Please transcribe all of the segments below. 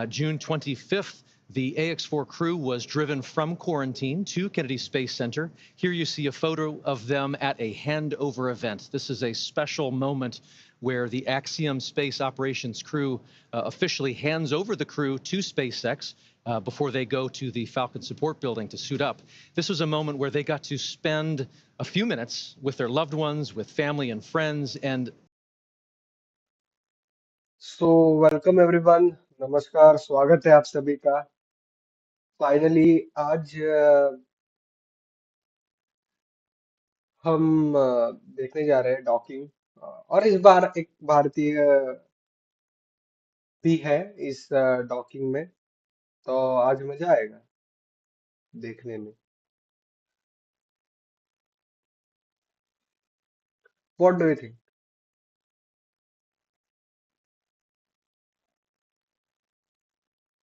June 25th, the AX4 crew was driven from quarantine to Kennedy Space Center. Here you see a photo of them at a handover event. This is a special moment where the Axiom Space Operations crew officially hands over the crew to SpaceX before they go to the Falcon support building to suit up. This was a moment where they got to spend a few minutes with their loved ones, with family and friends, and so welcome everyone, नमस्कार, स्वागत है आप सभी का। Finally आज हम देखने जा रहे हैं डॉकिंग, और इस बार एक भारतीय भी है इस डॉकिंग में, तो आज मजा आएगा देखने में। What do you think?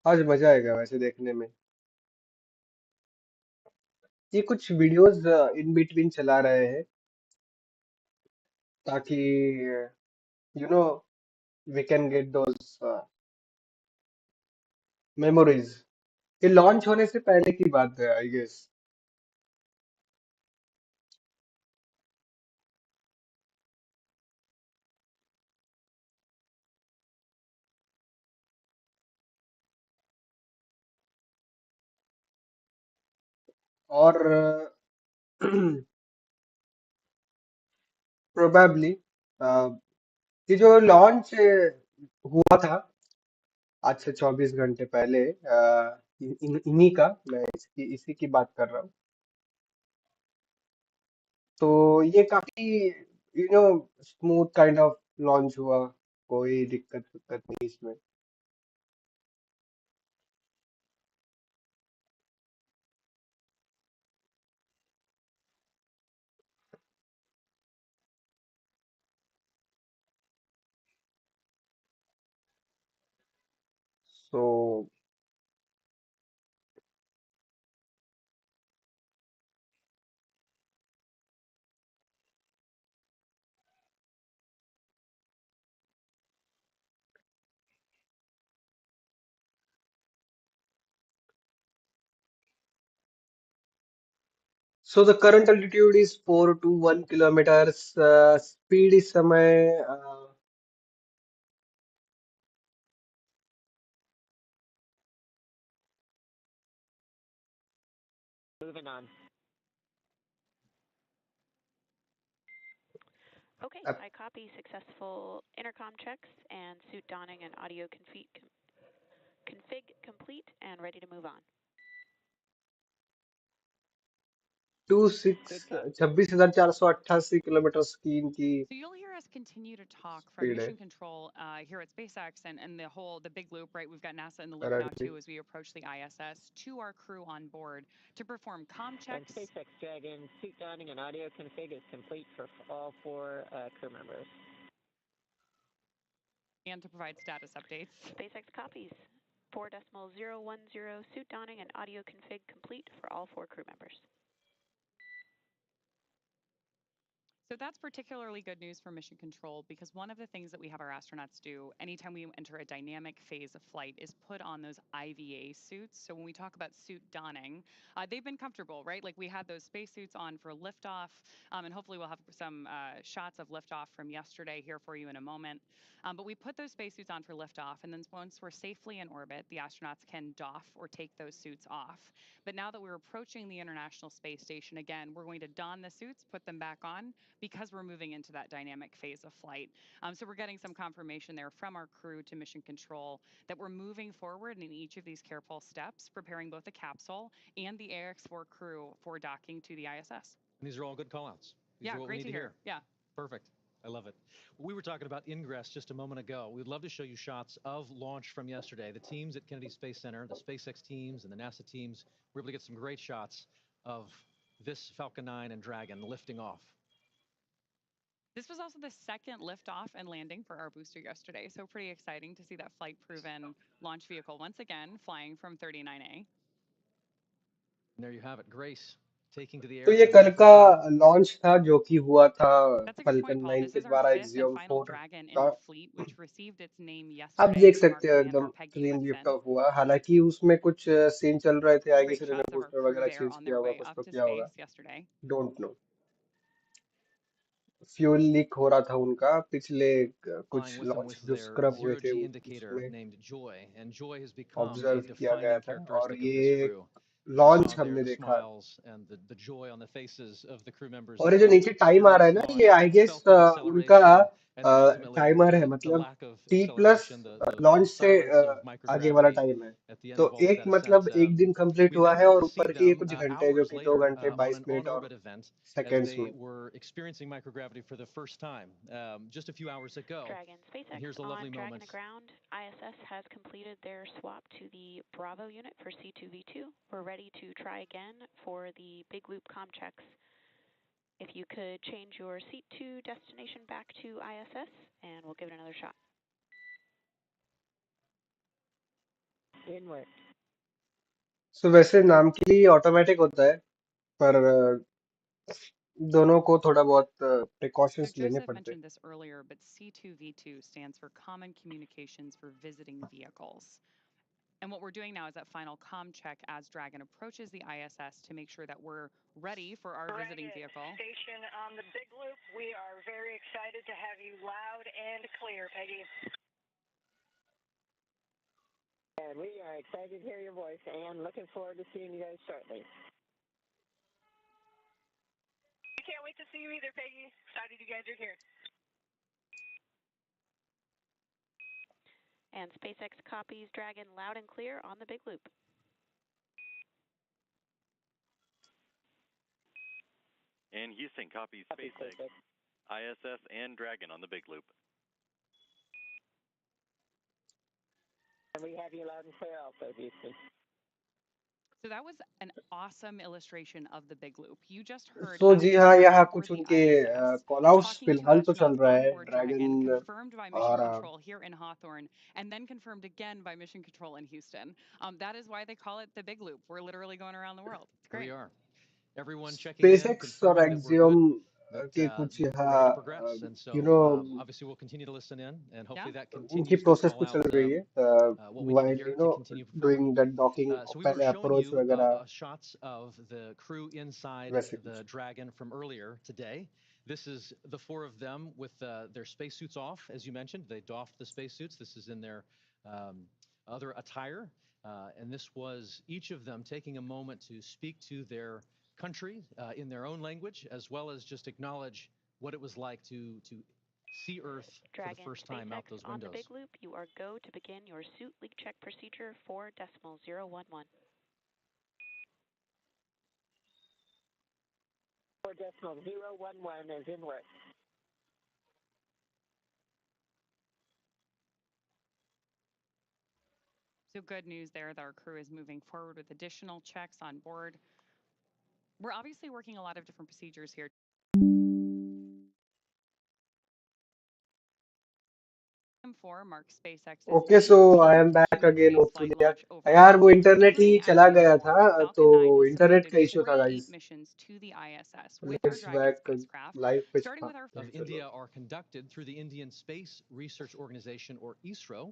आज मजा आएगा वैसे देखने में। ये कुछ वीडियोस इन बिटवीन चला रहे हैं ताकि you know we can get those memories. ये लॉन्च होने से पहले की बात है आई गेस। और प्रोबेबली ये जो लॉन्च हुआ था आज से 24 घंटे पहले, इन्हीं का मैं इसी की बात कर रहा हूँ। तो ये काफी स्मूथ काइंड ऑफ लॉन्च हुआ, कोई दिक्कत विक्कत नहीं इसमें। सो so the current altitude is 421 kilometers. Speed इस समय Moving on. Okay, I copy successful intercom checks and suit donning and audio config complete and ready to move on. 26,488 kilometre की इनकी So you'll hear us continue to talk from speed है mission control here at SpaceX and the big loop, right? We've got NASA in the loop now currently. too as we approach the ISS to our crew on board to perform comm And checks. SpaceX Dragon suit donning and audio config is complete for all 4 crew members. And to provide status updates. SpaceX copies. 4.010 suit donning and audio config complete for all 4 crew members. So that's particularly good news for mission control because one of the things that we have our astronauts do anytime we enter a dynamic phase of flight is put on those IVA suits. So when we talk about suit donning, they've been comfortable, right? Like we had those spacesuits on for liftoff, and hopefully we'll have some shots of liftoff from yesterday here for you in a moment. But we put those spacesuits on for liftoff, and then once we're safely in orbit, the astronauts can doff or take those suits off. But now that we're approaching the International Space Station, again, we're going to don the suits, put them back on, because we're moving into that dynamic phase of flight. So we're getting some confirmation there from our crew to mission control that we're moving forward in each of these careful steps, preparing both the capsule and the AX4 crew for docking to the ISS. And these are all good call-outs. Yeah, great to hear. Yeah. Perfect. I love it. We were talking about ingress just a moment ago. We'd love to show you shots of launch from yesterday. The teams at Kennedy Space Center, the SpaceX teams and the NASA teams, were able to get some great shots of this Falcon 9 and Dragon lifting off. This was also the second liftoff and landing for our booster yesterday, so pretty exciting to see that flight-proven launch vehicle once again flying from 39A. And there you have it, Grace taking to the तो air ये for the कल very का first time. Launch था जो कि हुआ था That's a good point, falcon Paul. 9 This के is our द्वारा fifth and axiom final 4 Dragon in का। the fleet, which received its name आप yesterday देख in सकते marking हो the एकदम embark clean lift USN. Of हुआ, हालांकि उसमें कुछ सीन चल रहे थे, आई गेस Great इन्होंने shots of our booster crew वगैरह there चेंज on किया their होगा, way कुछ up तो to किया होगा, space yesterday. Don't know. Fuel leak हो रहा था उनका पिछले कुछ Flying with them launch was जो their स्क्रब हुए थे 0G indicator उसमें named Joy, and Joy has become a observe किया गया defining था, और characteristic of this ये crew. You launch saw there हमने the देखा। smiles and the joy on the faces of the crew members और as ये जो they नीचे टाइम आ रहा है experienced ना, ये launch, I guess felt that उनका acceleration, and then ultimately timer है, the मतलब lack of T plus acceleration, the launch से silence of आगे वाला microgravity टाइम है। at the end तो of all of एक that ascent. मतलब एक दिन कंप्लीट We हुआ then है, got और to see ऊपर के ये them कुछ घंटे जो hours कि 2 later घंटे on 22 an मिनट और on-orbit event as seconds they में। were experiencing microgravity for the first time just a few hours ago. Dragon And SpaceX here's a lovely on Dragon moment. aground. ISS has completed their swap to the Bravo unit for C2V2. We're ready to try again for the big loop com checks. If you could change your seat to destination back to ISS, and we'll give it another shot. Inward. सो वैसे नाम के लिए automatic होता है, पर दोनों को थोड़ा बहुत So प्रिकॉशंस लेने Joseph पड़ते हैं। mentioned this earlier, but C2V2 stands for Common Communications for Visiting Vehicles. And what we're doing now is that final comm check as Dragon approaches the ISS to make sure that we're ready for our visiting vehicle. Station on the big loop. We are very excited to have you loud and clear, Peggy. And we are excited to hear your voice and looking forward to seeing you guys shortly. We can't wait to see you either, Peggy. Excited you guys are here. And SpaceX copies Dragon loud and clear on the big loop. And Houston copies SpaceX, ISS, and Dragon on the big loop. And we have you loud and clear also, Houston. So that was an awesome illustration of the big loop. You just heard so as जी we हाँ, were यहाँ on कुछ board the उनके ISS, call outs talking to फिलहाल तो चल astronauts रहा on है, board Dragon, dragon confirmed by Mission और Control here in Hawthorne, and then confirmed again by Mission Control in Houston. That is why they call it the big loop. We're literally going around the world. It's Here we great. are. Everyone checking in, SpaceX और confirming that we're good, Axiom that के कुछ we're ready to यहाँ progress. And so you know obviously we'll continue to listen in, and hopefully that उनकी continues to process call कुछ चल out रही है, what we need to while hear you to know continue forward. doing that docking, So we were पहले showing approach you वगैरह shots of the crew inside वैसे the कुछ। Dragon from earlier today. This is the four of them with their spacesuits off, as you mentioned. They doffed the spacesuits. This is in their other attire. And this was each of them taking a moment to speak to their country in their own language, as well as just acknowledge what it was like to see Earth Dragon for the first time out those SpaceX on the windows. big loop. You are go to begin your suit leak check procedure 4.011. 4.011 is in work. So good news there that our crew is moving forward with additional checks on board. We're obviously working a lot of different procedures here. M4 marks SpaceX's okay, so I am 18th back human again spaceflight hopefully. launch यार overall. वो internet ही Including चला Axiom गया 4, था, तो Falcon 9 has internet supported का issue था 48 guys. missions to the ISS with our let's Dragon back spacecraft, live पे starting with our of India are conducted through the Indian Space Research Organization, or ISRO,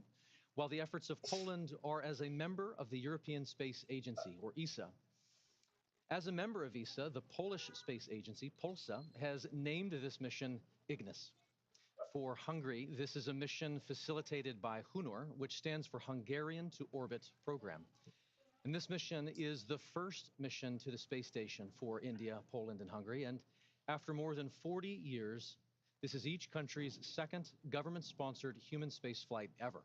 while the efforts of Poland are as a member of the European Space Agency, or ESA. As a member of ESA, the Polish space agency, Polsa, has named this mission Ignis. For Hungary, this is a mission facilitated by HUNOR, which stands for Hungarian to Orbit Program. And this mission is the first mission to the space station for India, Poland, and Hungary. And after more than 40 years, this is each country's second government-sponsored human space flight ever.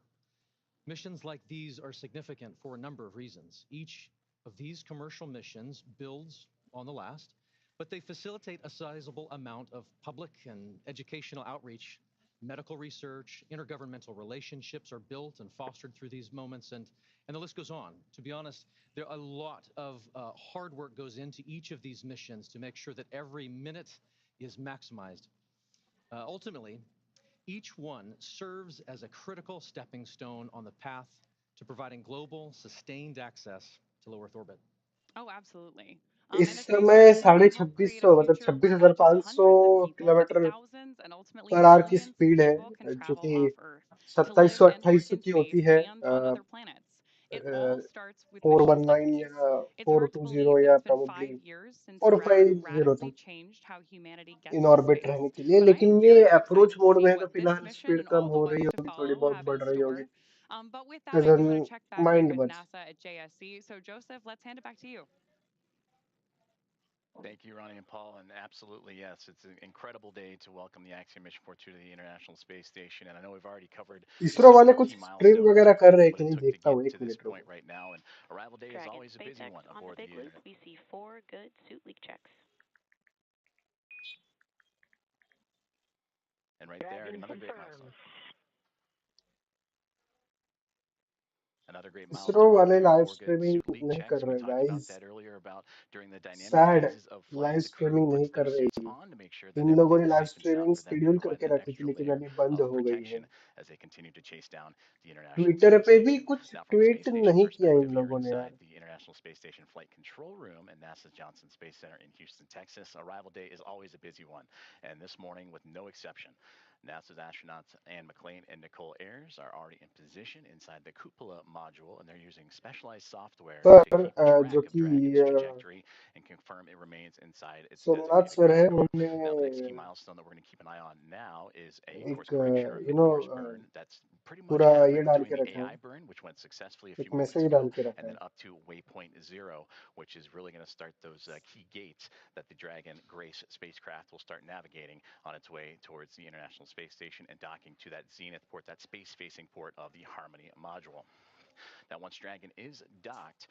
Missions like these are significant for a number of reasons. Each of these commercial missions builds on the last, but they facilitate a sizable amount of public and educational outreach. Medical research, intergovernmental relationships are built and fostered through these moments, and the list goes on. To be honest, there a lot of hard work goes into each of these missions to make sure that every minute is maximized. Ultimately, each one serves as a critical stepping stone on the path to providing global, sustained access to low Earth orbit. Oh, absolutely. इस And it's an समय exciting साढ़े and hope छब्बीस creative सौ मतलब future where not just 26,500 hundreds of people, but kilometre thousands and ultimately per hour की billions of speed people can है, जो travel कि off Earth to live 2700 and work 2800 in की space होती है, and on other planets. It all starts with missions like 419 these. या It's hard to 420 believe that या it's been probably 5 years since Dragon 450 radically तक changed how humanity in gets to orbit रहने space, के लिए, but I am लेकिन ये very approach excited to mode में see है तो what this फिलहाल mission speed and come all the हो रही ones to होगी, थोड़ी follow बहुत have बढ़ in रही store. होगी. But with that, I do want to Doesn't check back in mind with much. NASA at JSC. So, Joseph, let's hand it back to you. Thank you, Ronnie and Paul. And absolutely, yes, it's an incredible day to welcome the Axiom Mission 42 to the International Space Station. And I know we've already covered ISRO some of वाले the कुछ key train milestones वगैरह कर रहे of हैं what कि it नहीं, took to देखता get हूँ, to एक this मिनट point रुको. right now. And arrival day is Dragon always a busy SpaceX one on the aboard the big loop. unit. We see 4 good suit leak checks. And right there, Dragon another great milestone. confirmed. Another great ISRO milestone right वाले there. Live 4 good streaming suit leak नहीं कर checks. We रहे talked about guys. that earlier about during the dynamic sad, phases of live flight, the crew streaming नहीं puts कर their suits रही. on to make sure that इन लोगों everything ने is live safe and sound streaming for them to schedule provide करके that रखी थी, extra लेकिन layer अभी बंद of हो गई है. protection as they continue to chase down the International Twitter Space पे भी Station. कुछ Now, from the tweet Space Station नहीं किया इन perspective, here लोगों ने यार. inside the International Space Station Flight Control Room at NASA's Johnson Space Center in Houston, Texas, arrival day is always a busy one, and this morning with no exception. NASA's astronauts Anne McClain and Nicole Ayers are already in position inside the cupola module, and they're using specialized software to पर keep जो track of कि Dragon's trajectory and confirm it remains inside its Somnath designated sir है, orbit. उन्होंने Now, the next key milestone that we're going to keep an eye on now is a course एक correction or you know mid-course burn that's pretty much पूरा ये halfway डाल between के the रखा है, AI burn, which went successfully a एक few moments message डाल ago, के रखा and then है. up to waypoint 0, which is really going to start those key gates that the Dragon Grace spacecraft will start navigating on its way towards the International Space Station and docking to that zenith port, that space-facing port of the Harmony module. Now, once Dragon is docked,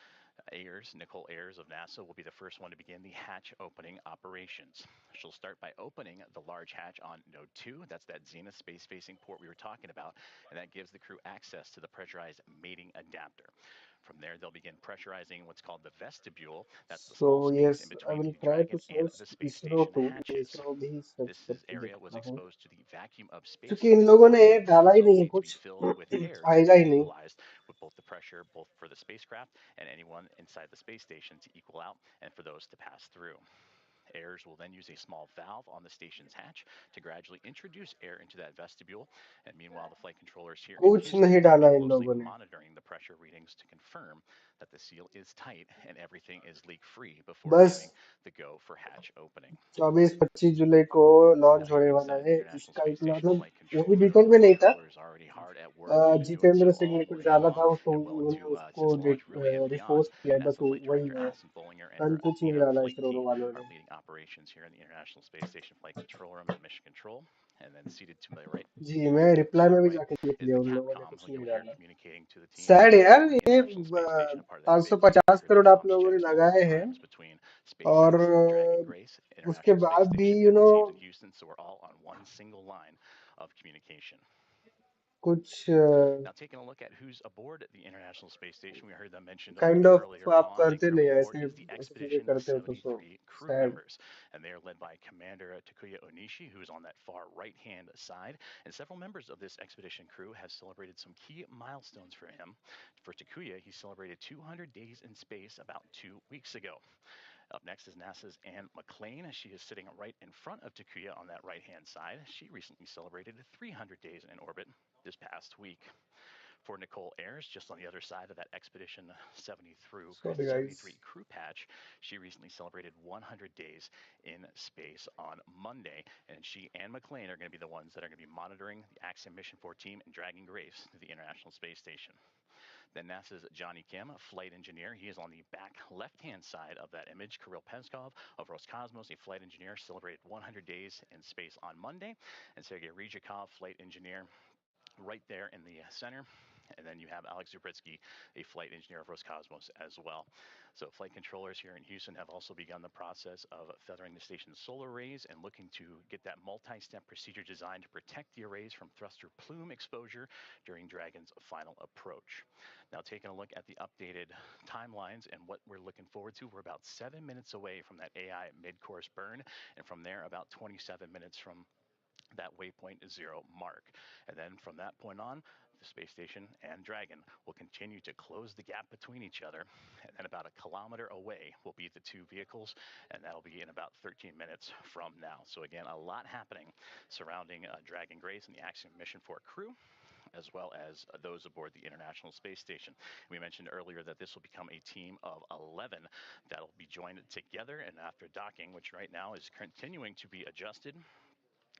Nicole Ayers of NASA, will be the first one to begin the hatch opening operations. She'll start by opening the large hatch on Node 2. That's that zenith space-facing port we were talking about, and that gives the crew access to the pressurized mating adapter. From there, they'll begin pressurizing what's called the vestibule. That's the small So space in yes, I between will the try to Dragon and search the space ISRO station टू. hatches. ISRO भी search This करके area was देखता हूँ, exposed to the vacuum of space क्योंकि इन for लोगों about ने a week, डाला ही so नहीं it'll है need to be कुछ. filled with air to आएगा be ही नहीं. equalized with both the pressure, both for the spacecraft and anyone inside the space station to equal out, and for those to pass through. Ayers will then use a small valve on the station's hatch to gradually introduce air into that vestibule. And meanwhile, the flight controllers here in कुछ Houston नहीं will be डाला इन closely लोगों ने. monitoring the pressure readings to confirm that the seal is tight and everything is leak-free before बस giving the go for hatch opening. 24-25 जुलाई को Now, launch here होने वाला inside the है. International इसका Space इतना Station मतलब Flight वो Control भी Room, डिटेल the में flight नहीं था. controllers are already hard at work. They've been doing Jitendra so Singh all ने कुछ morning डाला long था तो and well उन्होंने into उसको since launch really and beyond. Repost किया है, बस NASA flight वही director है. Allison Bollinger and कल her कुछ नहीं entire डाला flight इसरो team वालों are ने. leading operations here in the International Space Station Flight Control Room and Mission Control. And then seated to my right, जी, मैं to reply our में भी right, जाके देख is लिया, the उन लोगों ने Capcom, कुछ who नहीं you'll hear डाला. communicating to the team sad here यार, on the ये International Space Station, a part of that big 550 security crore आप comms लोगों ने checks between लगाए the हैं, primes between और SpaceX, Dragon Grace, उसके International Space बाद भी Station, and the teams in Houston, so we're all on one single line of communication. कुछ Now, taking a look at who's aboard the International Space Station, we heard them mentioned a little kind bit of earlier आप on. करते नहीं Incredibly ऐसे important is the ऐसी चीजें Expedition करते हो तो 73 crew sad. members, and they are led by Commander Takuya Onishi, who is on that far right-hand side. And several members of this expedition crew have celebrated some key milestones for him. For Takuya, he celebrated 200 days in space about 2 weeks ago. Up next is NASA's Anne McClain. She is sitting right in front of Takuya on that right-hand side. She recently celebrated 300 days in orbit this past week. For Nicole Ayers, just on the other side of that Expedition 73 sorry guys. crew patch, she recently celebrated 100 days in space on Monday. And she and McLean are going to be the ones that are going to be monitoring the Axiom Mission 4 team and dragging Grace to the International Space Station. Then NASA's Johnny Kim, a flight engineer. He is on the back left-hand side of that image. Kirill Peskov of Roscosmos, a flight engineer, celebrated 100 days in space on Monday. And Sergei Ryzhikov, flight engineer, right there in the center. And then you have Alex Zubritsky, a flight engineer of Roscosmos as well. So flight controllers here in Houston have also begun the process of feathering the station's solar arrays and looking to get that multi-step procedure designed to protect the arrays from thruster plume exposure during Dragon's final approach. Now, taking a look at the updated timelines and what we're looking forward to, we're about 7 minutes away from that AI mid-course burn, and from there about 27 minutes from that waypoint 0 mark. And then from that point on, the space station and Dragon will continue to close the gap between each other. And then about a kilometer away will be the two vehicles, and that'll be in about 13 minutes from now. So again, a lot happening surrounding Dragon Grace and the Axiom Mission 4 crew, as well as those aboard the International Space Station. We mentioned earlier that this will become a team of 11 that'll be joined together, and after docking, which right now is continuing to be adjusted,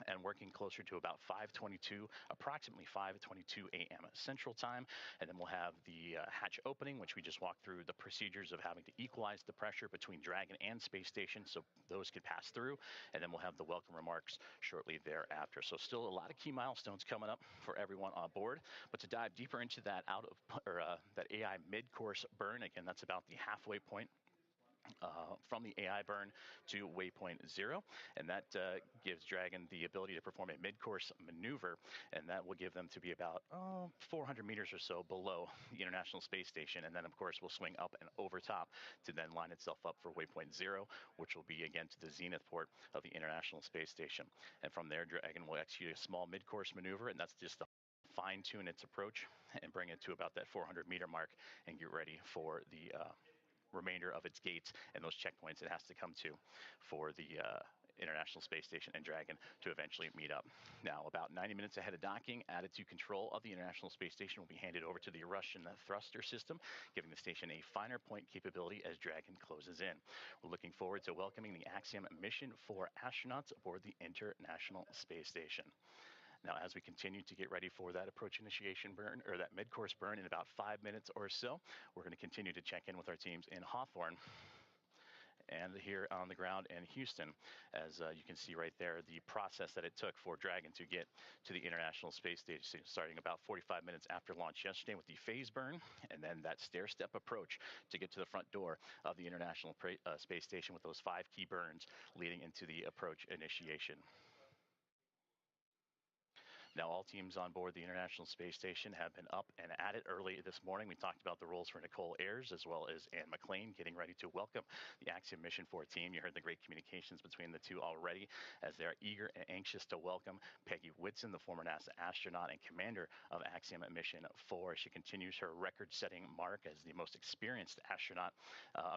and working closer to about 5:22, approximately 5:22 a.m. Central Time. And then we'll have the hatch opening, which we just walked through the procedures of having to equalize the pressure between Dragon and Space Station so those could pass through. And then we'll have the welcome remarks shortly thereafter. So still a lot of key milestones coming up for everyone on board. But to dive deeper into that that AI mid-course burn, again, that's about the halfway point from the AI burn to waypoint 0, and that gives Dragon the ability to perform a mid-course maneuver, and that will give them to be about 400 meters or so below the International Space Station, and then of course will swing up and over top to then line itself up for waypoint 0, which will be again to the zenith port of the International Space Station. And from there, Dragon will execute a small mid-course maneuver, and that's just to fine-tune its approach and bring it to about that 400-meter mark and get ready for the remainder of its gates and those checkpoints it has to come to for the International Space Station and Dragon to eventually meet up. Now, about 90 minutes ahead of docking, attitude control of the International Space Station will be handed over to the Russian thruster system, giving the station a finer point capability as Dragon closes in. We're looking forward to welcoming the Axiom Mission 4 astronauts aboard the International Space Station. Now, as we continue to get ready for that approach initiation burn, or that mid-course burn in about 5 minutes or so, we're going to continue to check in with our teams in Hawthorne and here on the ground in Houston. As you can see right there, the process that it took for Dragon to get to the International Space Station, starting about 45 minutes after launch yesterday with the phase burn, and then that stair-step approach to get to the front door of the International Space Station with those 5 key burns leading into the approach initiation. Now, all teams on board the International Space Station have been up and at it early this morning. We talked about the roles for Nicole Ayers as well as Anne McLean getting ready to welcome the Axiom Mission 4 team. You heard the great communications between the two already as they're eager and anxious to welcome Peggy Whitson, the former NASA astronaut and commander of Axiom Mission 4. She continues her record-setting mark as the most experienced astronaut,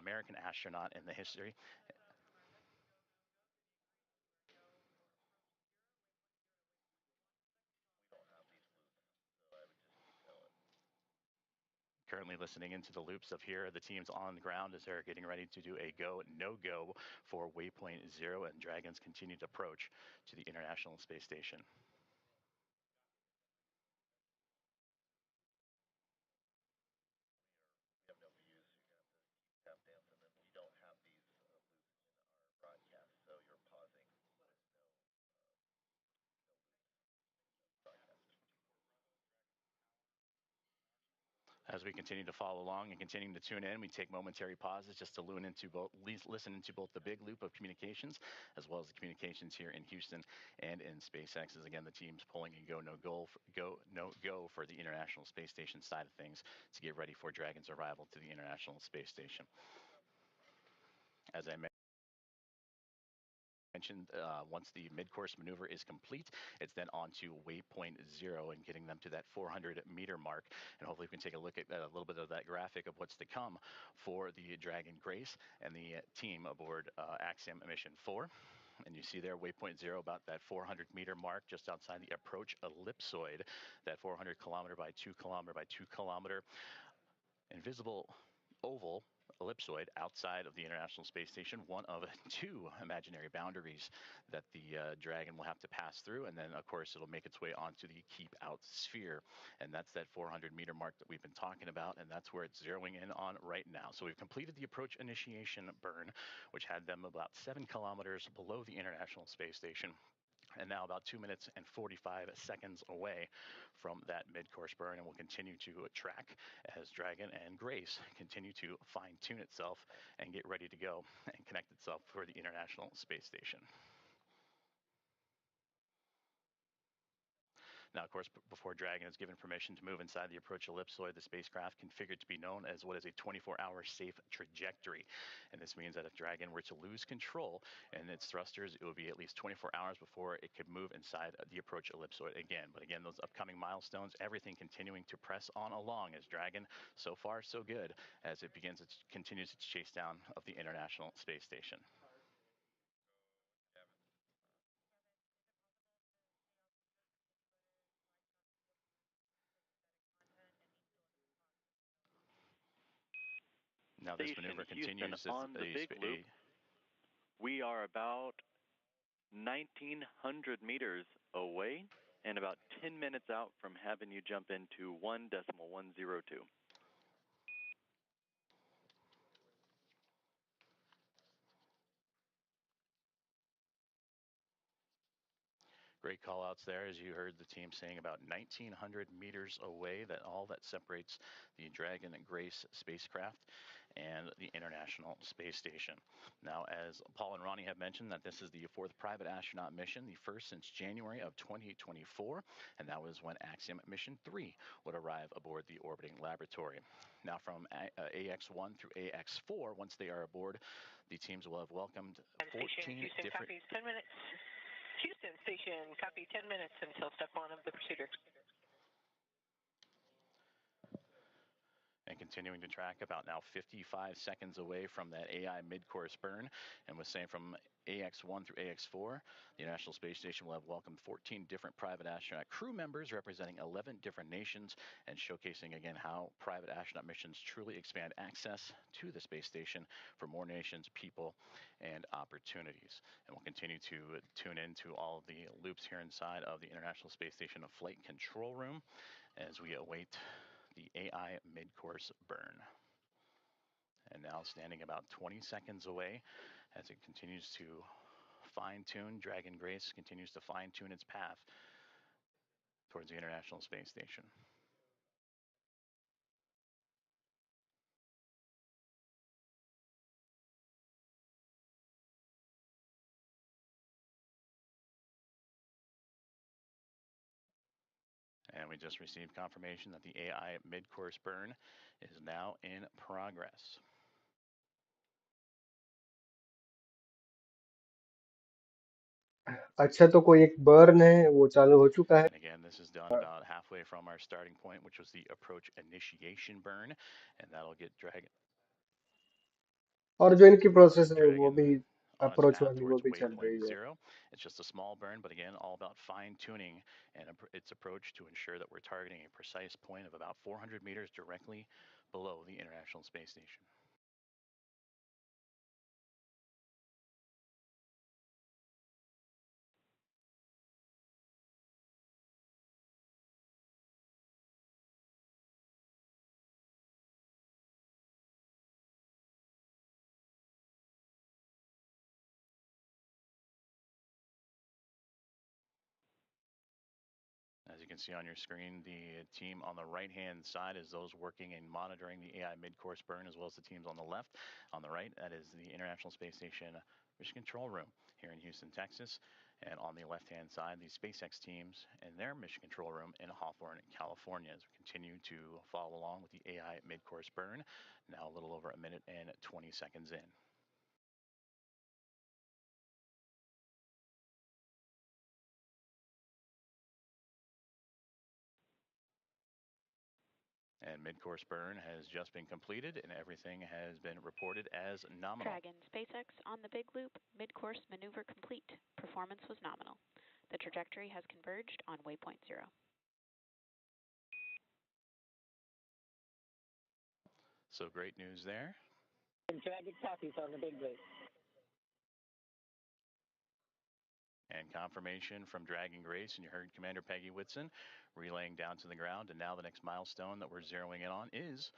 American astronaut in the history. Currently listening into the loops of here, the teams on the ground as they're getting ready to do a go, no-go for waypoint 0 and Dragon's continued approach to the International Space Station. We have no views, so you're going to have to keep tap dancing, and we don't have these loops in our broadcast, so you're pausing with no loops broadcast. As we continue to follow along and continuing to tune in, we take momentary pauses just to listen into both the big loop of communications as well as the communications here in Houston and in SpaceX. As again, the team's pulling a no-go for the International Space Station side of things to get ready for Dragon's arrival to the International Space Station. As I mentioned, once the mid-course maneuver is complete, it's then on to waypoint 0 and getting them to that 400-meter mark. And hopefully we can take a look at a little bit of that graphic of what's to come for the Dragon Grace and the team aboard Axiom Mission 4. And you see there, waypoint 0, about that 400-meter mark just outside the approach ellipsoid, that 400-kilometer by 2-kilometer by 2-kilometer invisible oval ellipsoid outside of the International Space Station, one of 2 imaginary boundaries that the Dragon will have to pass through, and then of course it'll make its way onto the keep out sphere, and that's that 400-meter mark that we've been talking about, and that's where it's zeroing in on right now. So we've completed the approach initiation burn, which had them about 7 kilometers below the International Space Station, and now about 2 minutes and 45 seconds away from that mid-course burn, and we'll continue to track as Dragon and Grace continue to fine-tune itself and get ready to go and connect itself for the International Space Station. Now, of course, before Dragon is given permission to move inside the approach ellipsoid, the spacecraft configured to be known as what is a 24-hour safe trajectory. And this means that if Dragon were to lose control in its thrusters, it would be at least 24 hours before it could move inside the approach ellipsoid again. But again, those upcoming milestones, everything continuing to press on along as Dragon, so far so good, as it continues its chase down of the International Space Station. Now this maneuver continues on the big loop. We are about 1,900 meters away and about 10 minutes out from having you jump into 1.102. Great call outs there, as you heard the team saying about 1,900 meters away, that all that separates the Dragon and Grace spacecraft and the International Space Station. Now, as Paul and Ronnie have mentioned, that this is the fourth private astronaut mission, the first since January of 2024, and that was when Axiom Mission 3 would arrive aboard the orbiting laboratory. Now, from AX1 through AX4, once they are aboard, the teams will have welcomed 14 different... Copies, 10 minutes. Houston Station, copy 10 minutes until step 1 of the procedure. And continuing to track about now 55 seconds away from that AI mid-course burn, and was saying from AX1 through AX4, the International Space Station will have welcomed 14 different private astronaut crew members representing 11 different nations, and showcasing again how private astronaut missions truly expand access to the space station for more nations, people, and opportunities. And we'll continue to tune into all of the loops here inside of the International Space Station flight control room as we await the AI mid-course burn. And now standing about 20 seconds away as it continues to fine-tune, Dragon Grace continues to fine-tune its path towards the International Space Station. And we just received confirmation that the AI mid-course burn is now in progress. अच्छा, तो कोई एक burn है वो चालू हो चुका है. And again, this is done about halfway from our starting point, which was the approach initiation burn, and that'll get Dragon. और जो इनकी प्रोसेस है वो भी on its अप्रोच path वाली वो towards भी चल रही waypoint है. 0. It's just a small burn, but again, all about fine-tuning and its approach to ensure that we're targeting a precise point of about 400 meters directly below the International Space Station. As you can see on your screen, the team on the right-hand side is those working and monitoring the AI mid-course burn, as well as the teams on the left. On the right, that is the International Space Station Mission Control Room here in Houston, Texas. And on the left-hand side, the SpaceX teams and their Mission Control Room in Hawthorne, California, as we continue to follow along with the AI mid-course burn, now a little over a minute and 20 seconds in. And mid-course burn has just been completed, and everything has been reported as nominal. Dragon, SpaceX on the big loop, mid-course maneuver complete. Performance was nominal. The trajectory has converged on waypoint 0. So great news there. Dragon copies on the big loop. And confirmation from Dragon Grace, and you heard Commander Peggy Whitson relaying down to the ground. And now the next milestone that we're zeroing in on is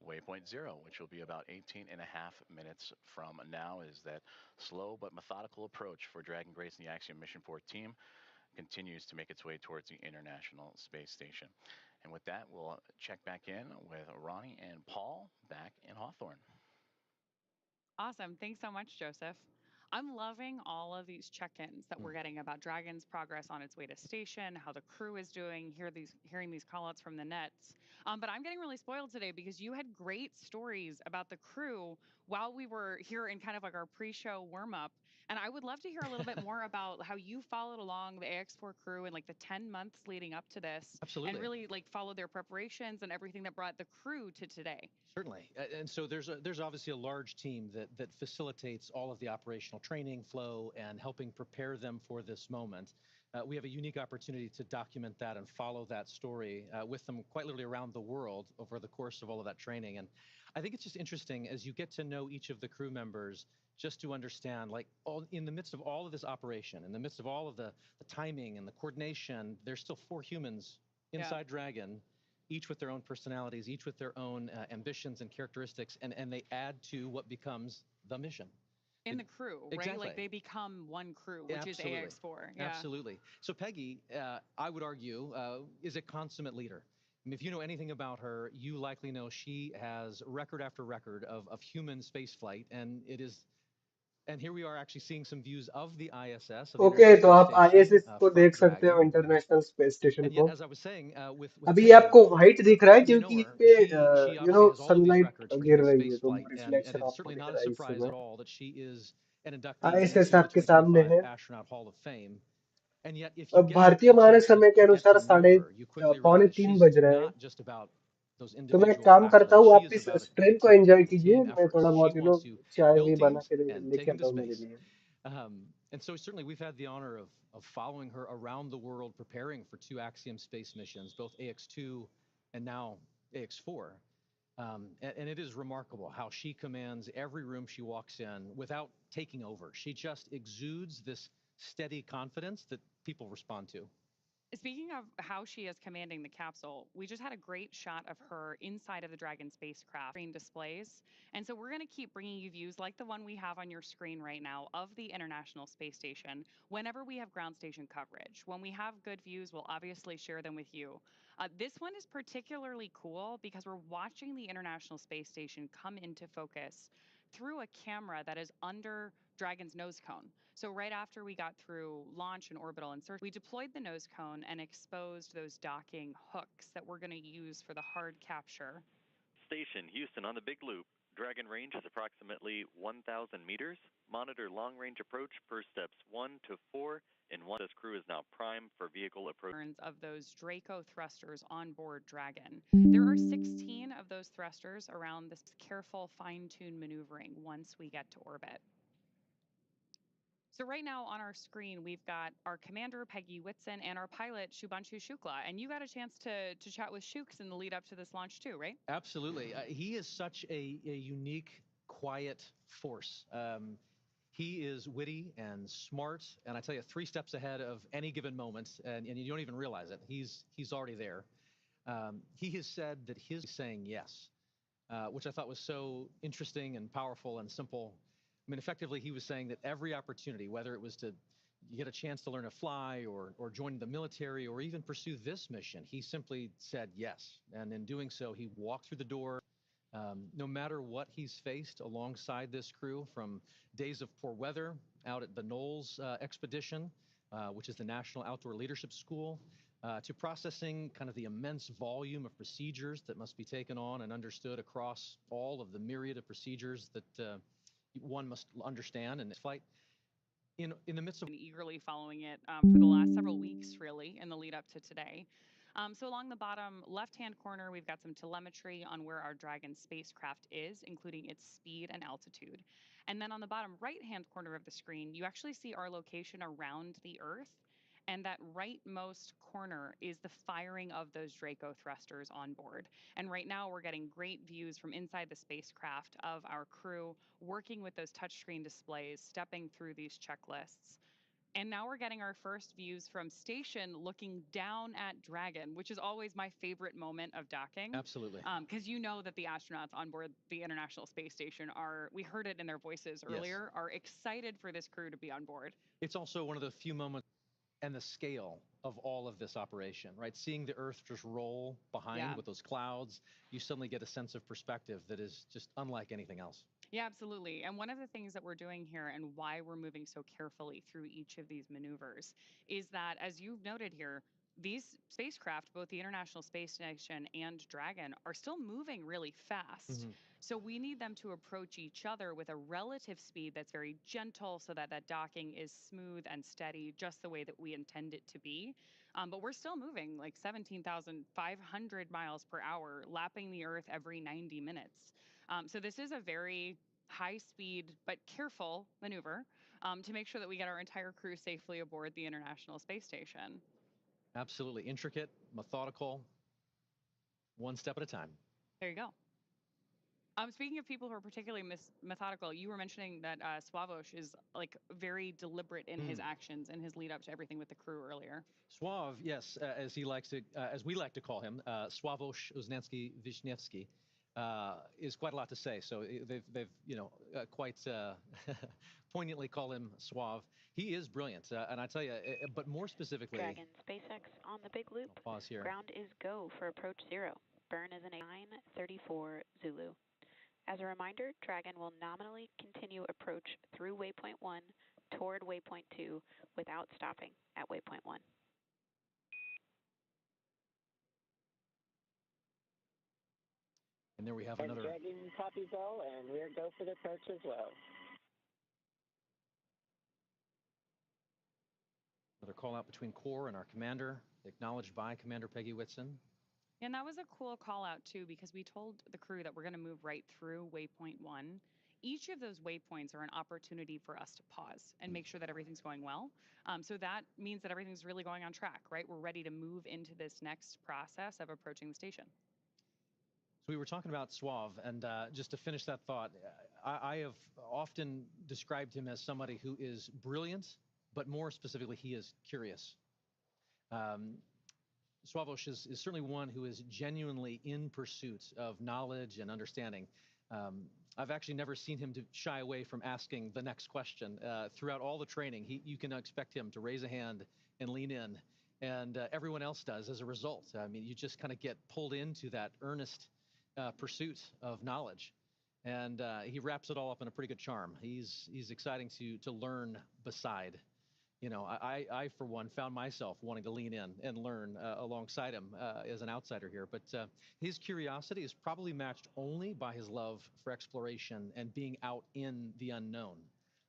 waypoint 0, which will be about 18 and a half minutes from now, as that slow but methodical approach for Dragon Grace and the Axiom Mission 4 team continues to make its way towards the International Space Station. And with that, we'll check back in with Ronnie and Paul back in Hawthorne. Awesome. Thanks so much, Joseph. I'm loving all of these check-ins that we're getting about Dragon's progress on its way to station, how the crew is doing, hearing these call-outs from the nets. But I'm getting really spoiled today because you had great stories about the crew while we were here in kind of like our pre-show warm-up. And I would love to hear a little bit more about how you followed along the AX4 crew in like the 10 months leading up to this. Absolutely. And really like followed their preparations and everything that brought the crew to today. Certainly. And so there's obviously a large team that facilitates all of the operational training flow and helping prepare them for this moment. We have a unique opportunity to document that and follow that story with them quite literally around the world over the course of all of that training. And I think it's just interesting as you get to know each of the crew members, just to understand, like, in the midst of all of this operation, in the midst of all of the timing and the coordination, there's still 4 humans inside Dragon, each with their own personalities, each with their own ambitions and characteristics, and they add to what becomes the mission. In the crew, right? Exactly. Like they become one crew, which is AX4. Yeah. Absolutely. So Peggy, I would argue, is a consummate leader. I mean, if you know anything about her, you likely know she has record after record of human spaceflight, and here we are actually seeing some views of the ISS. Of the okay International तो आप Space Station, ISS को from देख सकते हो Dragon. International space station And को yet, as I was saying, with अभी Peggy, आपको white दिख रहा है you know क्योंकि इस her. पे She you know obviously has all of these sunlight records for गिर human रही है तो spaceflight, and रिफ्लेक्शन it's आपको certainly दिख not a रहा है surprise इसमें at all that she is an inductee ISS into the आपके सामने 2025 है Astronaut Hall of Fame. And yet, if you get भारतीय a मानक chance समय के to get अनुसार to know her, you quickly पौने realize 3 she's बज रहे हैं not just about those तो मैं एक individual काम करता accolades. हूँ She आप is इस about स्ट्रेन को a एंजॉय team कीजिए मैं effort. थोड़ा She बहुत wants to चाय build भी बना teams के and लेके take them आता to हूँ मेरे space. लिए And so certainly we've had the honor of following her around the world, preparing for 2 Axiom space missions, both AX2 and now AX4. And it is remarkable how she commands every room she walks in without taking over. She just exudes this steady confidence that people respond to. Speaking of how she is commanding the capsule, we just had a great shot of her inside of the Dragon spacecraft screen displays. And so we're going to keep bringing you views like the one we have on your screen right now of the International Space Station whenever we have ground station coverage. When we have good views, we'll obviously share them with you. This one is particularly cool because we're watching the International Space Station come into focus through a camera that is under Dragon's nose cone. So right after we got through launch and orbital insertion, we deployed the nose cone and exposed those docking hooks that we're going to use for the hard capture. Station Houston on the Big Loop. Dragon range is approximately 1,000 meters. Monitor long-range approach per steps 1 to 4. And this crew is now primed for vehicle approach. Of those Draco thrusters on board Dragon. There are 16 of those thrusters around this careful fine-tuned maneuvering once we get to orbit. So right now on our screen, we've got our commander, Peggy Whitson, and our pilot, Shubhanshu Shukla. And you got a chance to chat with Shooks in the lead up to this launch too, right? Absolutely. He is such a unique, quiet force. He is witty and smart, and I tell you, 3 steps ahead of any given moment, and you don't even realize it. He's already there. He has said that his saying yes, which I thought was so interesting and powerful and simple. I mean, effectively, he was saying that every opportunity, whether it was to get a chance to learn to fly or join the military or even pursue this mission, he simply said yes. And in doing so, he walked through the door. No matter what he's faced alongside this crew, from days of poor weather out at the Knowles expedition, which is the National Outdoor Leadership School, to processing kind of the immense volume of procedures that must be taken on and understood across all of the myriad of procedures that one must understand in this flight. In the midst of eagerly following it for the last several weeks, really, in the lead up to today. So along the bottom left-hand corner, we've got some telemetry on where our Dragon spacecraft is, including its speed and altitude. And then on the bottom right-hand corner of the screen, you actually see our location around the Earth. And that rightmost corner is the firing of those Draco thrusters on board. And right now we're getting great views from inside the spacecraft of our crew working with those touchscreen displays, stepping through these checklists. And now we're getting our first views from station looking down at Dragon, which is always my favorite moment of docking. Absolutely. Because you know that the astronauts on board the International Space Station we heard it in their voices earlier, are excited for this crew to be on board. It's also one of the few moments and the scale of all of this operation, right? Seeing the Earth just roll behind with those clouds, you suddenly get a sense of perspective that is just unlike anything else. Yeah, absolutely. And one of the things that we're doing here and why we're moving so carefully through each of these maneuvers is that, as you've noted here, these spacecraft, both the International Space Station and Dragon, are still moving really fast. So we need them to approach each other with a relative speed that's very gentle so that that docking is smooth and steady, just the way that we intend it to be. But we're still moving like 17,500 miles per hour, lapping the Earth every 90 minutes. So this is a very high speed but careful maneuver to make sure that we get our entire crew safely aboard the International Space Station. Absolutely intricate, methodical, one step at a time. There you go. Speaking of people who are particularly methodical, you were mentioning that Swavesh is like very deliberate in his actions and his lead up to everything with the crew earlier. Swav, yes, as he likes to, as we like to call him, Swavesh Uznensky Vishnevsky, is quite a lot to say. So they've quite poignantly call him Swav. He is brilliant, and I tell you, but more specifically, Dragon, SpaceX on the big loop. I'll pause here. Ground is go for approach 0. Burn is an 934 Zulu. As a reminder, Dragon will nominally continue approach through waypoint 1 toward waypoint 2 without stopping at waypoint 1. And there we have And another. Dragon copies all, and we're go for the approach as well. Another call out between Core and our commander, acknowledged by Commander Peggy Whitson. And that was a cool call out too, because we told the crew that we're going to move right through waypoint 1. Each of those waypoints are an opportunity for us to pause and make sure that everything's going well. So that means that everything's really going on track, right? We're ready to move into this next process of approaching the station. So we were talking about Swav, and just to finish that thought, I have often described him as somebody who is brilliant, but more specifically, he is curious. Swavesh is certainly one who is genuinely in pursuit of knowledge and understanding. I've actually never seen him to shy away from asking the next question. Throughout all the training, you can expect him to raise a hand and lean in, and everyone else does as a result. I mean, you just kind of get pulled into that earnest pursuit of knowledge, and he wraps it all up in a pretty good charm. He's exciting to learn beside. You know, I for one found myself wanting to lean in and learn alongside him as an outsider here. But his curiosity is probably matched only by his love for exploration and being out in the unknown.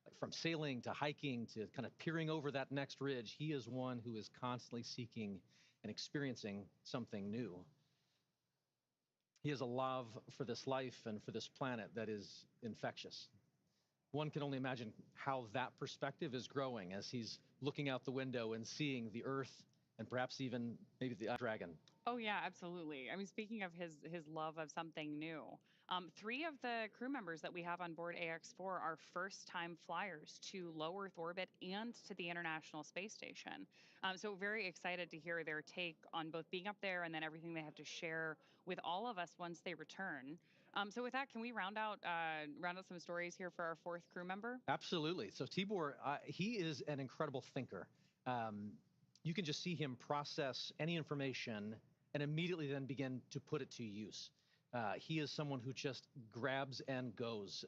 Like from sailing to hiking to kind of peering over that next ridge, he is one who is constantly seeking and experiencing something new. He has a love for this life and for this planet that is infectious. One can only imagine how that perspective is growing as he's looking out the window and seeing the Earth and perhaps even maybe the Dragon. Oh, yeah, absolutely. I mean, speaking of his love of something new, 3 of the crew members that we have on board AX4 are first-time flyers to low Earth orbit and to the International Space Station. So very excited to hear their take on both being up there and then everything they have to share with all of us once they return. So with that, can we round out some stories here for our 4th crew member? Absolutely. So Tibor, he is an incredible thinker. You can just see him process any information and immediately then begin to put it to use. He is someone who just grabs and goes.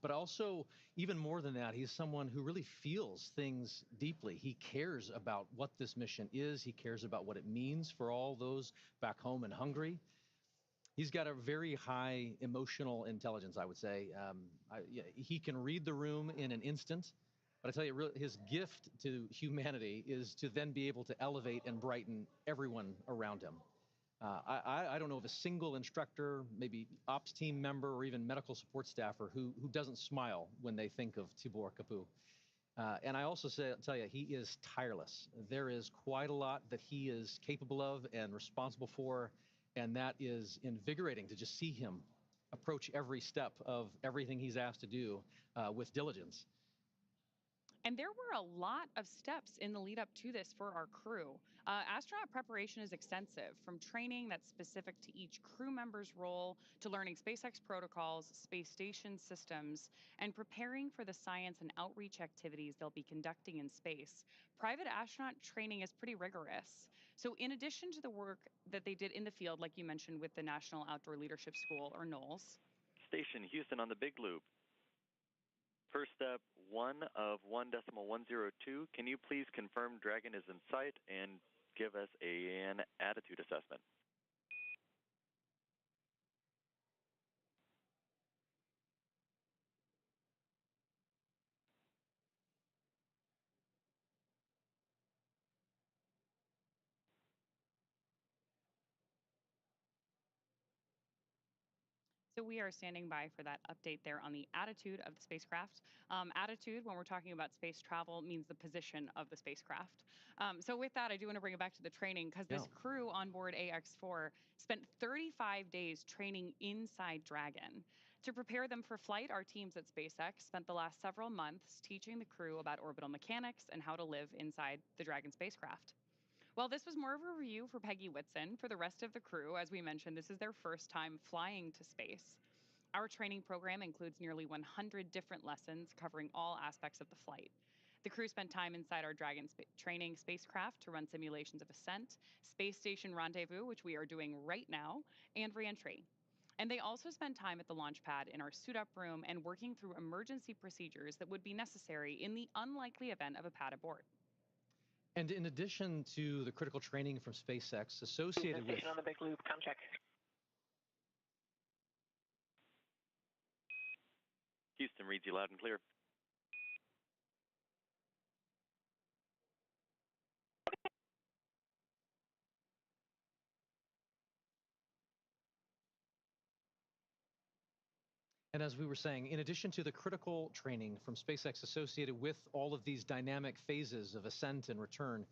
But also, even more than that, he's someone who really feels things deeply. He cares about what this mission is. He cares about what it means for all those back home in Hungary. He's got a very high emotional intelligence, I would say. He can read the room in an instant. But I tell you, his gift to humanity is to then be able to elevate and brighten everyone around him. I don't know of a single instructor, maybe ops team member, or even medical support staffer who doesn't smile when they think of Tibor Kapu. And I also tell you, he is tireless. There is quite a lot that he is capable of and responsible for, and that is invigorating to just see him approach every step of everything he's asked to do with diligence. And there were a lot of steps in the lead up to this for our crew. Astronaut preparation is extensive, from training that's specific to each crew member's role to learning SpaceX protocols, space station systems, and preparing for the science and outreach activities they'll be conducting in space. Private astronaut training is pretty rigorous. So, in addition to the work that they did in the field, like you mentioned with the National Outdoor Leadership School, or NOLS. Station Houston on the big loop. First step, 1 of 1.102. Can you please confirm Dragon is in sight and give us an attitude assessment? So we are standing by for that update there on the attitude of the spacecraft. Attitude, when we're talking about space travel, means the position of the spacecraft. So with that, I do want to bring it back to the training, because this crew on board AX4 spent 35 days training inside Dragon. To prepare them for flight, our teams at SpaceX spent the last several months teaching the crew about orbital mechanics and how to live inside the Dragon spacecraft. Well, this was more of a review for Peggy Whitson. For the rest of the crew, as we mentioned, this is their first time flying to space. Our training program includes nearly 100 different lessons covering all aspects of the flight. The crew spent time inside our Dragon training spacecraft to run simulations of ascent, space station rendezvous, which we are doing right now, and reentry. And they also spent time at the launch pad in our suit-up room and working through emergency procedures that would be necessary in the unlikely event of a pad abort. And in addition to the critical training from SpaceX associated with... on the big loop, com check. Houston reads you loud and clear. And as we were saying, in addition to the critical training from SpaceX associated with all of these dynamic phases of ascent and return,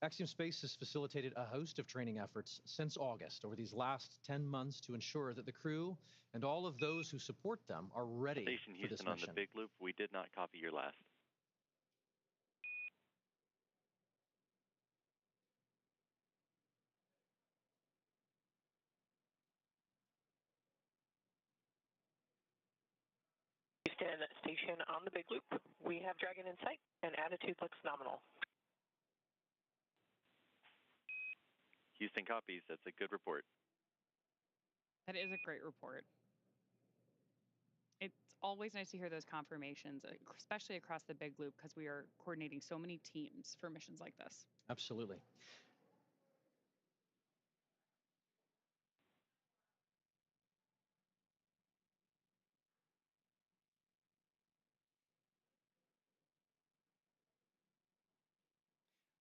Axiom Space has facilitated a host of training efforts since August over these last 10 months to ensure that the crew and all of those who support them are ready Station for this Houston on mission. the big loop. We did not copy your last. Houston station on the big loop. We have Dragon in sight, and attitude looks nominal. Houston copies. That's a good report. That is a great report. It's always nice to hear those confirmations, especially across the big loop, because we are coordinating so many teams for missions like this. Absolutely.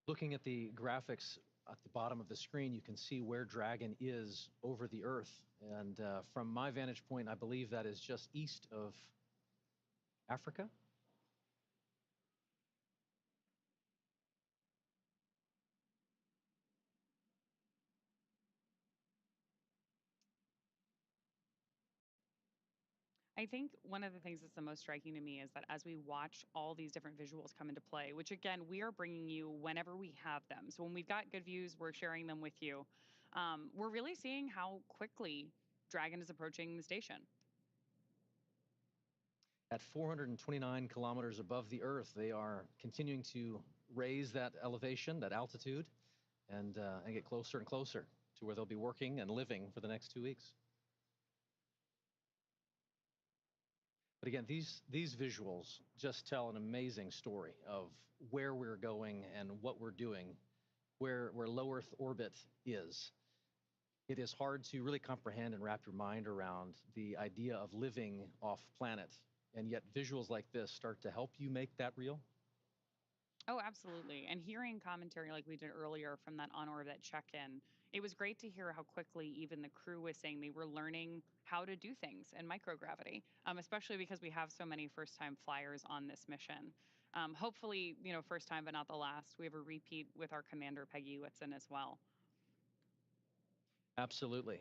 Looking at the graphics at the bottom of the screen, you can see where Dragon is over the Earth. And from my vantage point, I believe that is just east of Africa. I think one of the things that's the most striking to me is that as we watch all these different visuals come into play, which again, we are bringing you whenever we have them. So when we've got good views, we're sharing them with you. We're really seeing how quickly Dragon is approaching the station. At 429 kilometers above the Earth, they are continuing to raise that elevation, that altitude, and get closer and closer to where they'll be working and living for the next 2 weeks. But again, these visuals just tell an amazing story of where we're going and what we're doing, where low Earth orbit is. It is hard to really comprehend and wrap your mind around the idea of living off planet, and yet visuals like this start to help you make that real. Oh, absolutely. And hearing commentary like we did earlier from that on-orbit check-in, it was great to hear how quickly even the crew was saying they were learning how to do things in microgravity, especially because we have so many first-time flyers on this mission. Hopefully, first time but not the last. We have a repeat with our commander, Peggy Whitson, as well. Absolutely.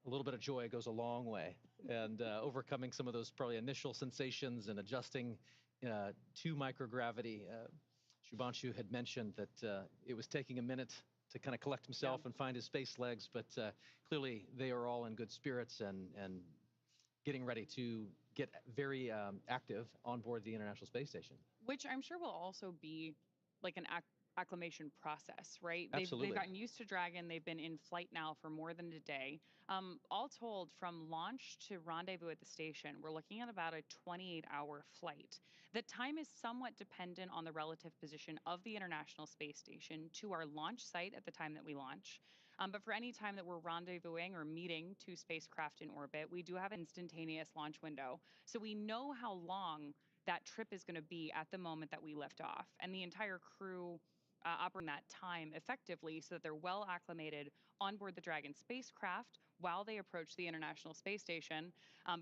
A little bit of joy goes a long way, and overcoming some of those probably initial sensations and adjusting to microgravity. Shubhanshu had mentioned that it was taking a minute to kind of collect himself and find his space legs, but clearly they are all in good spirits and getting ready to get very active on board the International Space Station. Which I'm sure will also be like an acclimation process, right? Absolutely. They've gotten used to Dragon. They've been in flight now for more than a day. All told, from launch to rendezvous at the station, we're looking at about a 28-hour flight. The time is somewhat dependent on the relative position of the International Space Station to our launch site at the time that we launch. But for any time that we're rendezvousing or meeting two spacecraft in orbit, we do have an instantaneous launch window. So we know how long that trip is going to be at the moment that we lift off. And the entire crew operating that time effectively so that they're well acclimated on board the Dragon spacecraft while they approach the International Space Station.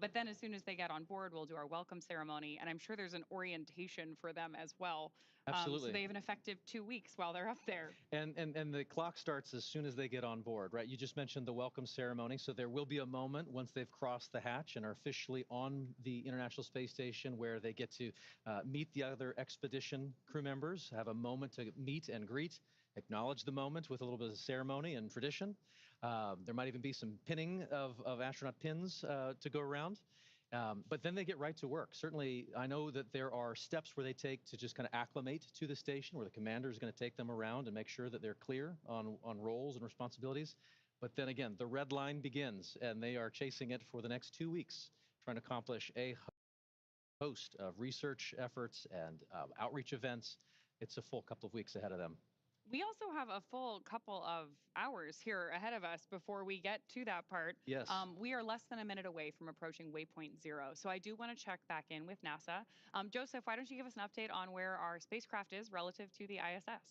But then as soon as they get on board, we'll do our welcome ceremony. And I'm sure there's an orientation for them as well. Absolutely. So they have an effective 2 weeks while they're up there. And the clock starts as soon as they get on board, right? You just mentioned the welcome ceremony. So there will be a moment once they've crossed the hatch and are officially on the International Space Station where they get to meet the other expedition crew members, have a moment to meet and greet, acknowledge the moment with a little bit of ceremony and tradition. There might even be some pinning of astronaut pins to go around. But then they get right to work. Certainly, I know that there are steps where they take to just kind of acclimate to the station, where the commander is going to take them around and make sure that they're clear on roles and responsibilities. But then again, the red line begins, and they are chasing it for the next 2 weeks, trying to accomplish a host of research efforts and outreach events. It's a full couple of weeks ahead of them. We also have a full couple of hours here ahead of us before we get to that part. Yes. We are less than a minute away from approaching waypoint 0. So I do want to check back in with NASA. Joseph, why don't you give us an update on where our spacecraft is relative to the ISS?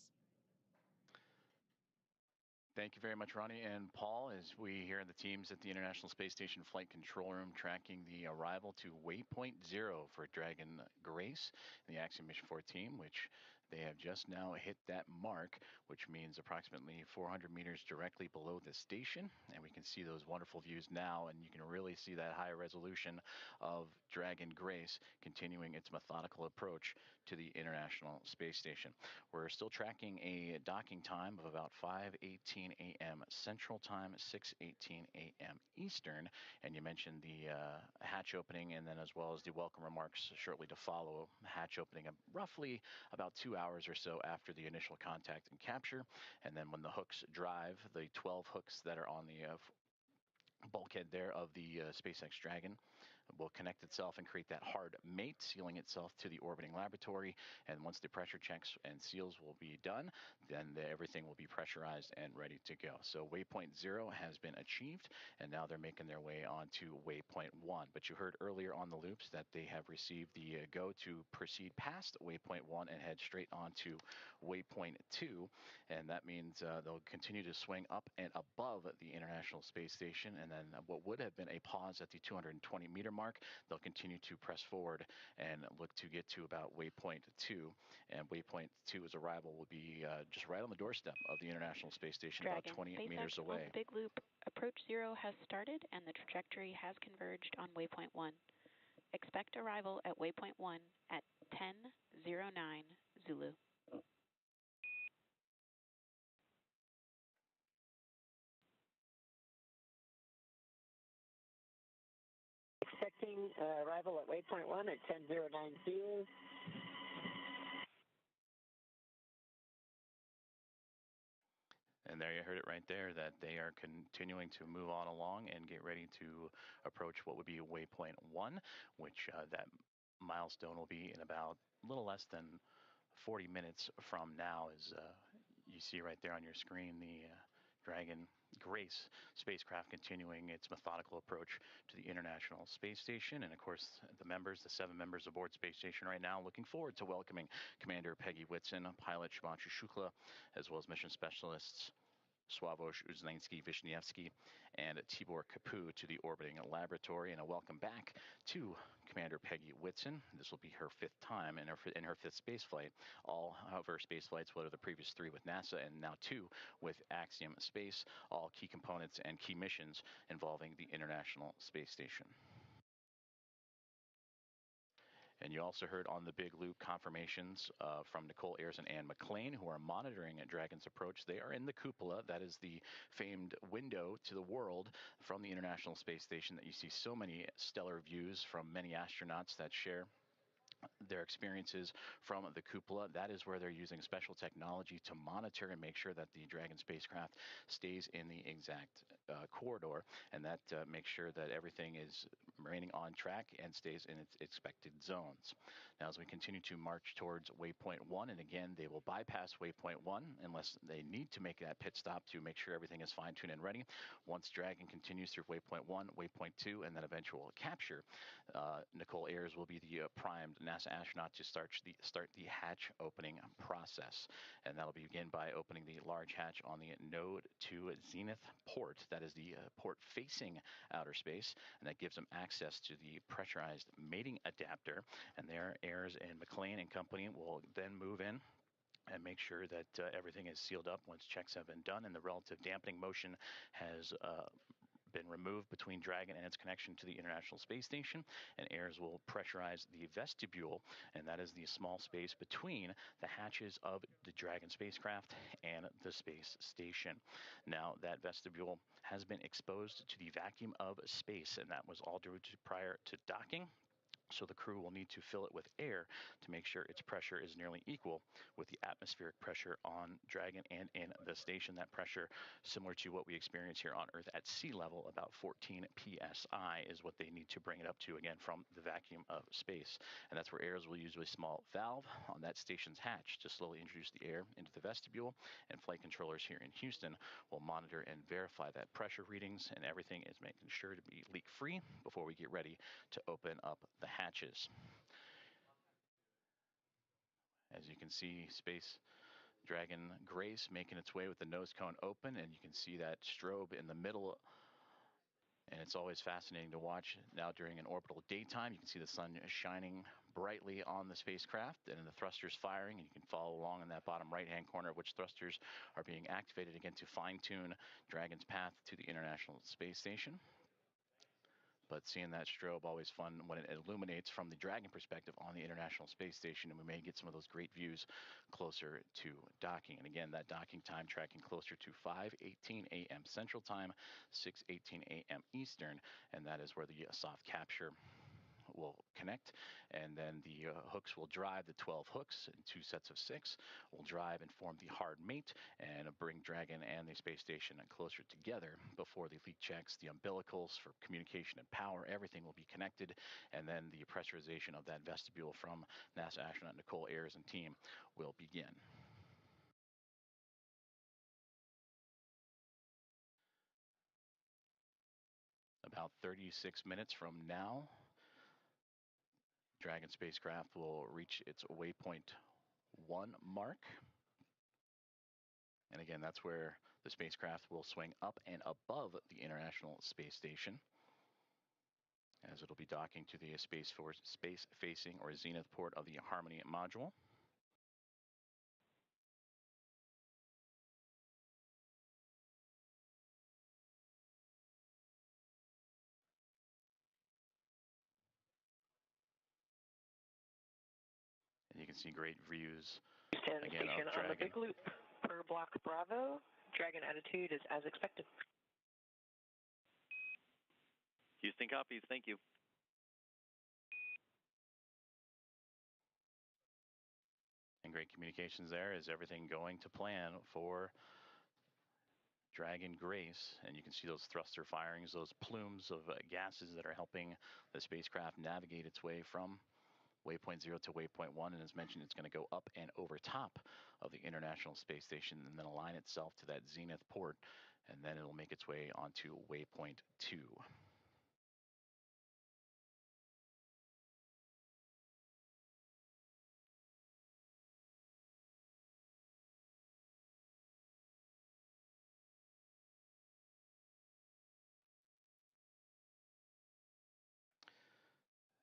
Thank you very much, Ronnie and Paul, as we here in the teams at the International Space Station Flight Control Room tracking the arrival to waypoint 0 for Dragon Grace, the Axiom Mission 4 team, which they have just now hit that mark, which means approximately 400 meters directly below the station. And we can see those wonderful views now, and you can really see that high resolution of Dragon Grace continuing its methodical approach to the International Space Station. We're still tracking a docking time of about 5:18 a.m. Central Time, 6:18 a.m. Eastern. And you mentioned the hatch opening, and then as well as the welcome remarks shortly to follow. Hatch opening roughly about 2 hours or so after the initial contact and capture. And then when the hooks drive, the 12 hooks that are on the bulkhead there of the SpaceX Dragon will connect itself and create that hard mate, sealing itself to the orbiting laboratory. And once the pressure checks and seals will be done, then everything will be pressurized and ready to go. So waypoint 0 has been achieved, and now they're making their way on to waypoint 1. But you heard earlier on the loops that they have received the go to proceed past waypoint 1 and head straight on to waypoint 2. And that means they'll continue to swing up and above the International Space Station. And then what would have been a pause at the 220-meter mark, they'll continue to press forward and look to get to about waypoint 2. And waypoint 2's arrival will be just right on the doorstep of the International Space Station, Dragon, about 20 SpaceX meters away. On the big loop, approach 0 has started and the trajectory has converged on waypoint 1. Expect arrival at waypoint 1 at 10:09 Zulu. Expecting arrival at waypoint 1 at 10:09 Zulu. And there you heard it right there, that they are continuing to move on along and get ready to approach what would be waypoint 1, which that milestone will be in about a little less than 40 minutes from now. As you see right there on your screen, the Dragon Grace spacecraft continuing its methodical approach to the International Space Station. And of course, the 7 members aboard Space Station right now, looking forward to welcoming Commander Peggy Whitson, pilot Shubhanshu Shukla, as well as mission specialists Sławosz Uznański-Wiśniewski and Tibor Kapu to the orbiting laboratory, and a welcome back to Commander Peggy Whitson. This will be her 5th time in her 5th space flight. All of her space flights, what are the previous 3 with NASA and now 2 with Axiom Space, all key components and key missions involving the International Space Station. And you also heard on the Big Loop confirmations from Nicole Ayers and Anne McLean, who are monitoring Dragon's approach. They are in the cupola. That is the famed window to the world from the International Space Station that you see so many stellar views from many astronauts that share their experiences from the cupola. That is where they're using special technology to monitor and make sure that the Dragon spacecraft stays in the exact corridor, and that makes sure that everything is remaining on track and stays in its expected zones. Now, as we continue to march towards waypoint 1, and again, they will bypass waypoint 1 unless they need to make that pit stop to make sure everything is fine-tuned and ready. Once Dragon continues through waypoint 1, waypoint 2, and then eventual capture, Nicole Ayers will be the primed NASA astronaut to start the hatch opening process. And that'll begin by opening the large hatch on the node to zenith port. That is the port facing outer space, and that gives them access to the pressurized mating adapter. And there, Ayers and McLean and company will then move in and make sure that everything is sealed up once checks have been done and the relative dampening motion has been removed between Dragon and its connection to the International Space Station, and Ayers will pressurize the vestibule, and that is the small space between the hatches of the Dragon spacecraft and the space station. Now, that vestibule has been exposed to the vacuum of space, and that was all due to prior to docking. So the crew will need to fill it with air to make sure its pressure is nearly equal with the atmospheric pressure on Dragon and in the station. That pressure, similar to what we experience here on Earth at sea level, about 14 psi is what they need to bring it up to, again, from the vacuum of space. And that's where Ayers will use a small valve on that station's hatch to slowly introduce the air into the vestibule, and flight controllers here in Houston will monitor and verify that pressure readings, and everything is making sure to be leak-free before we get ready to open up the hatches. As you can see, Space Dragon Grace making its way with the nose cone open, and you can see that strobe in the middle. And it's always fascinating to watch. Now during an orbital daytime, you can see the sun shining brightly on the spacecraft and the thrusters firing, and you can follow along in that bottom right-hand corner of which thrusters are being activated again to fine-tune Dragon's path to the International Space Station. But seeing that strobe, always fun when it illuminates from the Dragon perspective on the International Space Station, and we may get some of those great views closer to docking. And again, that docking time tracking closer to 5:18 a.m. Central Time, 6:18 a.m. Eastern, and that is where the soft capture will connect, and then the hooks will drive. The 12 hooks in 2 sets of 6 will drive and form the hard mate and bring Dragon and the space station closer together before the leak checks, the umbilicals for communication and power. Everything will be connected, and then the pressurization of that vestibule from NASA astronaut Nicole Ayers and team will begin. About 36 minutes from now, Dragon spacecraft will reach its waypoint 1 mark. And again, that's where the spacecraft will swing up and above the International Space Station, as it'll be docking to the space-facing or zenith port of the Harmony module. And you can see great views again of Station on the Dragon. Big Loop per block Bravo. Dragon attitude is as expected. Houston copies. Thank you. And great communications there. Is everything going to plan for Dragon Grace? And you can see those thruster firings, those plumes of gases that are helping the spacecraft navigate its way from waypoint 0 to waypoint 1. And as mentioned, it's going to go up and over top of the International Space Station and then align itself to that zenith port, and then it'll make its way onto waypoint 2.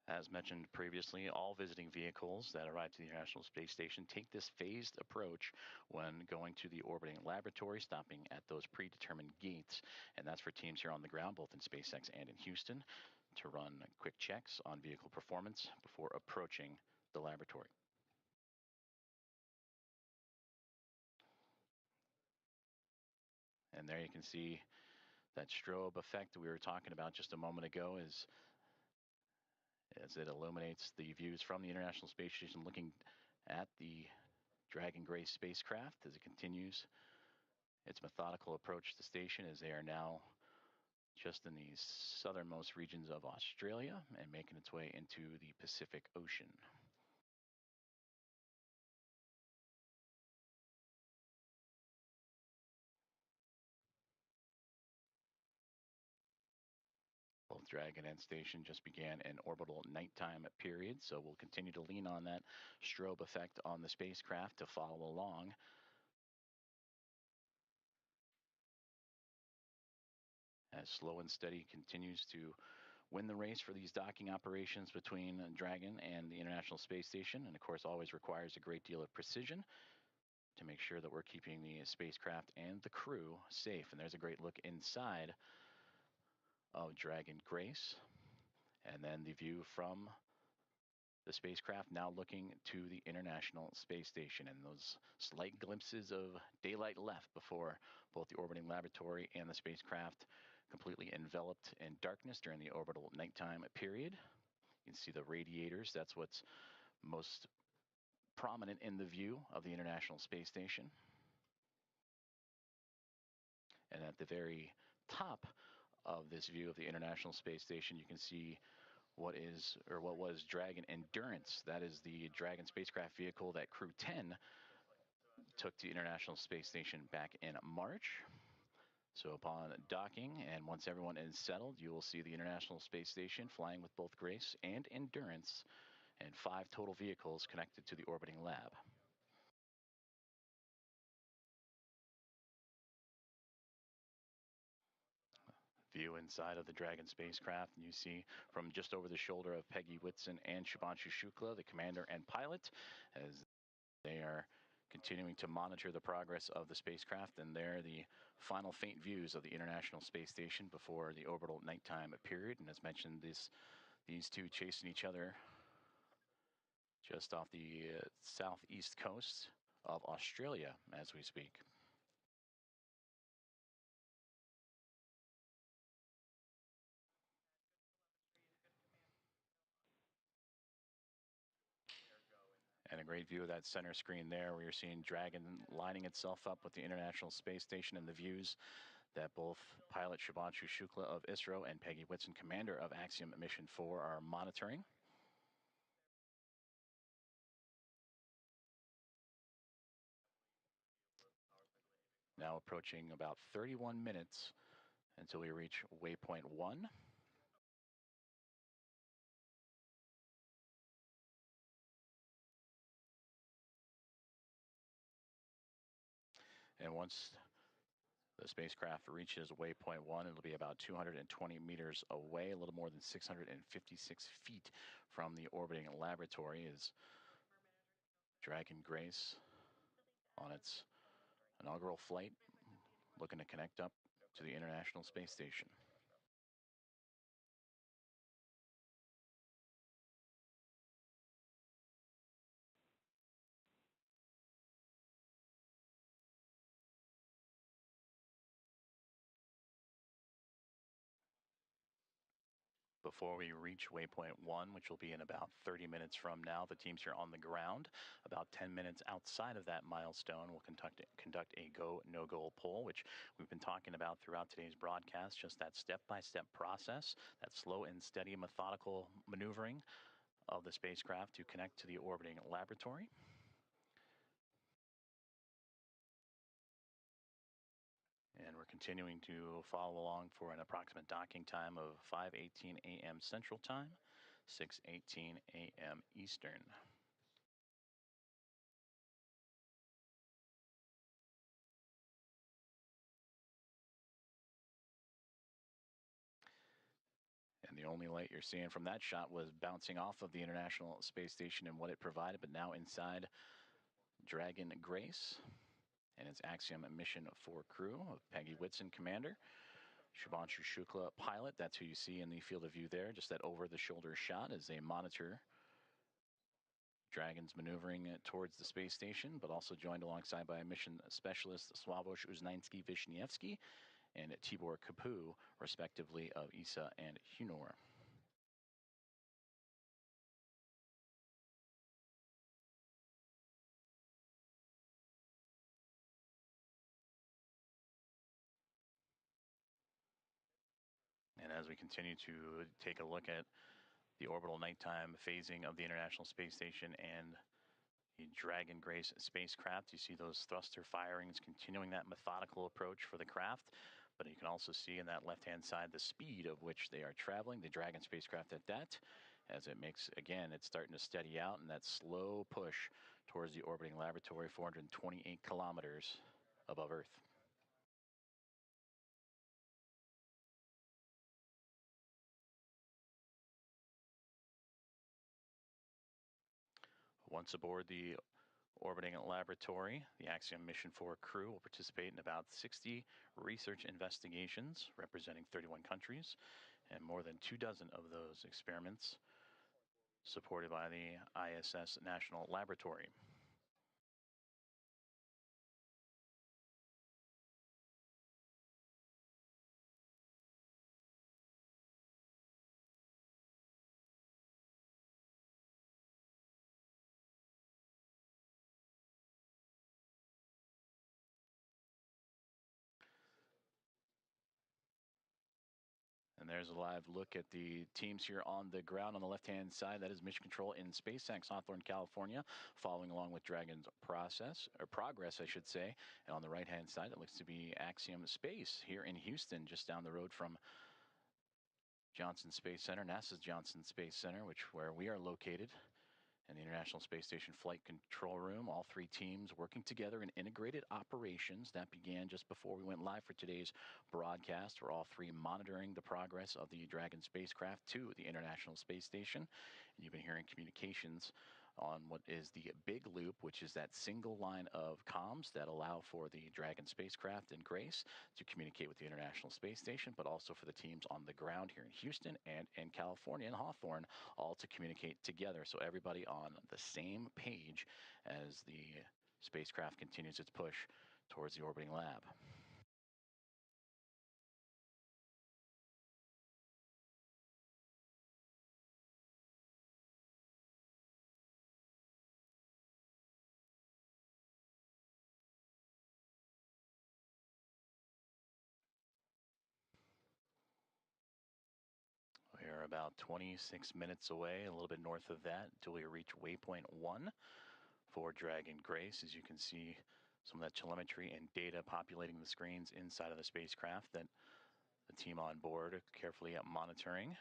As mentioned previously, all visiting vehicles that arrive to the International Space Station take this phased approach when going to the orbiting laboratory, stopping at those predetermined gates. And that's for teams here on the ground, both in SpaceX and in Houston, to run quick checks on vehicle performance before approaching the laboratory. And there you can see that strobe effect that we were talking about just a moment ago as it illuminates the views from the International Space Station looking at the Dragon Grace spacecraft as it continues its methodical approach to the station, as they are now just in the southernmost regions of Australia and making its way into the Pacific Ocean. Both Dragon and station just began an orbital nighttime period, so we'll continue to lean on that strobe effect on the spacecraft to follow along. As Slow and Steady continues to win the race for these docking operations between Dragon and the International Space Station, and of course always requires a great deal of precision to make sure that we're keeping the spacecraft and the crew safe. And there's a great look inside of Dragon Grace, and then the view from the spacecraft now looking to the International Space Station, and those slight glimpses of daylight left before both the orbiting laboratory and the spacecraft completely enveloped in darkness during the orbital nighttime period. You can see the radiators. That's what's most prominent in the view of the International Space Station. And at the very top of this view of the International Space Station, you can see what was Dragon Endurance. That is the Dragon spacecraft vehicle that Crew 10 took to the International Space Station back in March. So upon docking, and once everyone is settled, you will see the International Space Station flying with both Grace and Endurance, and 5 total vehicles connected to the orbiting lab. View inside of the Dragon spacecraft, and you see from just over the shoulder of Peggy Whitson and Shubhanshu Shukla, the commander and pilot, as they are continuing to monitor the progress of the spacecraft. And there, the final faint views of the International Space Station before the orbital nighttime period. And as mentioned, these two chasing each other just off the southeast coast of Australia as we speak. And a great view of that center screen there, where you're seeing Dragon lining itself up with the International Space Station, and the views that both pilot Shubhanshu Shukla of ISRO and Peggy Whitson, commander of Axiom Mission 4, are monitoring. Now approaching about 31 minutes until we reach waypoint 1. And once the spacecraft reaches waypoint 1, it'll be about 220 meters away, a little more than 656 feet from the orbiting laboratory, is Dragon Grace on its inaugural flight, looking to connect up to the International Space Station. Before we reach waypoint 1, which will be in about 30 minutes from now, the teams here on the ground, about 10 minutes outside of that milestone, will conduct a go, no-go poll, which we've been talking about throughout today's broadcast, just that step-by-step process, that slow and steady methodical maneuvering of the spacecraft to connect to the orbiting laboratory. And we're continuing to follow along for an approximate docking time of 5:18 a.m. Central Time, 6:18 a.m. Eastern. And the only light you're seeing from that shot was bouncing off of the International Space Station and what it provided, but now inside Dragon Grace and its Axiom Mission 4 crew of Peggy Whitson, commander, Shubhanshu Shukla, pilot. That's who you see in the field of view there, just that over-the-shoulder shot as they monitor Dragon's maneuvering towards the space station, but also joined alongside by mission specialist Sławomir Uznański-Wiśniewski and Tibor Kapu, respectively, of ESA and Hunor. And as we continue to take a look at the orbital nighttime phasing of the International Space Station and the Dragon Grace spacecraft, you see those thruster firings continuing that methodical approach for the craft. But you can also see in that left-hand side the speed of which they are traveling, the Dragon spacecraft at that, as it makes, again, it's starting to steady out and that slow push towards the orbiting laboratory, 428 kilometers above Earth. Once aboard the orbiting laboratory, the Axiom Mission 4 crew will participate in about 60 research investigations representing 31 countries and more than 24 of those experiments supported by the ISS National Laboratory. And there's a live look at the teams here on the ground. On the left-hand side, that is Mission Control in SpaceX Hawthorne, California, following along with Dragon's progress, I should say. And on the right-hand side, it looks to be Axiom Space here in Houston, just down the road from Johnson Space Center, NASA's Johnson Space Center, where we are located. And the International Space Station Flight Control Room, all three teams working together in integrated operations. That began just before we went live for today's broadcast. We're all three monitoring the progress of the Dragon spacecraft to the International Space Station. And you've been hearing communications on what is the Big Loop, which is that single line of comms that allow for the Dragon spacecraft and Grace to communicate with the International Space Station, but also for the teams on the ground here in Houston and in California and Hawthorne, all to communicate together. So everybody on the same page as the spacecraft continues its push towards the orbiting lab. We are about 26 minutes away, a little bit north of that, until we reach waypoint 1 for Dragon Grace. As you can see, some of that telemetry and data populating the screens inside of the spacecraft that the team on board are carefully monitoring.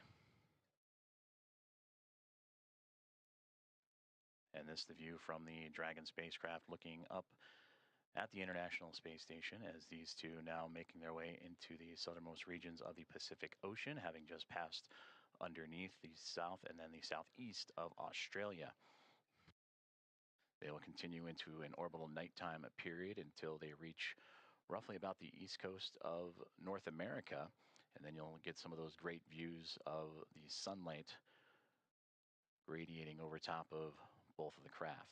And this is the view from the Dragon spacecraft looking up at the International Space Station as these two now making their way into the southernmost regions of the Pacific Ocean, having just passed underneath the south and then the southeast of Australia. They will continue into an orbital nighttime period until they reach roughly about the east coast of North America, and then you'll get some of those great views of the sunlight radiating over top of both of the craft.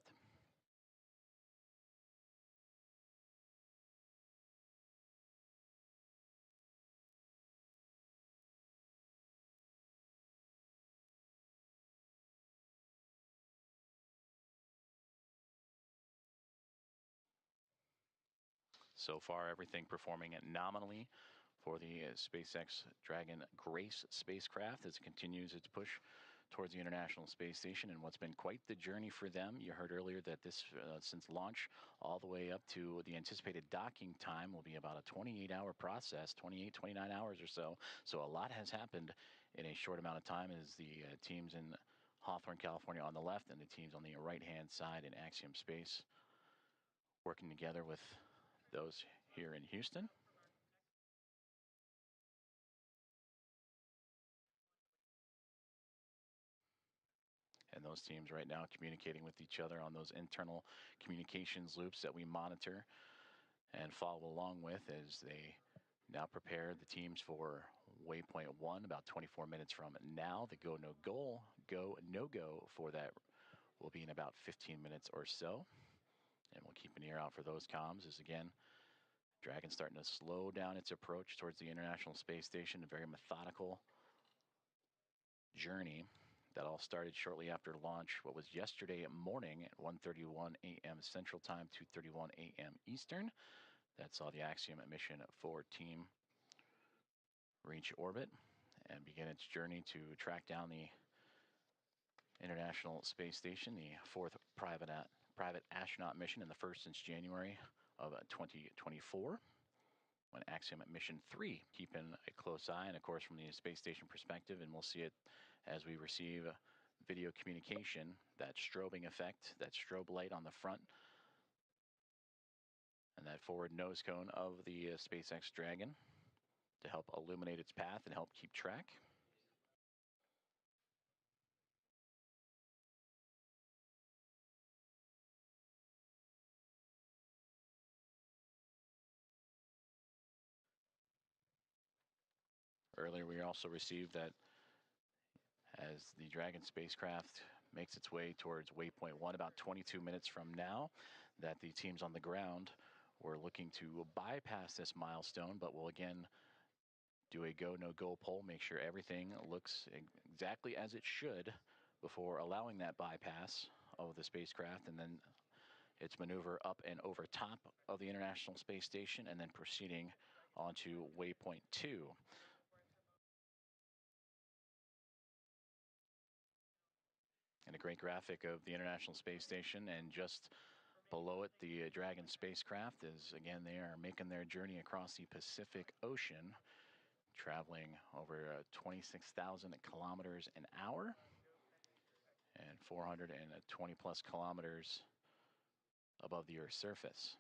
So far, everything performing nominally for the SpaceX Dragon Grace spacecraft as it continues its push towards the International Space Station, and what's been quite the journey for them. You heard earlier that this, since launch, all the way up to the anticipated docking time will be about a 28-hour process, 28, 29 hours or so. So a lot has happened in a short amount of time as the teams in Hawthorne, California on the left and the teams on the right-hand side in Axiom Space working together with those here in Houston. And those teams right now communicating with each other on those internal communications loops that we monitor and follow along with as they Now prepare the teams for waypoint 1 about 24 minutes from now. The go no go for that will be in about 15 minutes or so. And we'll keep an ear out for those comms as again, Dragon starting to slow down its approach towards the International Space Station, a very methodical journey that all started shortly after launch, what was yesterday morning at 1:31 a.m. Central Time, 2:31 a.m. Eastern. That saw the Axiom Mission 4 team reach orbit and begin its journey to track down the International Space Station, the fourth private astronaut mission and the first since January of 2024. When Axiom Mission 3, keeping a close eye, and of course from the space station perspective, and we'll see it as we receive video communication, that strobing effect, that strobe light on the front, and that forward nose cone of the SpaceX Dragon to help illuminate its path and help keep track. Earlier, we also received that as the Dragon spacecraft makes its way towards waypoint 1 about 22 minutes from now, that the teams on the ground were looking to bypass this milestone, but will again do a go, no go poll, make sure everything looks exactly as it should before allowing that bypass of the spacecraft, and then its maneuver up and over top of the International Space Station, and then proceeding onto waypoint 2. And a great graphic of the International Space Station, and just below it, the Dragon spacecraft is, again, they are making their journey across the Pacific Ocean, traveling over 26,000 kilometers an hour and 420 plus kilometers above the Earth's surface.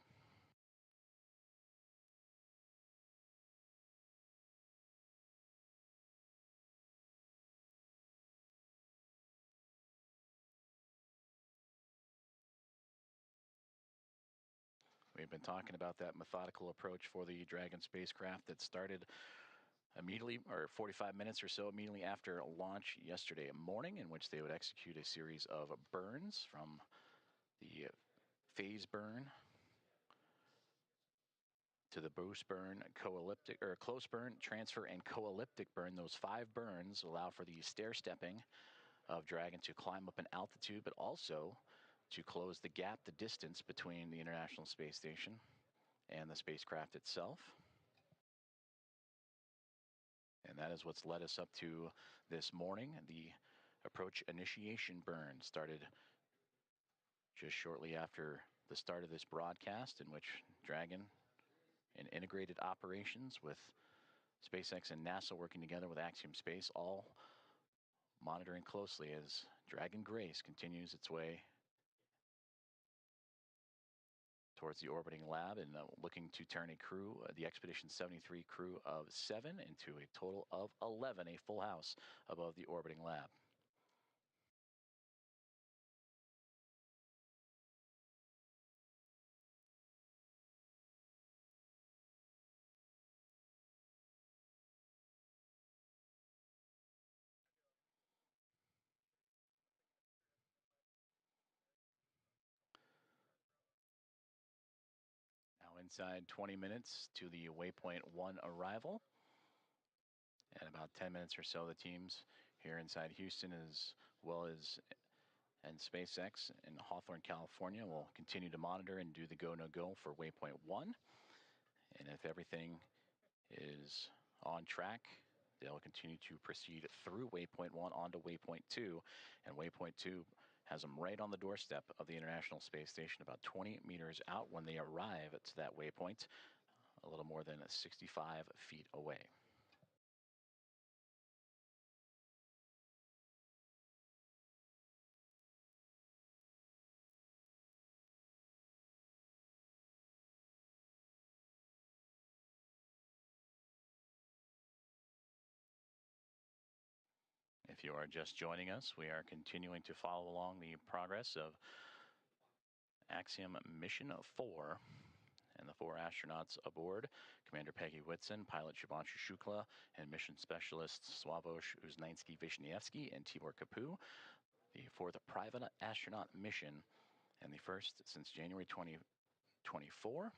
We've been talking about that methodical approach for the Dragon spacecraft that started immediately, or 45 minutes or so immediately after launch yesterday morning, in which they would execute a series of burns from the phase burn to the boost burn, close burn, transfer, and co-elliptic burn. Those 5 burns allow for the stair-stepping of Dragon to climb up in altitude, but also to close the gap, the distance between the International Space Station and the spacecraft itself. And that is what's led us up to this morning. The approach initiation burn started just shortly after the start of this broadcast, in which Dragon, in integrated operations with SpaceX and NASA working together with Axiom Space, all monitoring closely as Dragon Grace continues its way towards the orbiting lab, and looking to turn a crew, the Expedition 73 crew of 7 into a total of 11, a full house above the orbiting lab. Inside 20 minutes to the waypoint 1 arrival. And about 10 minutes or so, the teams here inside Houston, as well as and SpaceX in Hawthorne, California, will continue to monitor and do the go, no go for waypoint 1. And if everything is on track, they'll continue to proceed through waypoint 1 onto waypoint 2. And waypoint 2 has them right on the doorstep of the International Space Station, about 20 meters out when they arrive to that waypoint, a little more than 65 feet away. If you are just joining us, we are continuing to follow along the progress of Axiom Mission 4, And the 4 astronauts aboard, Commander Peggy Whitson, pilot Shubhanshu Shukla, and mission specialists Sławomir Uznański-Wiśniewski and Tibor Kapu. The 4th private astronaut mission, and the first since January 2024,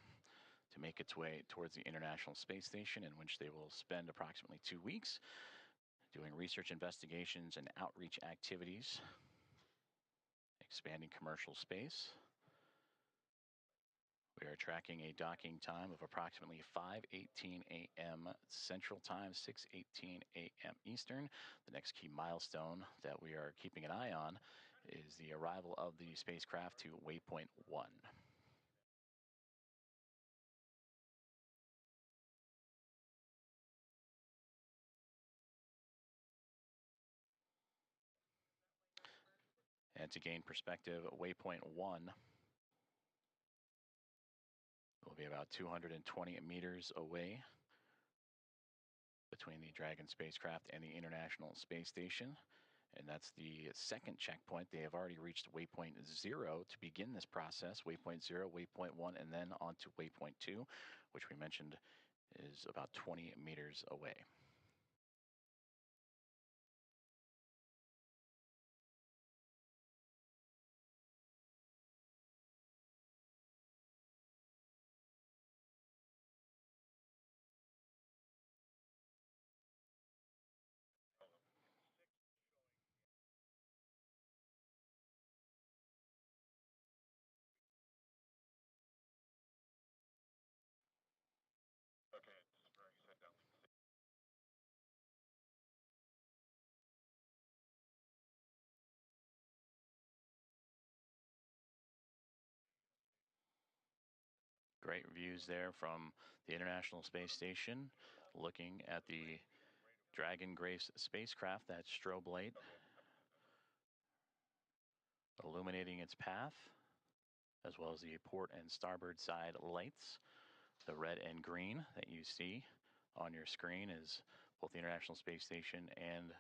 to make its way towards the International Space Station, in which they will spend approximately 2 weeks doing research investigations and outreach activities, expanding commercial space. We are tracking a docking time of approximately 5:18 a.m. Central Time, 6:18 a.m. Eastern. The next key milestone that we are keeping an eye on is the arrival of the spacecraft to Waypoint 1. And to gain perspective, Waypoint 1 will be about 220 meters away between the Dragon spacecraft and the International Space Station. And that's the second checkpoint. They have already reached Waypoint 0 to begin this process. Waypoint 0, Waypoint 1, and then on to Waypoint 2, which we mentioned is about 20 meters away. Great views there from the International Space Station, looking at the Dragon Grace spacecraft, that strobe light illuminating its path, as well as the port and starboard side lights. The red and green that you see on your screen is both the International Space Station and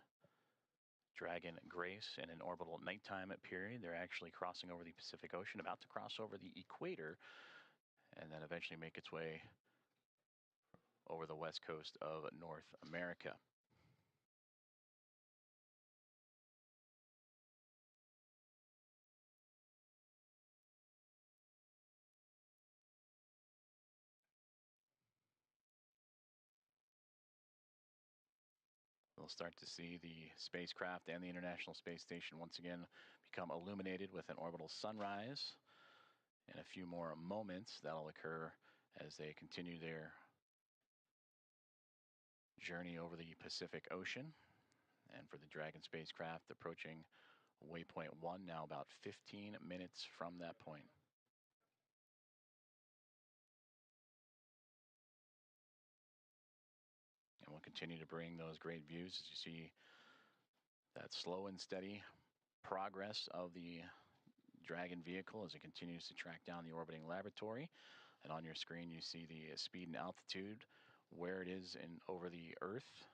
Dragon Grace in an orbital nighttime period. They're actually crossing over the Pacific Ocean, about to cross over the equator, and then eventually make its way over the west coast of North America. We'll start to see the spacecraft and the International Space Station once again become illuminated with an orbital sunrise. In a few more moments, that'll occur as they continue their journey over the Pacific Ocean. And for the Dragon spacecraft approaching Waypoint 1, now about 15 minutes from that point. And we'll continue to bring those great views as you see that slow and steady progress of the Dragon vehicle as it continues to track down the orbiting laboratory. And on your screen, you see the speed and altitude, where it is over the Earth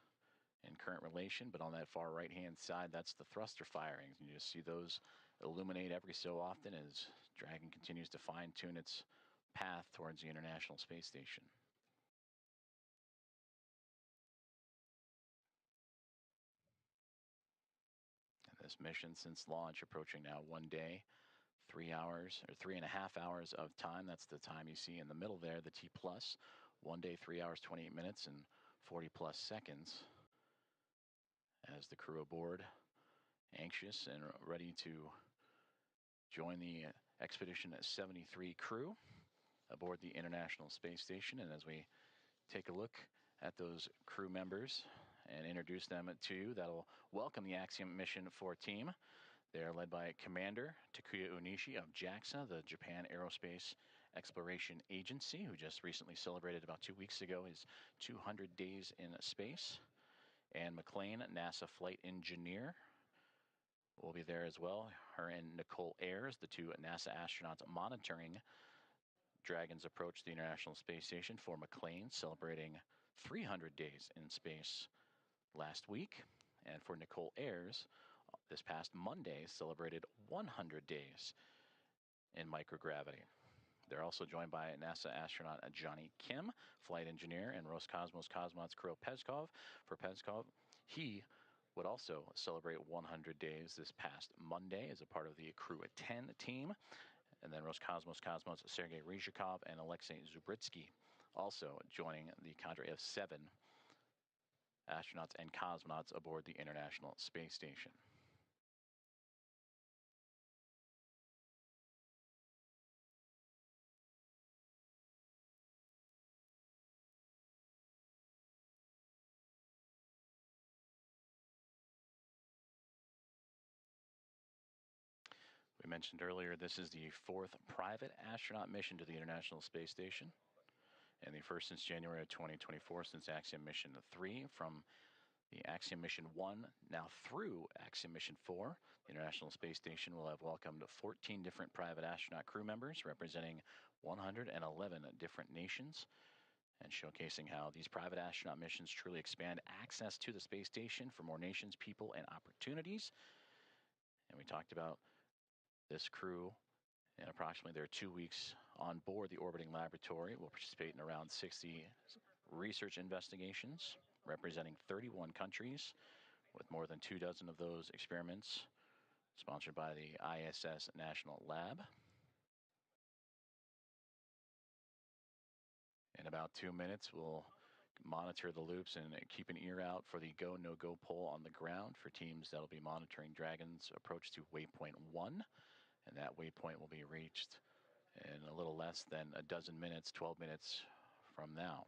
in current relation. But on that far right-hand side, that's the thruster firings. And you just see those illuminate every so often as Dragon continues to fine-tune its path towards the International Space Station. And this mission since launch approaching now 1 day, 3 hours or 3.5 hours of time. That's the time you see in the middle there, the T plus. 1 day, 3 hours, 28 minutes, and 40 plus seconds. As the crew aboard, anxious and ready to join the Expedition 73 crew aboard the International Space Station. And as we take a look at those crew members and introduce them to you, that'll welcome the Axiom Mission 4 team. They're led by Commander Takuya Onishi of JAXA, the Japan Aerospace Exploration Agency, who just recently celebrated about 2 weeks ago his 200 days in space. Anne McClain, NASA flight engineer, will be there as well. Her and Nicole Ayers, the 2 NASA astronauts monitoring Dragon's approach to the International Space Station. For McClain, celebrating 300 days in space last week. And for Nicole Ayers, this past Monday, celebrated 100 days in microgravity. They're also joined by NASA astronaut Johnny Kim, flight engineer, and Roscosmos cosmonauts Kirill Peskov. For Peskov, he would also celebrate 100 days this past Monday as a part of the Crew 10 team. And then Roscosmos cosmonauts Sergei Ryzhikov and Alexei Zubritsky also joining the cadre of 7 astronauts and cosmonauts aboard the International Space Station. We mentioned earlier, this is the 4th private astronaut mission to the International Space Station, and the first since January of 2024, since Axiom Mission 3, from the Axiom Mission 1 now through Axiom Mission 4. The International Space Station will have welcomed 14 different private astronaut crew members representing 111 different nations, and showcasing how these private astronaut missions truly expand access to the space station for more nations, people, and opportunities. And we talked about this crew, and approximately their 2 weeks on board the orbiting laboratory, will participate in around 60 research investigations representing 31 countries, with more than 24 of those experiments sponsored by the ISS National Lab. In about 2 minutes, we'll monitor the loops and keep an ear out for the go, no-go poll on the ground for teams that'll be monitoring Dragon's approach to waypoint 1. And that waypoint will be reached in a little less than a dozen minutes, 12 minutes from now.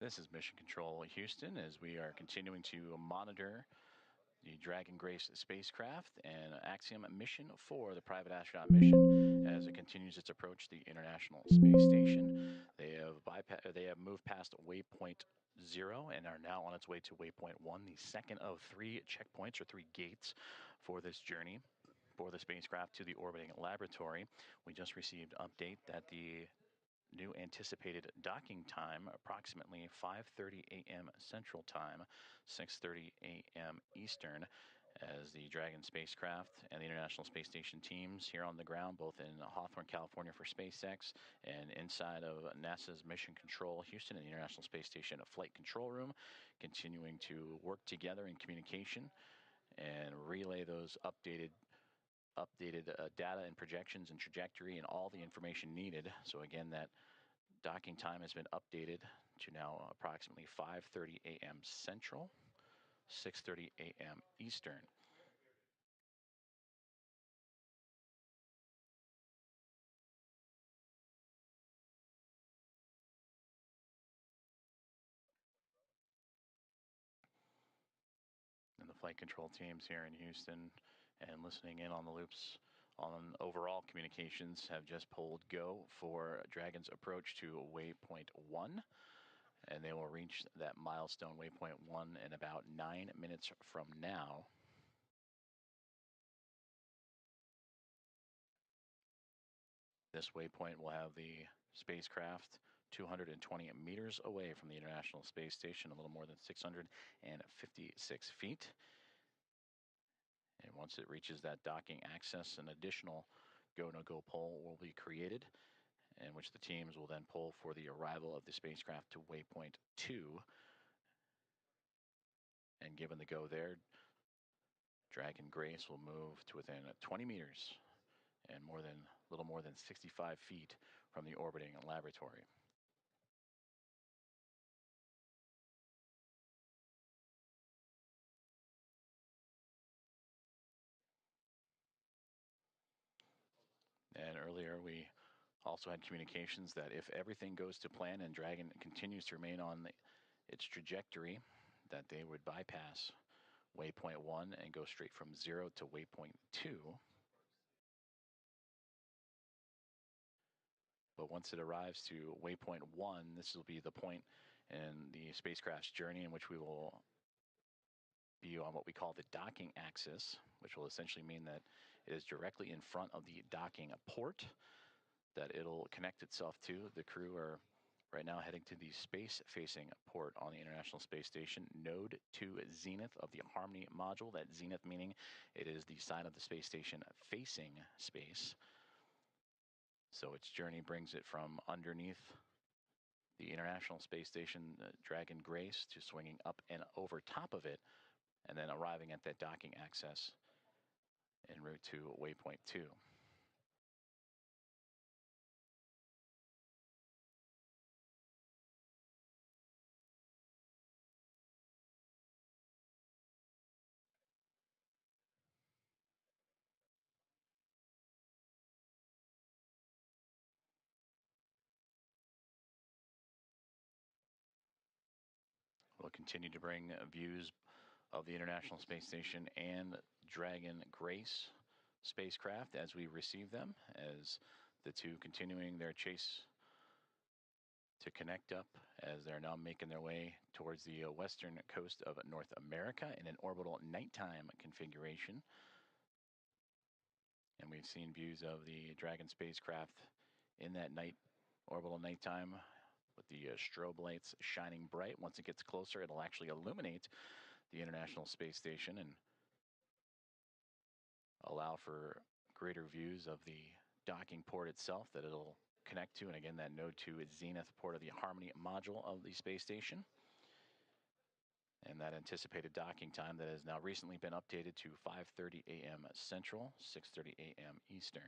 This is Mission Control Houston, as we are continuing to monitor the Dragon Grace spacecraft and Axiom Mission 4, the private astronaut mission, as it continues its approach to the International Space Station. They have moved past waypoint 0 and are now on its way to waypoint 1, the second of 3 checkpoints or 3 gates for this journey for the spacecraft to the orbiting laboratory. We just received update that the new anticipated docking time, approximately 5:30 a.m. Central Time, 6:30 a.m. Eastern, as the Dragon spacecraft and the International Space Station teams here on the ground, both in Hawthorne, California for SpaceX, and inside of NASA's Mission Control Houston and the International Space Station Flight Control Room, continuing to work together in communication and relay those updated data and projections and trajectory and all the information needed. So again, that docking time has been updated to now approximately 5:30 a.m. Central, 6:30 a.m. Eastern. And the flight control teams here in Houston and listening in on the loops on overall communications have just pulled go for Dragon's approach to waypoint 1, and they will reach that milestone waypoint 1 in about 9 minutes from now. This waypoint will have the spacecraft 220 meters away from the International Space Station, a little more than 656 feet. And once it reaches that docking access, an additional go-no-go poll will be created, in which the teams will then poll for the arrival of the spacecraft to waypoint 2. And given the go there, Dragon Grace will move to within 20 meters and a little more than 65 feet from the orbiting laboratory. And earlier we also had communications that if everything goes to plan and Dragon continues to remain on its trajectory, that they would bypass waypoint 1 and go straight from 0 to waypoint 2. But once it arrives to waypoint 1, this will be the point in the spacecraft's journey in which we will be on what we call the docking axis, which will essentially mean that it is directly in front of the docking port that it'll connect itself to. The crew are right now heading to the space-facing port on the International Space Station, node to zenith of the Harmony module. That zenith meaning it is the side of the space station facing space. So its journey brings it from underneath the International Space Station, Dragon Grace, to swinging up and over top of it, and then arriving at that docking axis en route to waypoint 2. We'll continue to bring views of the International Space Station and Dragon Grace spacecraft as we receive them, as the two continuing their chase to connect up as they're now making their way towards the western coast of North America in an orbital nighttime configuration. And we've seen views of the Dragon spacecraft in that orbital nighttime with the strobe lights shining bright. Once it gets closer, it'll actually illuminate the International Space Station and allow for greater views of the docking port itself that it'll connect to, and again, that node to its zenith port of the Harmony module of the space station. And that anticipated docking time that has now recently been updated to 5:30 a.m. Central, 6:30 a.m. Eastern.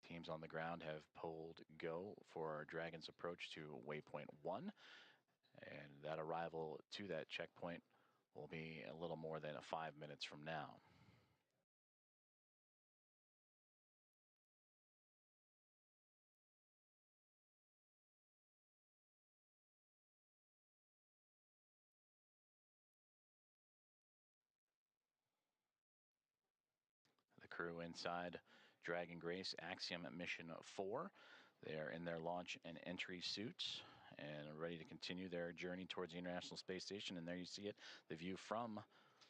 Teams on the ground have polled go for Dragon's approach to waypoint 1, and that arrival to that checkpoint will be a little more than 5 minutes from now. The crew inside Dragon Grace Axiom Mission 4. They are in their launch and entry suits and are ready to continue their journey towards the International Space Station. And there you see it, the view from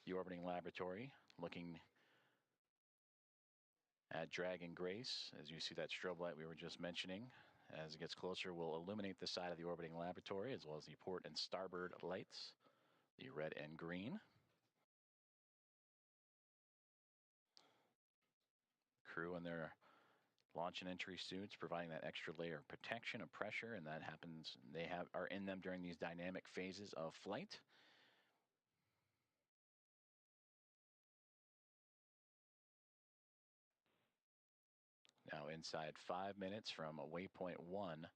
the orbiting laboratory, looking at Dragon Grace. As you see that strobe light we were just mentioning, as it gets closer, will illuminate the side of the orbiting laboratory, as well as the port and starboard lights, the red and green. Crew in their launch and entry suits, providing that extra layer of protection and pressure, and that happens, are in them during these dynamic phases of flight. Now inside 5 minutes from waypoint 1.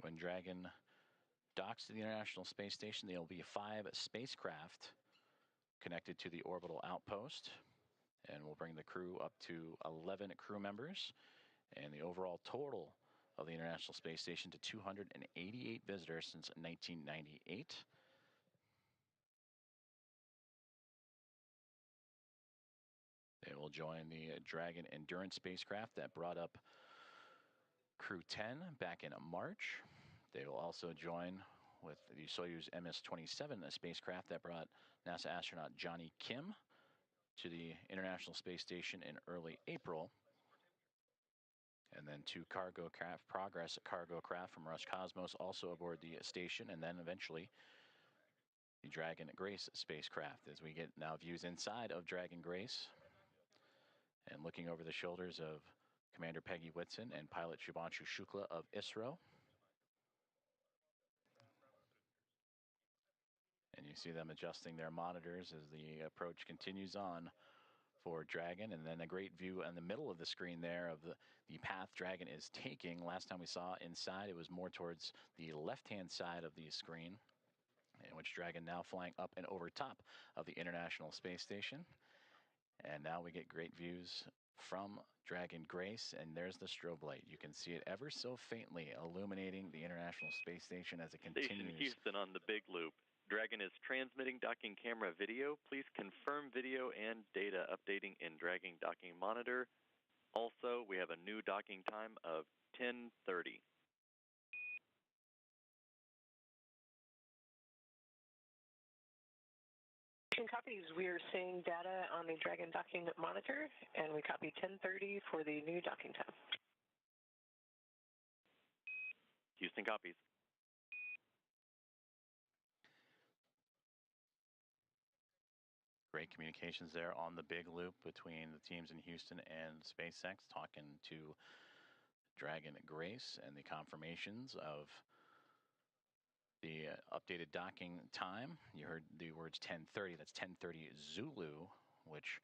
When Dragon docks to the International Space Station, there will be 5 spacecraft connected to the orbital outpost, and we'll bring the crew up to 11 crew members, and the overall total of the International Space Station to 288 visitors since 1998. They will join the Dragon Endurance spacecraft that brought up Crew 10 back in March. They will also join with the Soyuz MS-27, a spacecraft that brought NASA astronaut Johnny Kim to the International Space Station in early April. And then 2 cargo craft, Progress cargo craft from Roscosmos also aboard the station, and then eventually the Dragon Grace spacecraft as we get now views inside of Dragon Grace and looking over the shoulders of Commander Peggy Whitson and pilot Shubhanshu Shukla of ISRO. And you see them adjusting their monitors as the approach continues on for Dragon. And then a great view in the middle of the screen there of the path Dragon is taking. Last time we saw inside, it was more towards the left-hand side of the screen, in which Dragon now flying up and over top of the International Space Station. And now we get great views from Dragon Grace, and there's the strobe light. You can see it ever so faintly illuminating the International Space Station as it continues. Station Houston on the Big Loop. Dragon is transmitting docking camera video. Please confirm video and data updating in Dragon Docking Monitor. Also, we have a new docking time of 10:30. Copies. We are seeing data on the Dragon Docking Monitor, and we copy 10:30 for the new docking time. Houston copies. Great communications there on the Big Loop between the teams in Houston and SpaceX, talking to Dragon Grace and the confirmations of the updated docking time. You heard the words 10:30. That's 10:30 Zulu, which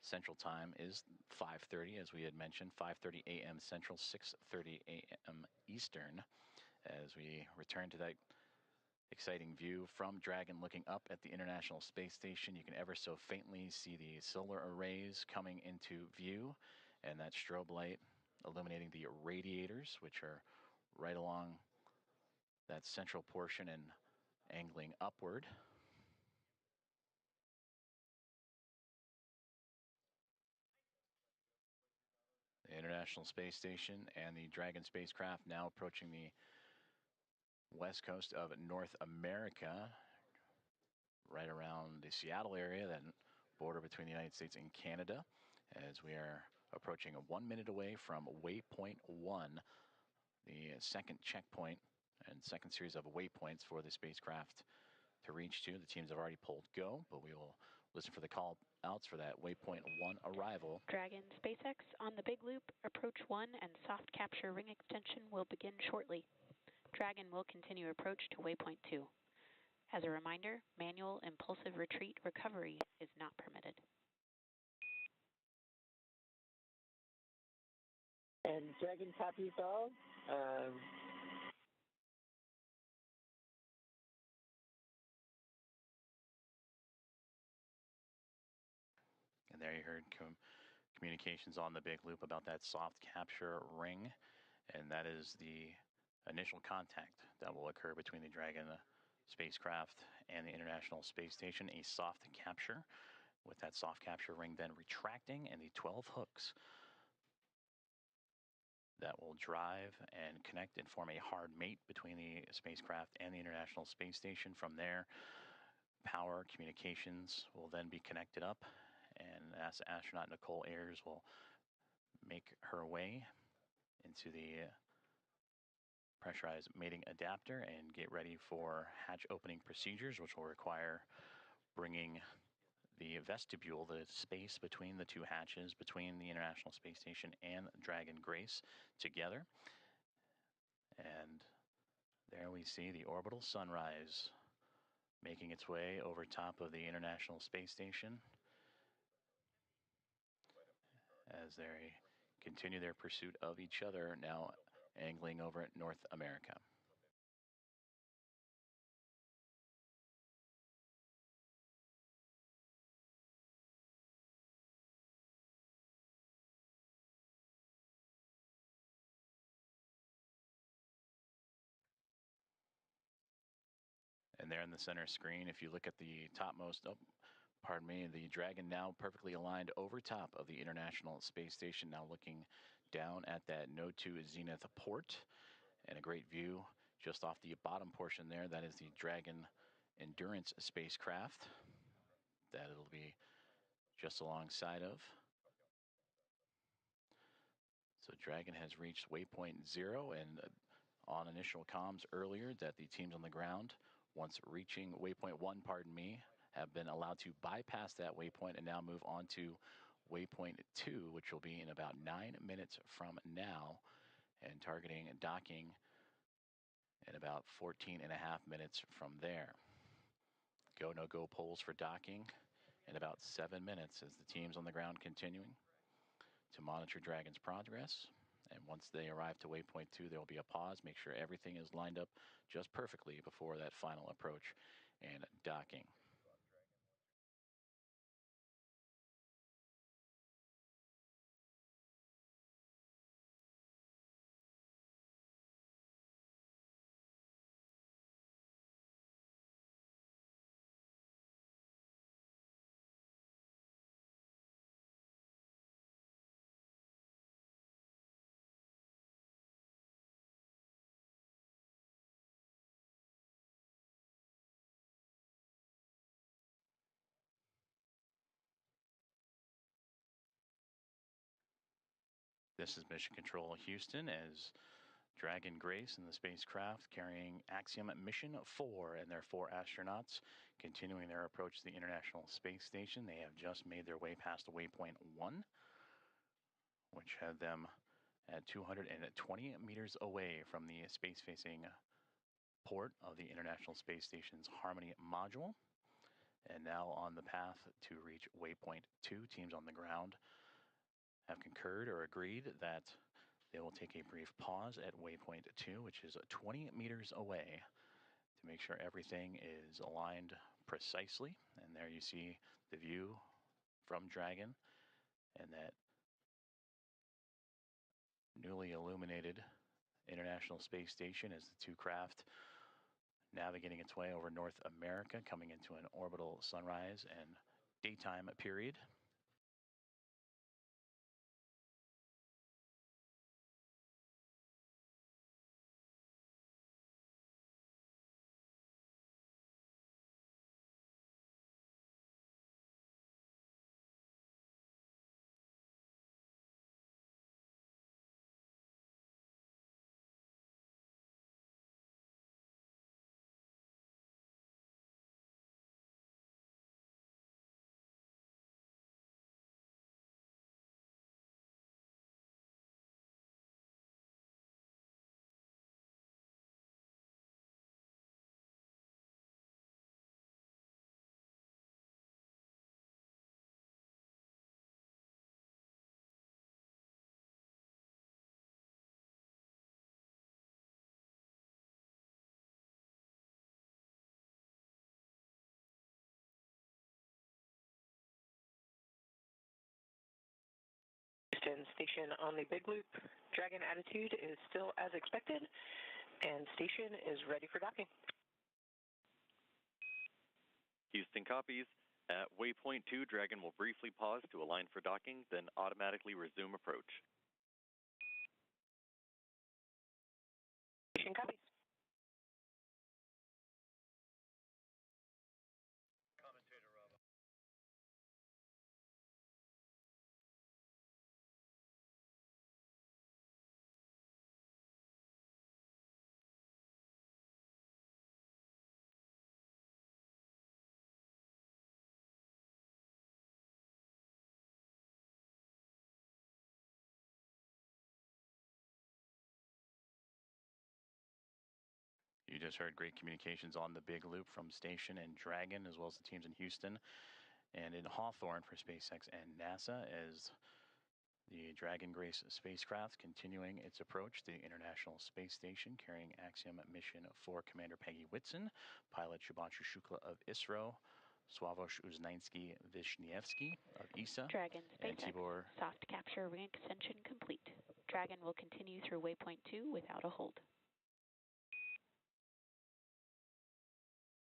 Central Time is 5:30, as we had mentioned, 5:30 a.m. Central, 6:30 a.m. Eastern, as we return to that exciting view from Dragon looking up at the International Space Station. You can ever so faintly see the solar arrays coming into view, and that strobe light illuminating the radiators, which are right along that central portion and angling upward. The International Space Station and the Dragon spacecraft now approaching the west coast of North America, right around the Seattle area, that border between the United States and Canada, as we are approaching 1 minute away from waypoint 1, the second checkpoint and second series of waypoints for the spacecraft to reach to. The teams have already pulled go, but we will listen for the call outs for that waypoint 1 arrival. Dragon SpaceX on the Big Loop, approach 1 and soft capture ring extension will begin shortly. Dragon will continue approach to waypoint 2. As a reminder, manual impulsive retreat recovery is not permitted. And Dragon copies all. And there you heard communications on the Big Loop about that soft capture ring, and that is the initial contact that will occur between the Dragon spacecraft and the International Space Station, a soft capture, with that soft capture ring then retracting and the 12 hooks that will drive and connect and form a hard mate between the spacecraft and the International Space Station. From there, power communications will then be connected up, and astronaut Nicole Ayers will make her way into the pressurized mating adapter and get ready for hatch opening procedures, which will require bringing the vestibule, the space between the two hatches, between the International Space Station and Dragon Grace, together. And there we see the orbital sunrise making its way over top of the International Space Station as they continue their pursuit of each other, now angling over at North America. And there in the center screen, if you look at the topmost, the Dragon now perfectly aligned over top of the International Space Station, now looking down at that Node 2 zenith port, and a great view just off the bottom portion there. That is the Dragon Endurance spacecraft that it'll be just alongside of. So Dragon has reached waypoint 0, and on initial comms earlier that the teams on the ground, once reaching waypoint 1, have been allowed to bypass that waypoint and now move on to waypoint 2, which will be in about 9 minutes from now, and targeting docking in about 14 and a half minutes from there. Go, no-go polls for docking in about 7 minutes as the teams on the ground continuing to monitor Dragon's progress. And once they arrive to waypoint 2, there will be a pause, make sure everything is lined up just perfectly before that final approach and docking. This is Mission Control Houston as Dragon Grace and the spacecraft carrying Axiom Mission 4 and their 4 astronauts continuing their approach to the International Space Station. They have just made their way past waypoint 1, which had them at 220 meters away from the space-facing port of the International Space Station's Harmony module. And now on the path to reach waypoint 2, teams on the ground have concurred or agreed that they will take a brief pause at waypoint 2, which is 20 meters away, to make sure everything is aligned precisely. And there you see the view from Dragon and that newly illuminated International Space Station as the two craft navigating its way over North America, coming into an orbital sunrise and daytime period. Houston station on the big loop. Dragon attitude is still as expected, and station is ready for docking. Houston copies. At waypoint 2, Dragon will briefly pause to align for docking, then automatically resume approach. Station copies. You just heard great communications on the big loop from Station and Dragon, as well as the teams in Houston and in Hawthorne for SpaceX and NASA, as the Dragon Grace spacecraft continuing its approach to the International Space Station, carrying Axiom Mission 4 Commander Peggy Whitson, pilot Shubhanshu Shukla of ISRO, Sławosz Uznański-Wiśniewski of ESA, Dragon and SpaceX Tibor. soft capture re-extension complete. Dragon will continue through waypoint 2 without a hold.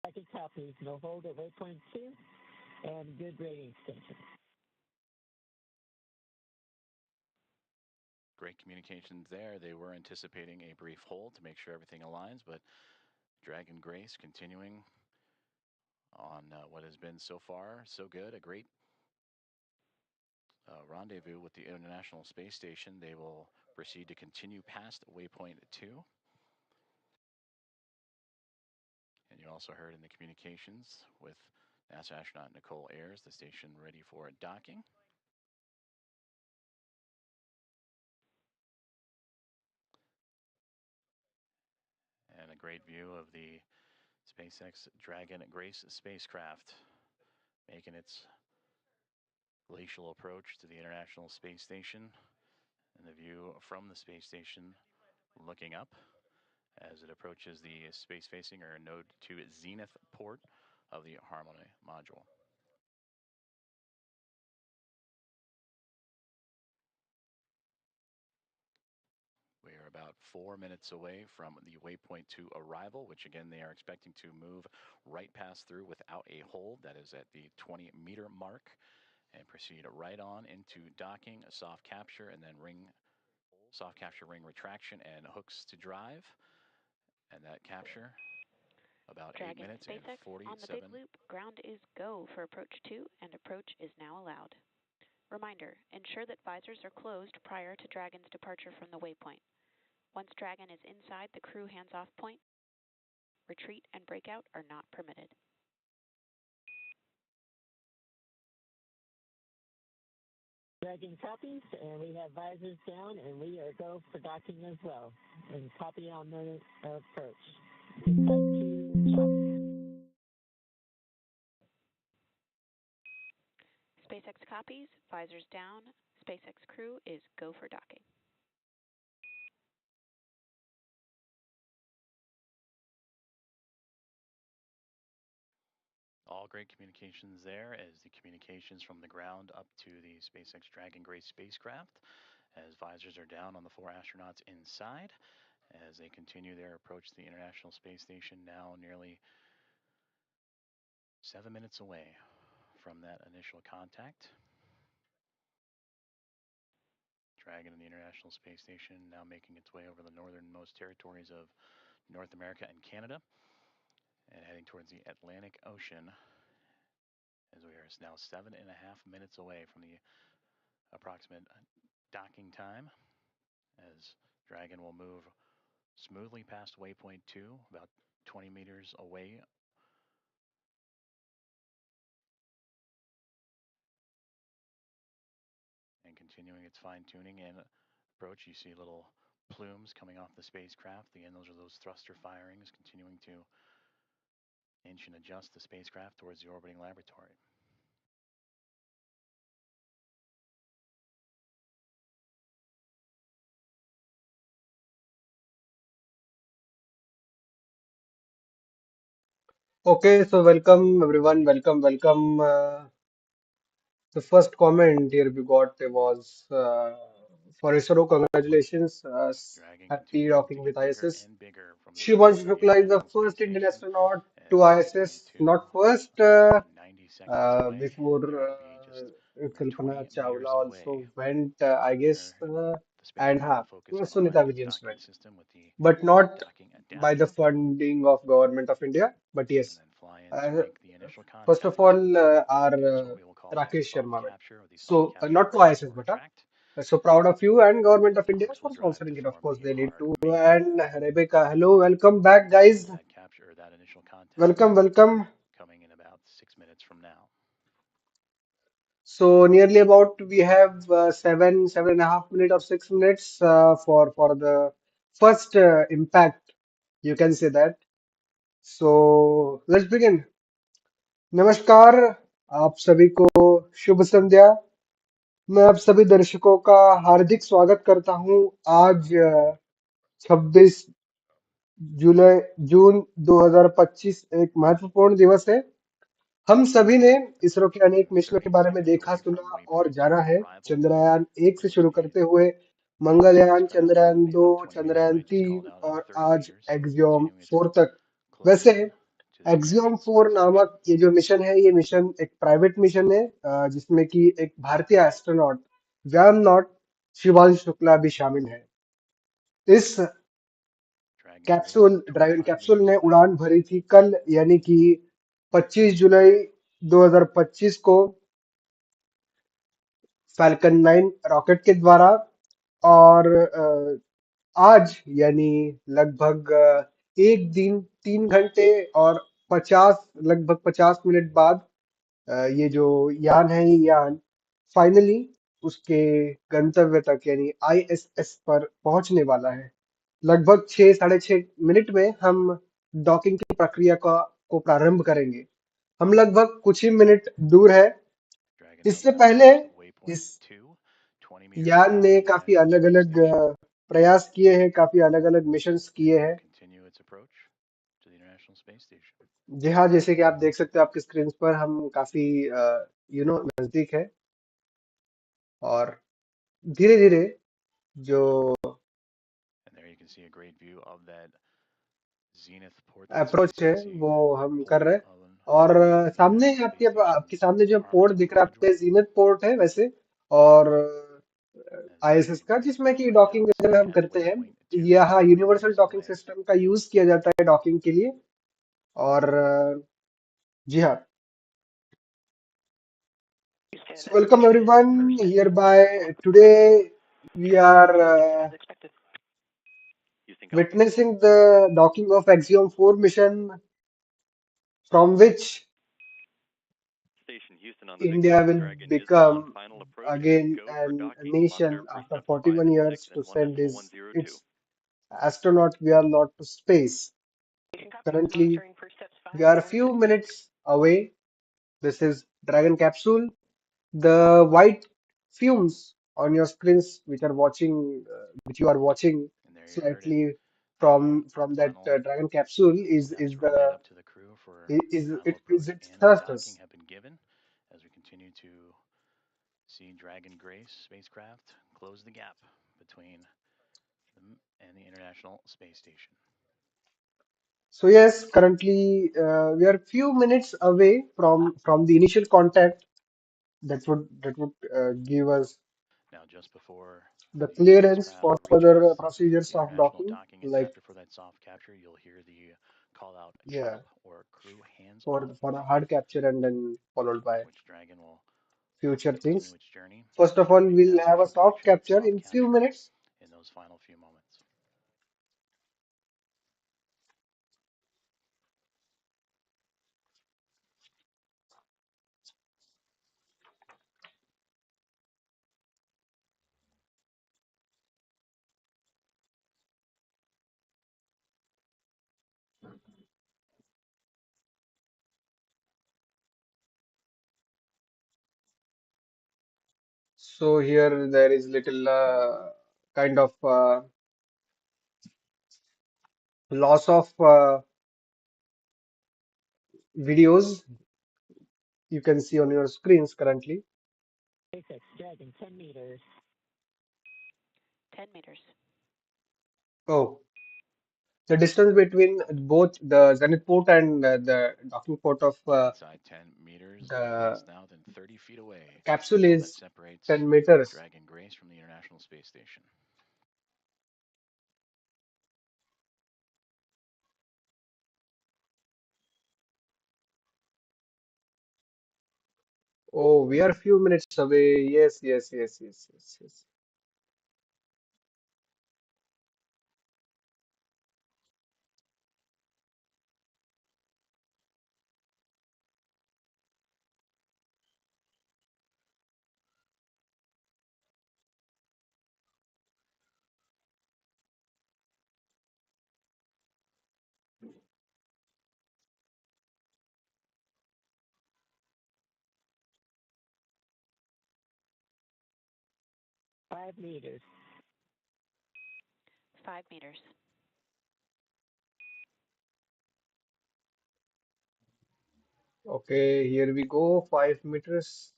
Second copies, no hold at waypoint 2, and good rating extension. Great communications there. They were anticipating a brief hold to make sure everything aligns, but Dragon Grace continuing on what has been so far so good. A great rendezvous with the International Space Station. They will proceed to continue past waypoint 2. And you also heard in the communications with NASA astronaut Nicole Ayers, the station ready for docking. And a great view of the SpaceX Dragon Grace spacecraft making its glacial approach to the International Space Station, and the view from the space station looking up as it approaches the space-facing or node 2 zenith port of the Harmony module. We are about 4 minutes away from the waypoint 2 arrival, which again they are expecting to move right past through without a hold. That is at the 20-meter mark, and proceed right on into docking, a soft capture, and then soft capture ring retraction and hooks to drive. And that capture about Dragon 8 minutes SpaceX and 47. on the big loop, ground is go for approach 2, and approach is now allowed. Reminder, ensure that visors are closed prior to Dragon's departure from the waypoint. Once Dragon is inside the crew hands-off point, retreat and breakout are not permitted. Dragon copies, and we have visors down, and we are go for docking as well. And copy on the approach. SpaceX copies, visors down, SpaceX crew is go for docking. All great communications there as the communications from the ground up to the SpaceX Dragon Grace spacecraft, as visors are down on the 4 astronauts inside as they continue their approach to the International Space Station, now nearly 7 minutes away from that initial contact. Dragon and the International Space Station now making its way over the northernmost territories of North America and Canada, and heading towards the Atlantic Ocean, as we are now 7.5 minutes away from the approximate docking time, as Dragon will move smoothly past waypoint 2, about 20 meters away. And continuing its fine-tuning and approach, you see little plumes coming off the spacecraft. Again, those are those thruster firings, continuing to inch and adjust the spacecraft towards the orbiting laboratory. Okay, so welcome everyone. Welcome. The first comment here we got was for ISRO. Congratulations. Dragon Happy continuing to docking get with bigger ISS. and bigger from the Shivansh distance of the Shukla is the International Space first Indian Station, astronaut as to waypoint ISS. 2 Not first. is about 90 seconds away. Before They're going to be just Kalpana 20 Chawla meters away. also went, I guess, The and spacecraft will focus on Sunita its Williams docking went, system with the but not docking by the adapter, funding of Government of India. But and yes, then fly in to uh, make the initial first of contact. all, our It is what we will call a Rakesh soft Sharma went. capture, or the soft So capture not to ring ISS, will but retract. so proud of you and Government of India Hooks for will drive sponsoring to it. Of form course, the they need hard to. main And ring Rebecca, hello, welcome back, guys. that capture, or that initial contact, Welcome. coming in about 6 minutes from now. So nearly about we have 7.5 minutes or 6 minutes for the first impact. You can say that. So let's begin. नमस्कार, आप सभी को शुभ संध्या। मैं आप सभी दर्शकों का हार्दिक स्वागत करता हूं। आज 26 जुलाई जून 2025 एक महत्वपूर्ण दिवस है। हम सभी ने इसरो के अनेक मिशनों के 30 बारे में seconds देखा, away from सुना और waypoint 2 जाना है। arrival. चंद्रयान 1 से We'll शुरू see करते हुए Mangalyaan, spacecraft Chandrayaan made 2, about 20 meters Chandrayaan away, just 3 called out at और 30 आज meters, एक्सियोम continuing its 4 तक। closer वैसे to the axiom International 4 Space Station. नामक ये जो मिशन है, ये मिशन एक प्राइवेट मिशन है, जिसमें कि एक भारतीय एस्ट्रोनॉट व्योमनॉट शिवांश शुक्ला भी शामिल है। इस Dragon capsule Grace, driven 25 capsule meters ने away. उड़ान भरी थी कल, यानी कि 25 जुलाई 2025 को फैल्कन 9 रॉकेट के द्वारा। और आज यानी लगभग 1 दिन 3 घंटे और 50 लगभग 50 मिनट बाद ये जो यान है, ये यान फाइनली उसके गंतव्य तक यानी आईएसएस पर पहुंचने वाला है। लगभग 6 साढ़े 6 मिनट में हम डॉकिंग की प्रक्रिया को प्रारंभ करेंगे। हम लगभग कुछ ही मिनट दूर है। इससे पहले इस यान ने काफी अलग अलग प्रयास किए हैं, काफी अलग अलग मिशंस किए हैं। जी हाँ, जैसे कि आप देख सकते हो आपकी स्क्रीन पर, हम काफी नजदीक है और धीरे धीरे जो अप्रोच है वो हम कर रहे हैं। और सामने आपके सामने जो पोर्ट दिख रहा है आपके जीनत पोर्ट है वैसे, और आईएसएस का, जिसमें कि डॉकिंग वगैरह हम करते हैं। यहाँ यूनिवर्सल डॉकिंग सिस्टम का यूज किया जाता है डॉकिंग के लिए। और जी हाँ, so welcome everyone hereby. Today we are witnessing the docking of Axiom 4 mission, from which India will become again a nation after 41 years to send its astronaut via lot to space. Currently, we are a few minutes away. This is Dragon Capsule. The white fumes on your screens, which you are watching slightly from that Dragon Capsule, is its thrusters. As we continue to see Dragon Grace spacecraft close the gap between them and the International Space Station. So yes, currently we are few minutes away from the initial contact that would give us Now, just before the clearance for further reaches procedures the of International docking, Docking like Inspector for that soft capture, you'll hear the call out yeah, CAP or crew hands for off, for a hard capture, and then followed by which Dragon will future continue things. its journey, First of all, moving we'll now have a into soft production of capture soft in few capture minutes. in those final few moments. So here there is little kind of loss of videos you can see on your screens currently. SpaceX Dragon 10 meters. 10 meters. Oh, the distance between both the zenith port and the docking port of Inside 10 meters, the less now than 30 feet away. capsule All that is separates 10 meters. Dragon Grace from the International Space Station. Oh, we are a few minutes away. Yes, yes, yes, yes, yes, yes. Five meters. 5 meters. Okay, here we go. 5 meters.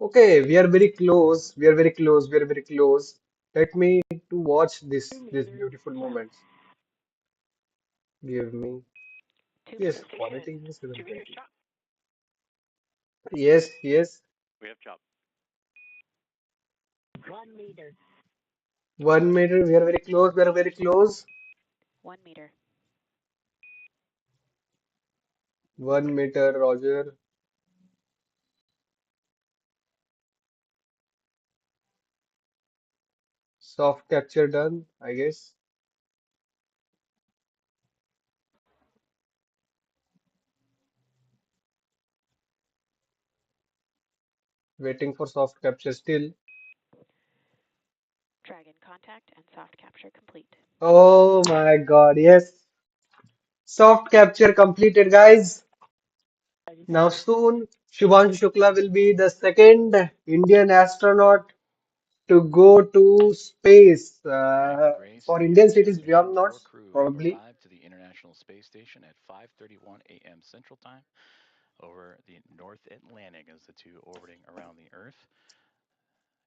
Okay, we are very close. We are very close. We are very close. Let me to watch this 2 this meters beautiful left. moments. Give me. Two Yes, from station. vomiting is 2 meters 720. chop. Yes, yes. We have chop. 1 meter. 1 meter. We are very close. We are very close. 1 meter. 1 meter, Roger. Soft capture done, I guess. Waiting for soft capture still. Dragon contact and soft capture complete. Oh my God, yes. Soft capture completed, guys. Now soon, Shubhanshu Shukla will be the second Indian astronaut to go to space. Dragon Grace For and the Indians, it Axiom is Mission beyond 4 knots, crew have probably. arrived to the International Space Station at 5:31 a.m. Central Time over the North Atlantic as the two orbiting around the Earth,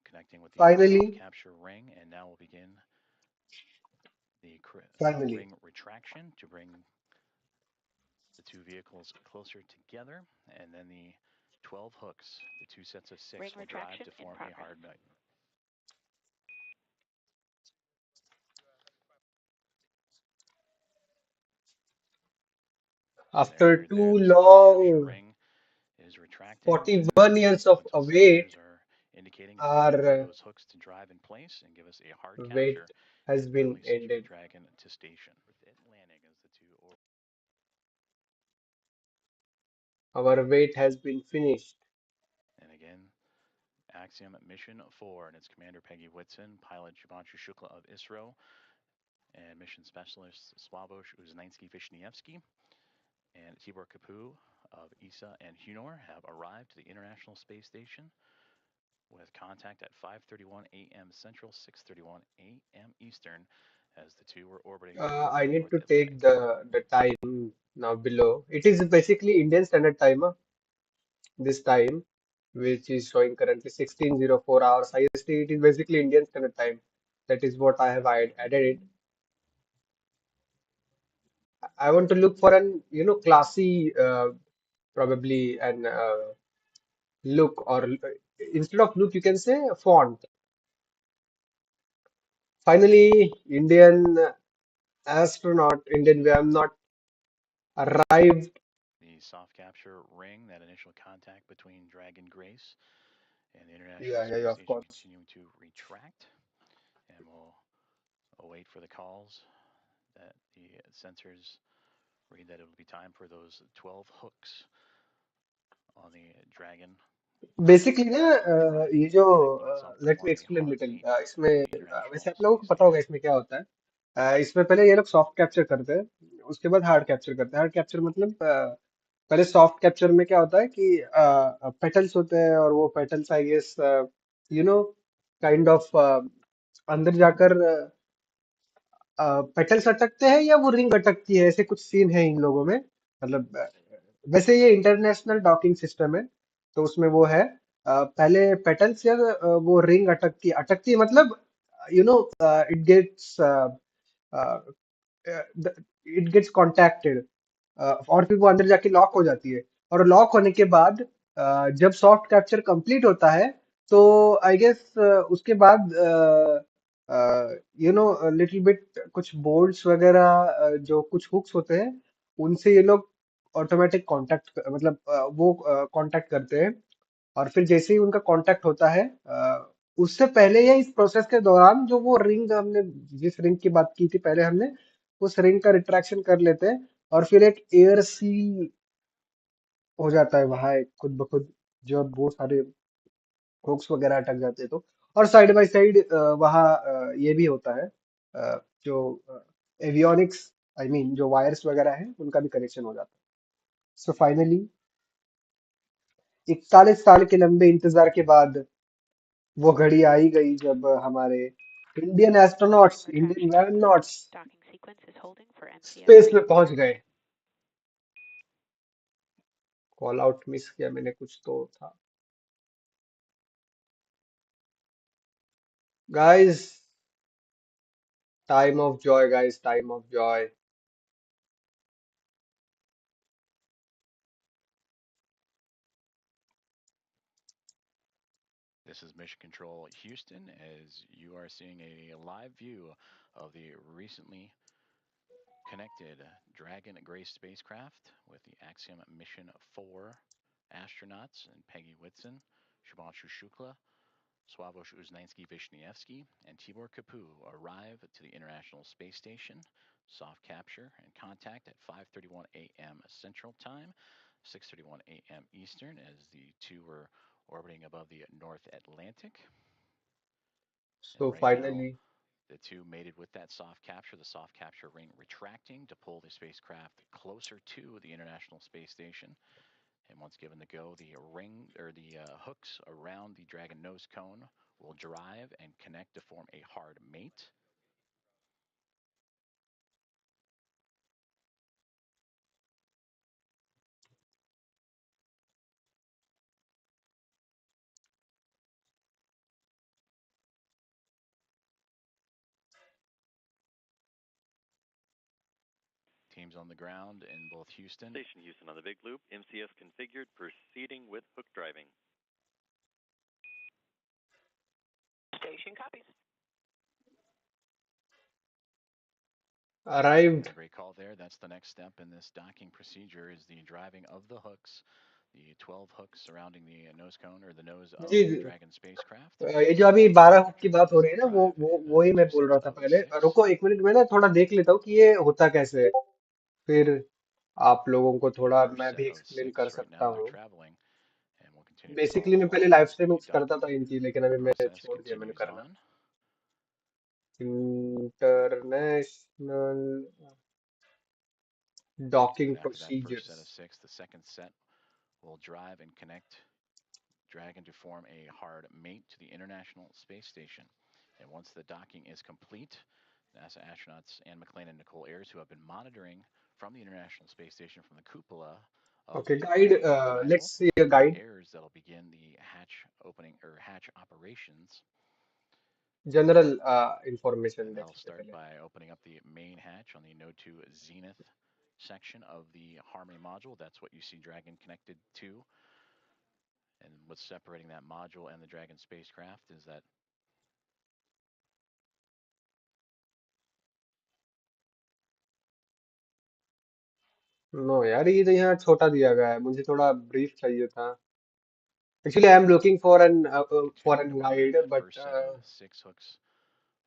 connecting with the soft Finally, capture ring, and now we'll begin the finally. ring retraction to bring the two vehicles closer together, and then the 12 hooks, the two sets of Ring six, will drive retraction to in form a progress. hard nut. There you After heard there, too the soft capture long, ring is retracting. 41 years of Sequence of await, sensors are indicating it's time for our those hooks to drive in place and give us a hard wait capture has and been release Crew ended. Dragon to station. Atlantic as the two Our wait has been finished. and again, Axiom Mission 4 and its commander Peggy Whitson, pilot Shubhanshu Shukla of ISRO, and mission specialist Sławosz Uznański-Wiśniewski and Tibor Kapu of ESA and HUNOR have arrived to the International Space Station with contact at 5:31 a.m. Central, 6:31 a.m. Eastern, as the two were orbiting over I the need North to take Atlantic. the time now below. It is basically Indian Standard Time, this time, which is showing currently 16:04 hours IST. It is basically Indian Standard Time. That is what I have added it. I want to look for an classy, probably an look, or instead of look, you can say font. Finally, Indian way, I'm not arrived. The soft capture ring, that initial contact between Dragon Grace and the International Yeah, Space of Station, course. continuing to retract, and we'll await for the calls that the sensors read that it will be time for those 12 hooks on the Dragon basically ना to drive ये जो together, connecting itself to let me form a explain hard little eight इसमें for the International वैसे आप लोगों Space को पता होगा Station. इसमें क्या होता है। इसमें पहले ये लोग सॉफ्ट कैप्चर करते हैं, उसके बाद हार्ड कैप्चर करते हैं। हार्ड कैप्चर मतलब पहले सॉफ्ट कैप्चर में क्या होता है कि पेटल्स होते हैं, और वो petals I guess you know kind of अंदर जाकर पेटल्स अटकते हैं या वो रिंग अटकती है, ऐसे कुछ सीन है इन लोगों में। मतलब वैसे ये इंटरनेशनल डॉकिंग सिस्टम है, तो उसमें वो है पहले पेटल्स या वो रिंग अटकती है मतलब it gets it gets contacted, और फिर वो अंदर जाके लॉक हो जाती है। और लॉक होने के बाद जब सॉफ्ट कैप्चर कंप्लीट होता है, तो आई गेस उसके बाद लिटिल बिट कुछ बोल्ट्स वगैरह, जो कुछ हुक्स होते हैं, उनसे ये लोग ऑटोमेटिक कांटेक्ट, मतलब वो कांटेक्ट करते हैं। और फिर जैसे ही उनका कांटेक्ट होता है, उससे पहले या इस प्रोसेस के दौरान, जो वो रिंग हमने जिस रिंग की बात की थी पहले हमने, उस रिंग का रिट्रैक्शन कर लेते हैं, और फिर एक एयर सील हो जाता है वहां खुद ब खुद, जब वो सारे हुक्स वगैरह अटक जाते हैं तो। और साइड बाय साइड वहाँ ये भी होता है, जो एवियोनिक्स, आई मीन जो वायर्स वगैरह हैं, उनका भी कनेक्शन हो जाता है। सो फाइनली 41 साल के लंबे इंतजार के बाद वो घड़ी आई गई जब हमारे Indian astronauts, Ring Indian retraction complete. Astronauts Docking sequence is holding for MCS space में पहुंच reentry. गए। कॉल आउट मिस किया मैंने, कुछ तो था guys. Time of Joy guys, time of Joy. This is Mission Control Houston, as you are seeing a live view of the recently connected Dragon Grace spacecraft with the Axiom Mission 4 astronauts and Peggy Whitson, Shubhanshu Shukla, Sławosz Uznański-Wiśniewski, and Tibor Kapu arrive to the International Space Station. Soft capture and contact at 5:31 a.m. Central Time, 6:31 a.m. Eastern, as the two were orbiting above the North Atlantic. So And right now, finally, the two mated with that soft capture, the soft capture ring retracting to pull the spacecraft closer to the International Space Station. And once given the go, the ring or the hooks around the Dragon nose cone will drive and connect to form a hard mate. Teams on the ground in both Houston. Station Houston on the big loop. MCS configured. Proceeding with hook driving. Station copies. arrived. Great call there. That's the next step in this docking procedure is the driving of the hooks, the 12 hooks surrounding the nose cone or the nose of जी the Dragon spacecraft. ये जो अभी 12 hook की After बात हो रही है commencing ना drive वो ही in मैं बोल रहा था पहले 2606. रुको एक मिनट में ना थोड़ा देख लेता हूँ कि ये होता कैसे है फिर आप लोगों को The थोड़ा first मैं set भी of एक्सप्लेन 6 कर right सकता now are हूँ traveling, and we'll continue to basically मैं follow पहले लाइव as the स्ट्रीमिंग करता था docking इनकी लेकिन अभी मैं process छोड़ दिया मैंने continues करना on. International docking And after that first set procedures of 6, the second set will drive and connect Dragon to form a hard mate to the International Space Station. And once the docking is complete, NASA astronauts Anne McClain and Nicole Ayers, who have been monitoring from the International Space Station from the cupola of okay the guide Dragon arrival, let's see a will be guide Ayers that'll begin the hatch opening or hatch operations. General information And देख that'll लेते start पहले by opening up the main hatch on the No2 Zenith section of the Harmony module. That's what you see Dragon connected to. And what's separating that module and the Dragon spacecraft is that no यार ये तो यहाँ छोटा दिया गया है मुझे थोड़ा ब्रीफ चाहिए था actually I am looking for continuing an to run guide that but first set of 6 hooks,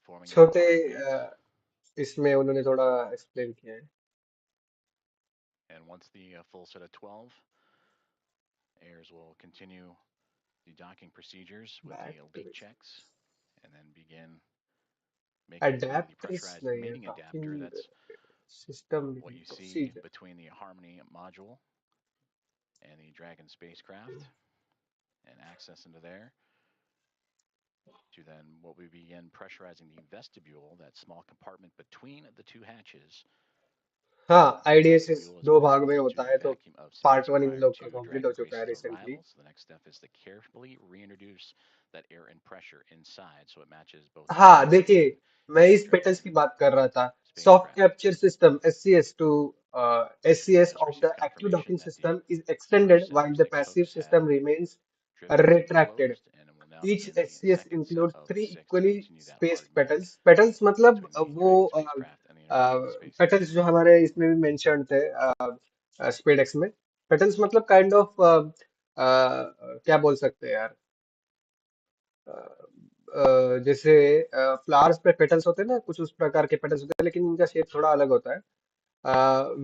forming that छोटे hard mate. इसमें उन्होंने थोड़ा एक्सप्लेन किया है And once the full set of 12, Ayers will continue the docking procedures with the leak battery checks and then begin making the adapters pressurized नहीं है mating adapter. Docking That's system what you see procedure between the Harmony module and the Dragon spacecraft, and access into there to then what we begin pressurizing the vestibule, that small compartment between the two hatches. हाँ The आईडीएसएस vestibule is 2 भाग में connected to होता the है तो vacuum of part space 1 in prior लोग का to complete हो Dragon चुका है Grace's recently arrival. So the next step is to carefully reintroduce that air and pressure inside so it matches both the हाँ देखिए Dragon मैं and इस petals Dragon की बात कर रहा था soft spacecraft. Capture system SCS to And we SCS just of the received active confirmation docking that the system is extended first set of while the 6 passive hooks have system remains driven and retracted. closed, and will now Each begin the SCS second set includes of 3 6 to equally continue that hard spaced mate petals. Petals मतलब between the वो Dragon spacecraft and the International Space petals Station. जो हमारे इसमें भी mention थे स्पेडएक्स में petals मतलब kind of क्या बोल सकते हैं यार जैसे फ्लावर्स पे पेटल्स होते हैं ना कुछ उस प्रकार के पेटल्स होते हैं लेकिन इनका शेप थोड़ा अलग होता है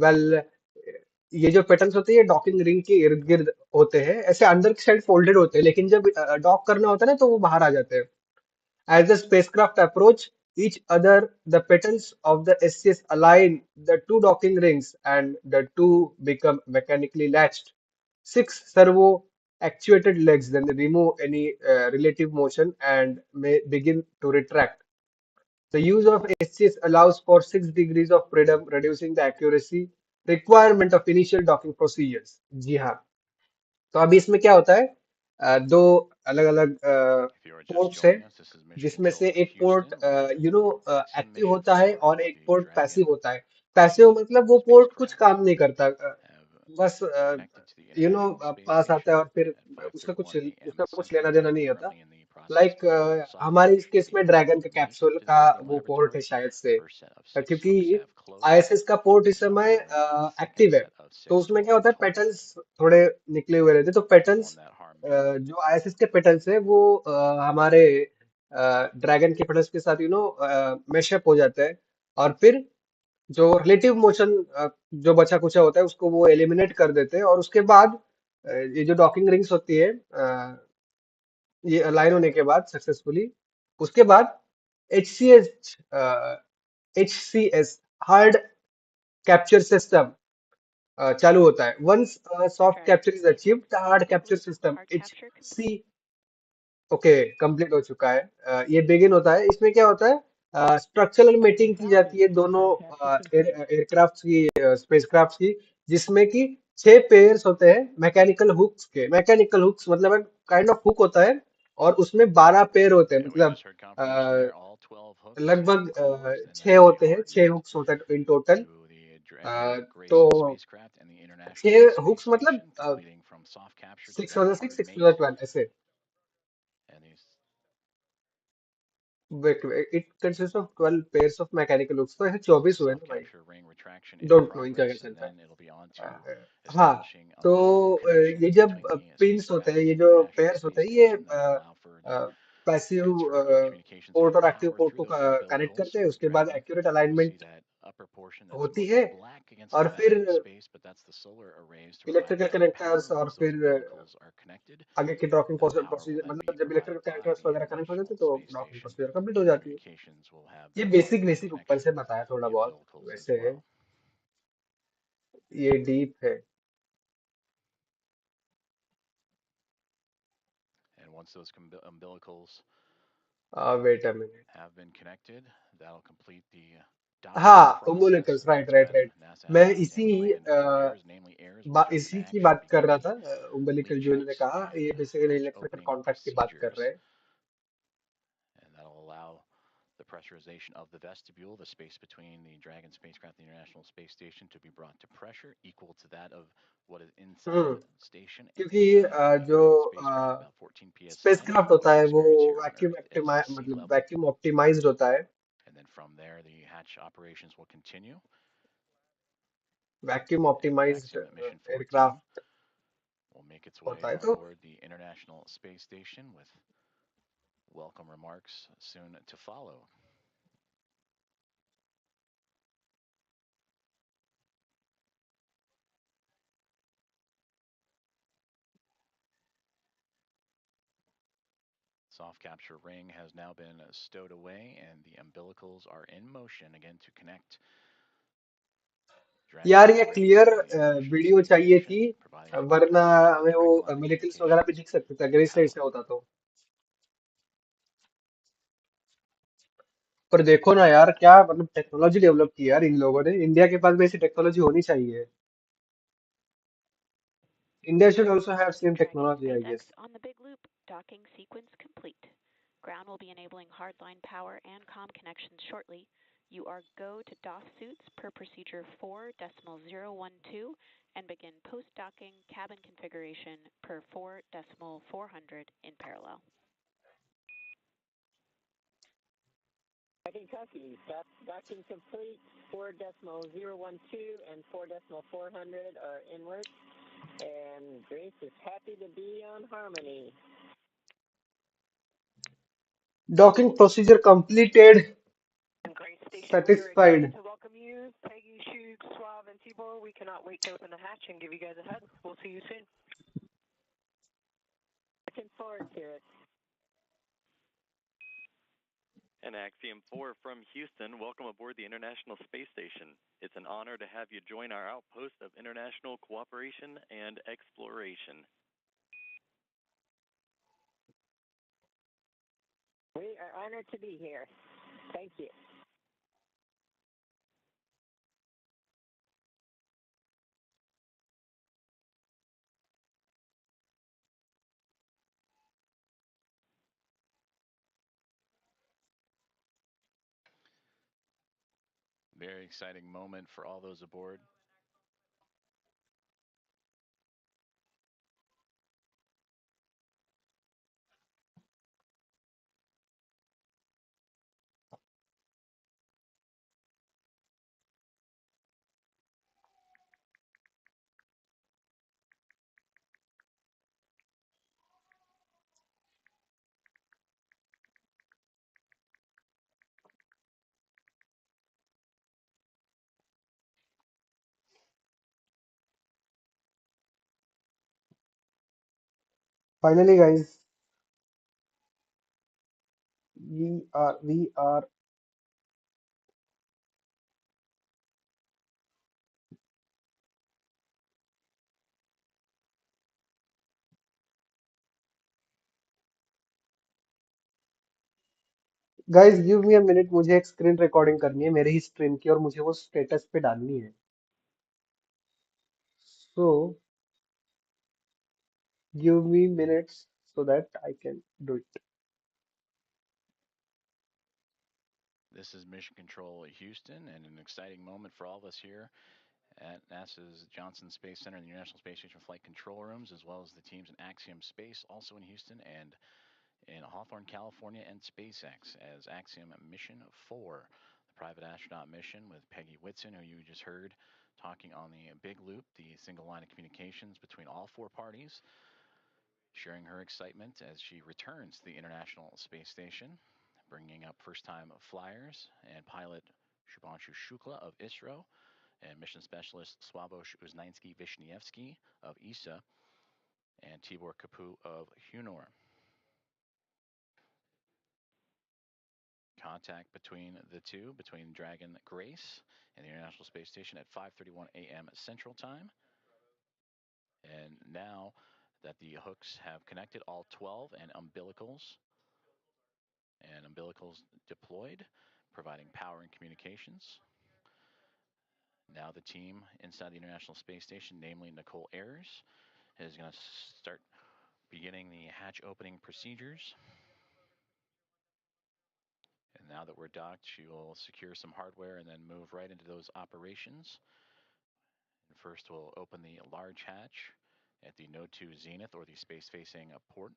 वेल ये जो पेटल्स होते हैं ये डॉकिंग रिंग के इर्द गिर्द होते हैं ऐसे अंदर की साइड फोल्डेड होते हैं लेकिन जब डॉक करना होता है ना तो वो बाहर आ जाते हैं as the spacecraft approach each other the petals of the SCS align the two docking rings and the two become mechanically latched 6 servo actuated legs then remove any relative motion and may begin to retract. The use of SCS allows for 6 degrees of freedom, reducing the accuracy requirement of initial docking procedures. जी हाँ तो अभी इसमें क्या होता है दो अलग अलग If you are just ports है joining us, this is Mission जिसमें से Control एक port Houston with Axiom active Mission होता है 4 और of एक the पोर्ट पैसिव Dragon होता है पैसिव मतलब वो पोर्ट कुछ spacecraft काम नहीं करता have बस connected to the International Space पास आता है Station और फिर at उसका 5:31 a.m. कुछ लेना Central देना Time, नहीं होता currently in the लाइक हमारे इस केस में ड्रैगन के कैप्सूल का वो पोर्ट है शायद से, क्योंकि आईएसएस का पोर्ट इस समय एक्टिव है, तो उसमें क्या होता है, पेटल्स थोड़े निकले हुए रहते हैं, तो पेटल्स जो आईएसएस के पेटल्स है वो हमारे ड्रैगन के पेटल्स के साथ मैशअप हो जाता है, और फिर जो रिलेटिव मोशन जो बचा कुचा होता है उसको वो एलिमिनेट कर देते हैं, और उसके बाद ये जो डॉकिंग रिंग्स होती है ये अलाइन होने के बाद सक्सेसफुली, उसके बाद HCS HCS hard capture system चालू होता है. Once soft capture is achieved, the hard capture system HC okay complete हो चुका है. ये बिगिन होता है. इसमें क्या होता है, स्ट्रक्चरल मीटिंग की जाती है दोनों एयरक्राफ्ट की, स्पेसक्राफ्ट की, जिसमें कि 6 पेयर्स होते हैं मैकेनिकल हुक्स के. मैकेनिकल हुक्स मतलब काइंड ऑफ हुक होता है, और उसमें 12 पेयर होते हैं, मतलब लगभग 6 होते हैं, 6 हुक्स होते हैं इन टोटल. तो 6 हुक्स मतलब 6 6 ऐसे. Wait, it consists of 12 pairs of mechanical hooks. तो ऐसे 24 हुए ना भाई. डोंट नो इनका क्या चलता है. हाँ, तो ये जब पिंस होते हैं, ये जो पेयर्स होते हैं, ये पैसिव पोर्ट और एक्टिव पोर्ट को कनेक्ट करते हैं. उसके बाद एक्यूरेट अलाइनमेंट होती है, और फिर इलेक्ट्रिकल कनेक्टर्स, और फिर आगे की डॉकिंग प्रोसीजर, मतलब जब इलेक्ट्रिकल कनेक्टर्स वगैरह कनेक्ट हो जाते हैं तो डॉकिंग प्रोसीजर कंप्लीट हो जाती है. ये बेसिक बेसिक ऊपर से बताया थोड़ा बहुत, वैसे ये डीप है. Wait a minute. हाँ, umbilicals, राइट राइट राइट. मैं इसी की बात कर रहा था. umbilical जो इन्होंने कहा, ये बेसिकली इलेक्ट्रिकल कॉन्टैक्ट की बात कर रहे हैं. The pressurization of the vestibule, the space between the Dragon spacecraft and the International Space Station, to be brought to pressure equal to that of what is inside the station. क्योंकि जो spacecraft होता है वो vacuum optimised होता है. And then from there, the hatch operations will continue. Vacuum optimised aircraft will make its way on board the International Space Station with welcome remarks soon to follow. Soft capture ring has now been stowed away, and the umbilicals are in motion again to connect. यार ये clear video चाहिए थी, वरना हमें वो umbilicals वगैरह भी दिख सकते थे अगर इस साइड से होता तो. पर देखो ना यार, क्या मतलब टेक्नोलॉजी डेवलप की यार इन लोगों ने. इंडिया के पास भी ऐसी टेक्नोलॉजी होनी चाहिए. India should also have same technology, I guess. On the big loop, docking sequence complete. Ground will be enabling hardline power and comm connections shortly. You are go to DOF suits per procedure 4.012 and begin post-docking cabin configuration per 4.400 in parallel. Copy. Docking complete. 4.012 and 4.400 are in work, and Grace is happy to be on Harmony. Docking procedure completed. Grace Station, satisfied. to welcome you, Peggy, Shug, Suave, and Tibor. We cannot wait to open the hatch and give you guys a hug. We'll see you soon. Looking forward to it. And Axiom 4 from Houston, welcome aboard the International Space Station. It's an honor to have you join our outpost of international cooperation and exploration. We are honored to be here. Thank you. Very exciting moment for all those aboard. Finally, guys, we are guys give me a minute, मुझे एक screen recording करनी है मेरे ही stream की और मुझे वो status पे डालनी है. So give me minutes so that I can do it. This is Mission Control Houston, and an exciting moment for all of us here at NASA's Johnson Space Center and the International Space Station Flight Control Rooms, as well as the teams in Axiom Space, also in Houston, and in Hawthorne, California, and SpaceX as Axiom Mission 4, the private astronaut mission with Peggy Whitson, who you just heard talking on the Big Loop, the single line of communications between all four parties, sharing her excitement as she returns to the International Space Station, bringing up first-time flyers and pilot Shubhanshu Shukla of ISRO and mission specialist Swabosh Uznansky-Vishnievsky of ESA and Tibor Kapu of Hunor. Contact between the two, between Dragon Grace and the International Space Station at 5:31 a.m. Central Time. And now that the hooks have connected, all 12 and umbilicals deployed, providing power and communications. Now the team inside the International Space Station, namely Nicole Ayers, is going to start beginning the hatch opening procedures. And now that we're docked, she will secure some hardware and then move right into those operations. And first, we'll open the large hatch at the Node 2 Zenith, or the space-facing port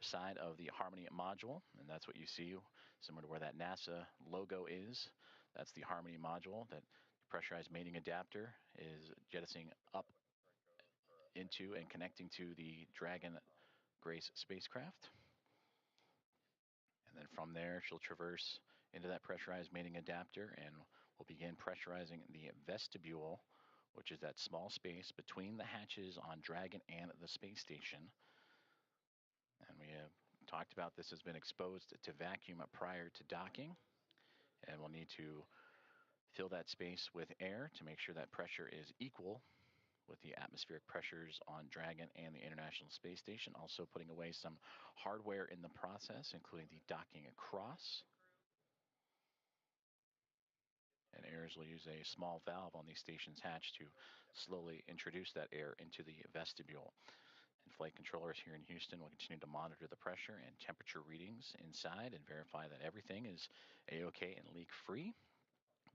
side of the Harmony module. And that's what you see, similar to where that NASA logo is. That's the Harmony module. That pressurized mating adapter is jettisoning up into and connecting to the Dragon Grace spacecraft. And then from there, she'll traverse into that pressurized mating adapter and we'll begin pressurizing the vestibule, which is that small space between the hatches on Dragon and the space station. And we have talked about this has been exposed to vacuum prior to docking. And we'll need to fill that space with air to make sure that pressure is equal with the atmospheric pressures on Dragon and the International Space Station. Also putting away some hardware in the process, including the docking across. And Ayers will use a small valve on the station's hatch to slowly introduce that air into the vestibule. And flight controllers here in Houston will continue to monitor the pressure and temperature readings inside and verify that everything is A-OK and leak-free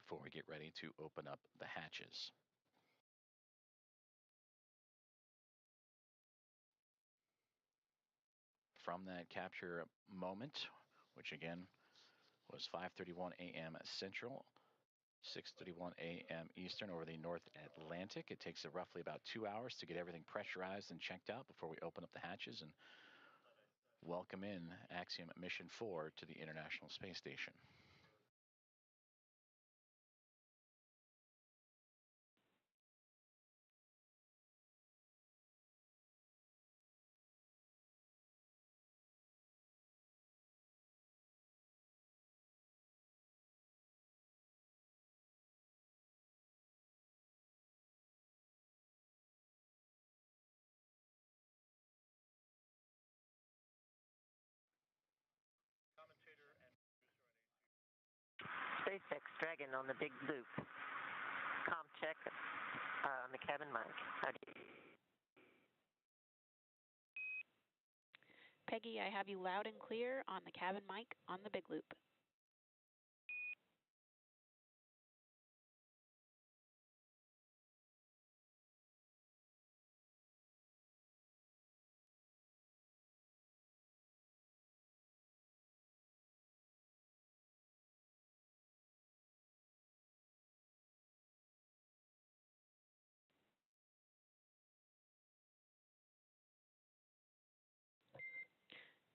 before we get ready to open up the hatches. From that capture moment, which again was 5:31 a.m. Central, 6:31 a.m. Eastern over the North Atlantic. It takes roughly about 2 hours to get everything pressurized and checked out before we open up the hatches and welcome in Axiom Mission 4 to the International Space Station. SpaceX Dragon on the Big Loop. Com check on the cabin mic. Peggy, I have you loud and clear on the cabin mic on the Big Loop.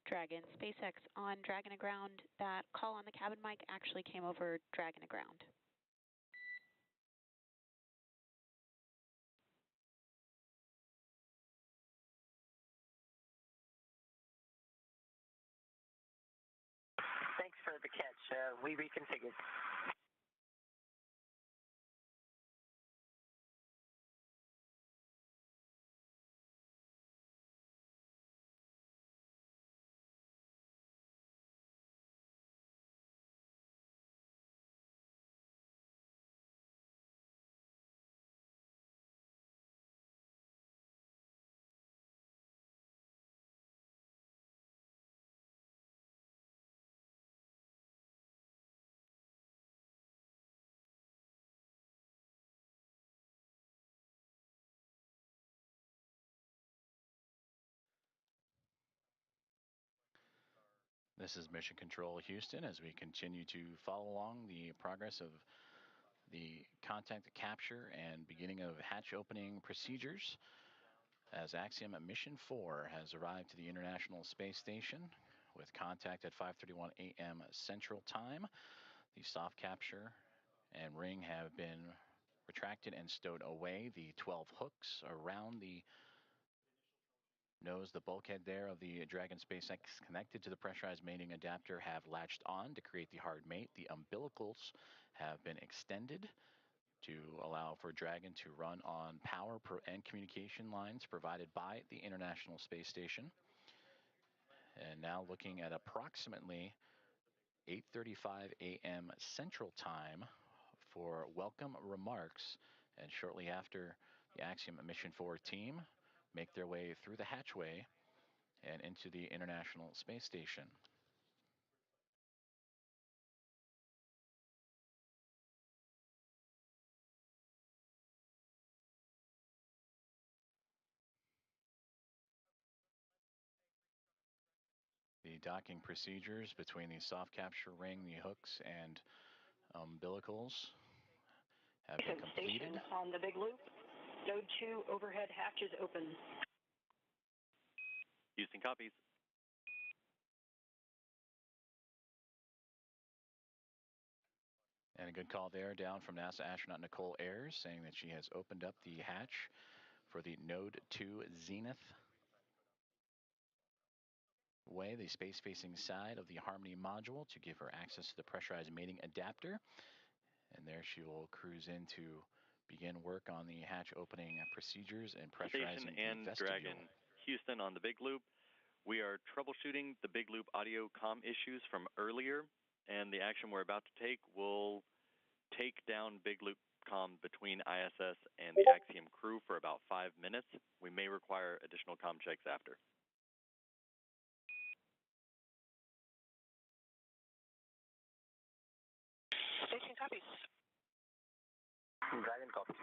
Dragon, SpaceX on Dragon Aground. That call on the cabin mic actually came over Dragon Aground. We reconfigured. This is Mission Control Houston as we continue to follow along the progress of the contact capture and beginning of hatch opening procedures as Axiom Mission 4 has arrived to the International Space Station with contact at 5:31 a.m. Central Time. The soft capture and ring have been retracted and stowed away. The 12 hooks around the nose, the bulkhead there of the Dragon SpaceX connected to the pressurized mating adapter have latched on to create the hard mate. The umbilicals have been extended to allow for Dragon to run on power and communication lines provided by the International Space Station. And now looking at approximately 8:35 a.m. Central Time for welcome remarks, and shortly after the Axiom Mission 4 team make their way through the hatchway and into the International Space Station. The docking procedures between the soft capture ring, the hooks, and umbilicals have been completed. Station on the big loop. Node 2 overhead hatch is open. Houston copies. And a good call there down from NASA astronaut Nicole Ayers saying that she has opened up the hatch for the Node 2 Zenith way, the space-facing side of the Harmony module, to give her access to the pressurized mating adapter. And there she will cruise in to begin work on the hatch opening procedures and pressurizing Station and the vestibule. Dragon Houston on the big loop. We are troubleshooting the big loop audio comm issues from earlier, and the action we're about to take will take down big loop comm between ISS and the Axiom crew for about 5 minutes. We may require additional comm checks after. Station copies. Dragon copies.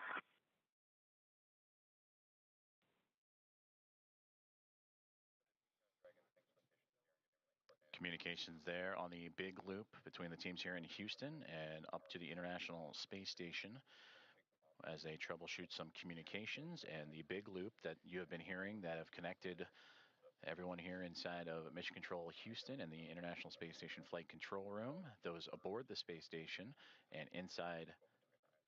Communications there on the big loop between the teams here in Houston and up to the International Space Station as they troubleshoot some communications, and the big loop that you have been hearing that have connected everyone here inside of Mission Control Houston and the International Space Station Flight Control Room, those aboard the space station and inside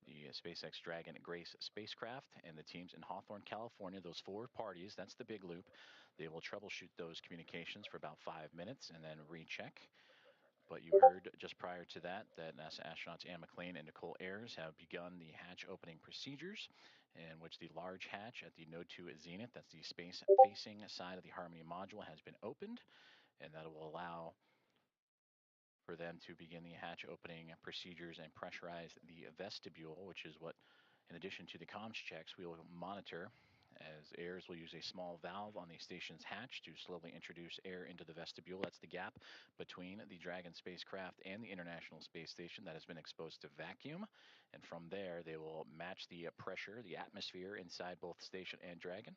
the SpaceX Dragon Grace spacecraft, and the teams in Hawthorne, California, those 4 parties, that's the big loop. They will troubleshoot those communications for about 5 minutes and then recheck. But you heard just prior to that NASA astronauts Anne McClain and Nicole Ayers have begun the hatch opening procedures, in which the large hatch at the Node 2 Zenith, that's the space-facing side of the Harmony module, has been opened, and that will allow for them to begin the hatch opening procedures and pressurize the vestibule, which is what, in addition to the comms checks, we will monitor, as Ayers will use a small valve on the station's hatch to slowly introduce air into the vestibule. That's the gap between the Dragon spacecraft and the International Space Station that has been exposed to vacuum. And from there, they will match the pressure, the atmosphere inside both station and Dragon.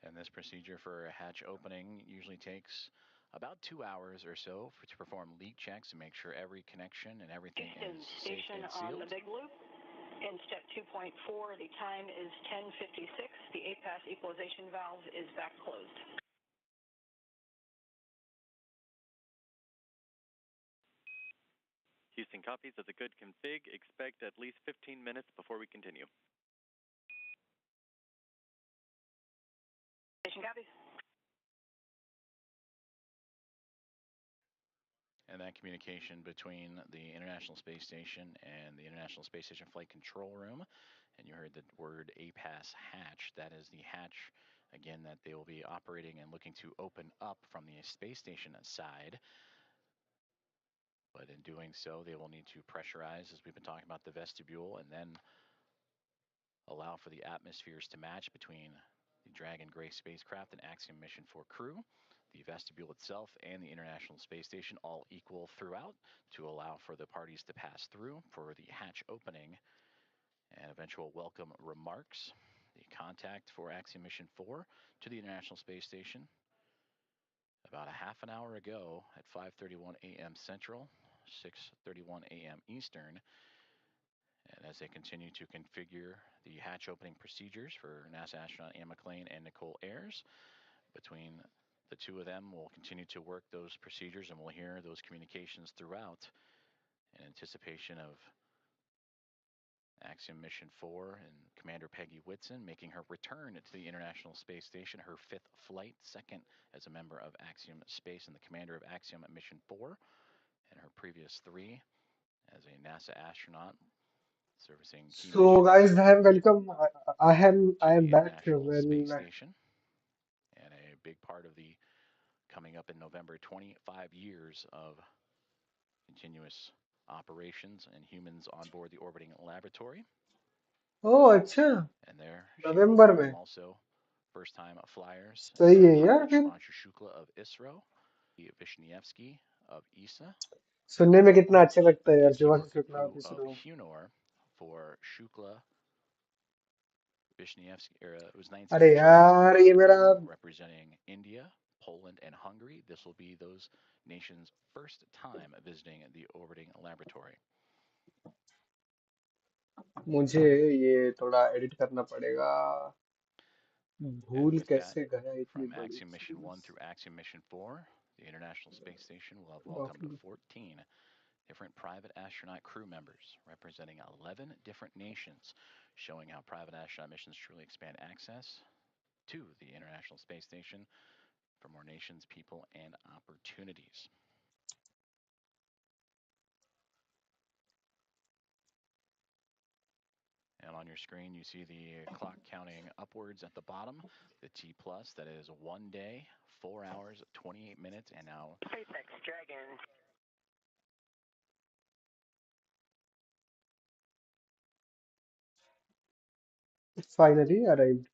And this procedure for a hatch opening usually takes about 2 hours or so to perform leak checks and make sure every connection and everything is safe and sealed. On the big loop. In step 2.4, the time is 10:56. The APAS equalization valve is back closed. Houston copies. That's a good config. Expect at least 15 minutes before we continue. Station copies. And that communication between the International Space Station and the International Space Station Flight Control Room. And you heard the word APAS hatch. That is the hatch, again, that they will be operating and looking to open up from the space station side. But in doing so, they will need to pressurize, as we've been talking about, the vestibule, and then allow for the atmospheres to match between the Dragon Grace spacecraft and Axiom Mission 4 crew. The vestibule itself and the International Space Station all equal throughout to allow for the parties to pass through for the hatch opening and eventual welcome remarks. The contact for Axiom Mission 4 to the International Space Station about a half an hour ago at 5:31 a.m. Central, 6:31 a.m. Eastern. And as they continue to configure the hatch opening procedures for NASA astronaut Anne McClain and Nicole Ayers, between the two of them, we'll continue to work those procedures, and we'll hear those communications throughout in anticipation of Axiom Mission 4 and Commander Peggy Whitson making her return to the International Space Station, her 5th flight, 2nd as a member of Axiom Space and the commander of Axiom Mission 4, and her previous 3 as a NASA astronaut servicing key So missions guys, I am welcome. I to am the back International Space when Station, and a big part of the coming up in November, 25 years of continuous operations and humans on board the orbiting laboratory. oh अच्छा And there she will November welcome में also first-time flyers, सही है Dr. यार फिर Shumanshu Shukla of ISRO, Vishnievsky of ESA, सुनने में कितना अच्छा लगता है यार the Shivanshu orca Shukla crew office of रो Hunor for Shukla Vishnievsky. It was अरे 19 यार ये मेरा crew representing India, Poland, and Hungary. This will be those nations' first time visiting the orbiting laboratory. मुझे ये थोड़ा एडिट करना पड़ेगा And भूल with that, कैसे गया इतनी from बड़ी Axiom Mission 1 चीज through Axiom Mission 4, the International Space Station will have welcomed 14 different private astronaut crew members representing 11 different nations, showing how private astronaut missions truly expand access to the International Space Station for more nations, people, and opportunities. And on your screen, you see the clock counting upwards at the bottom, the T+, that is 1 day, 4 hours, 28 minutes, and now SpaceX Dragon. finally arrived.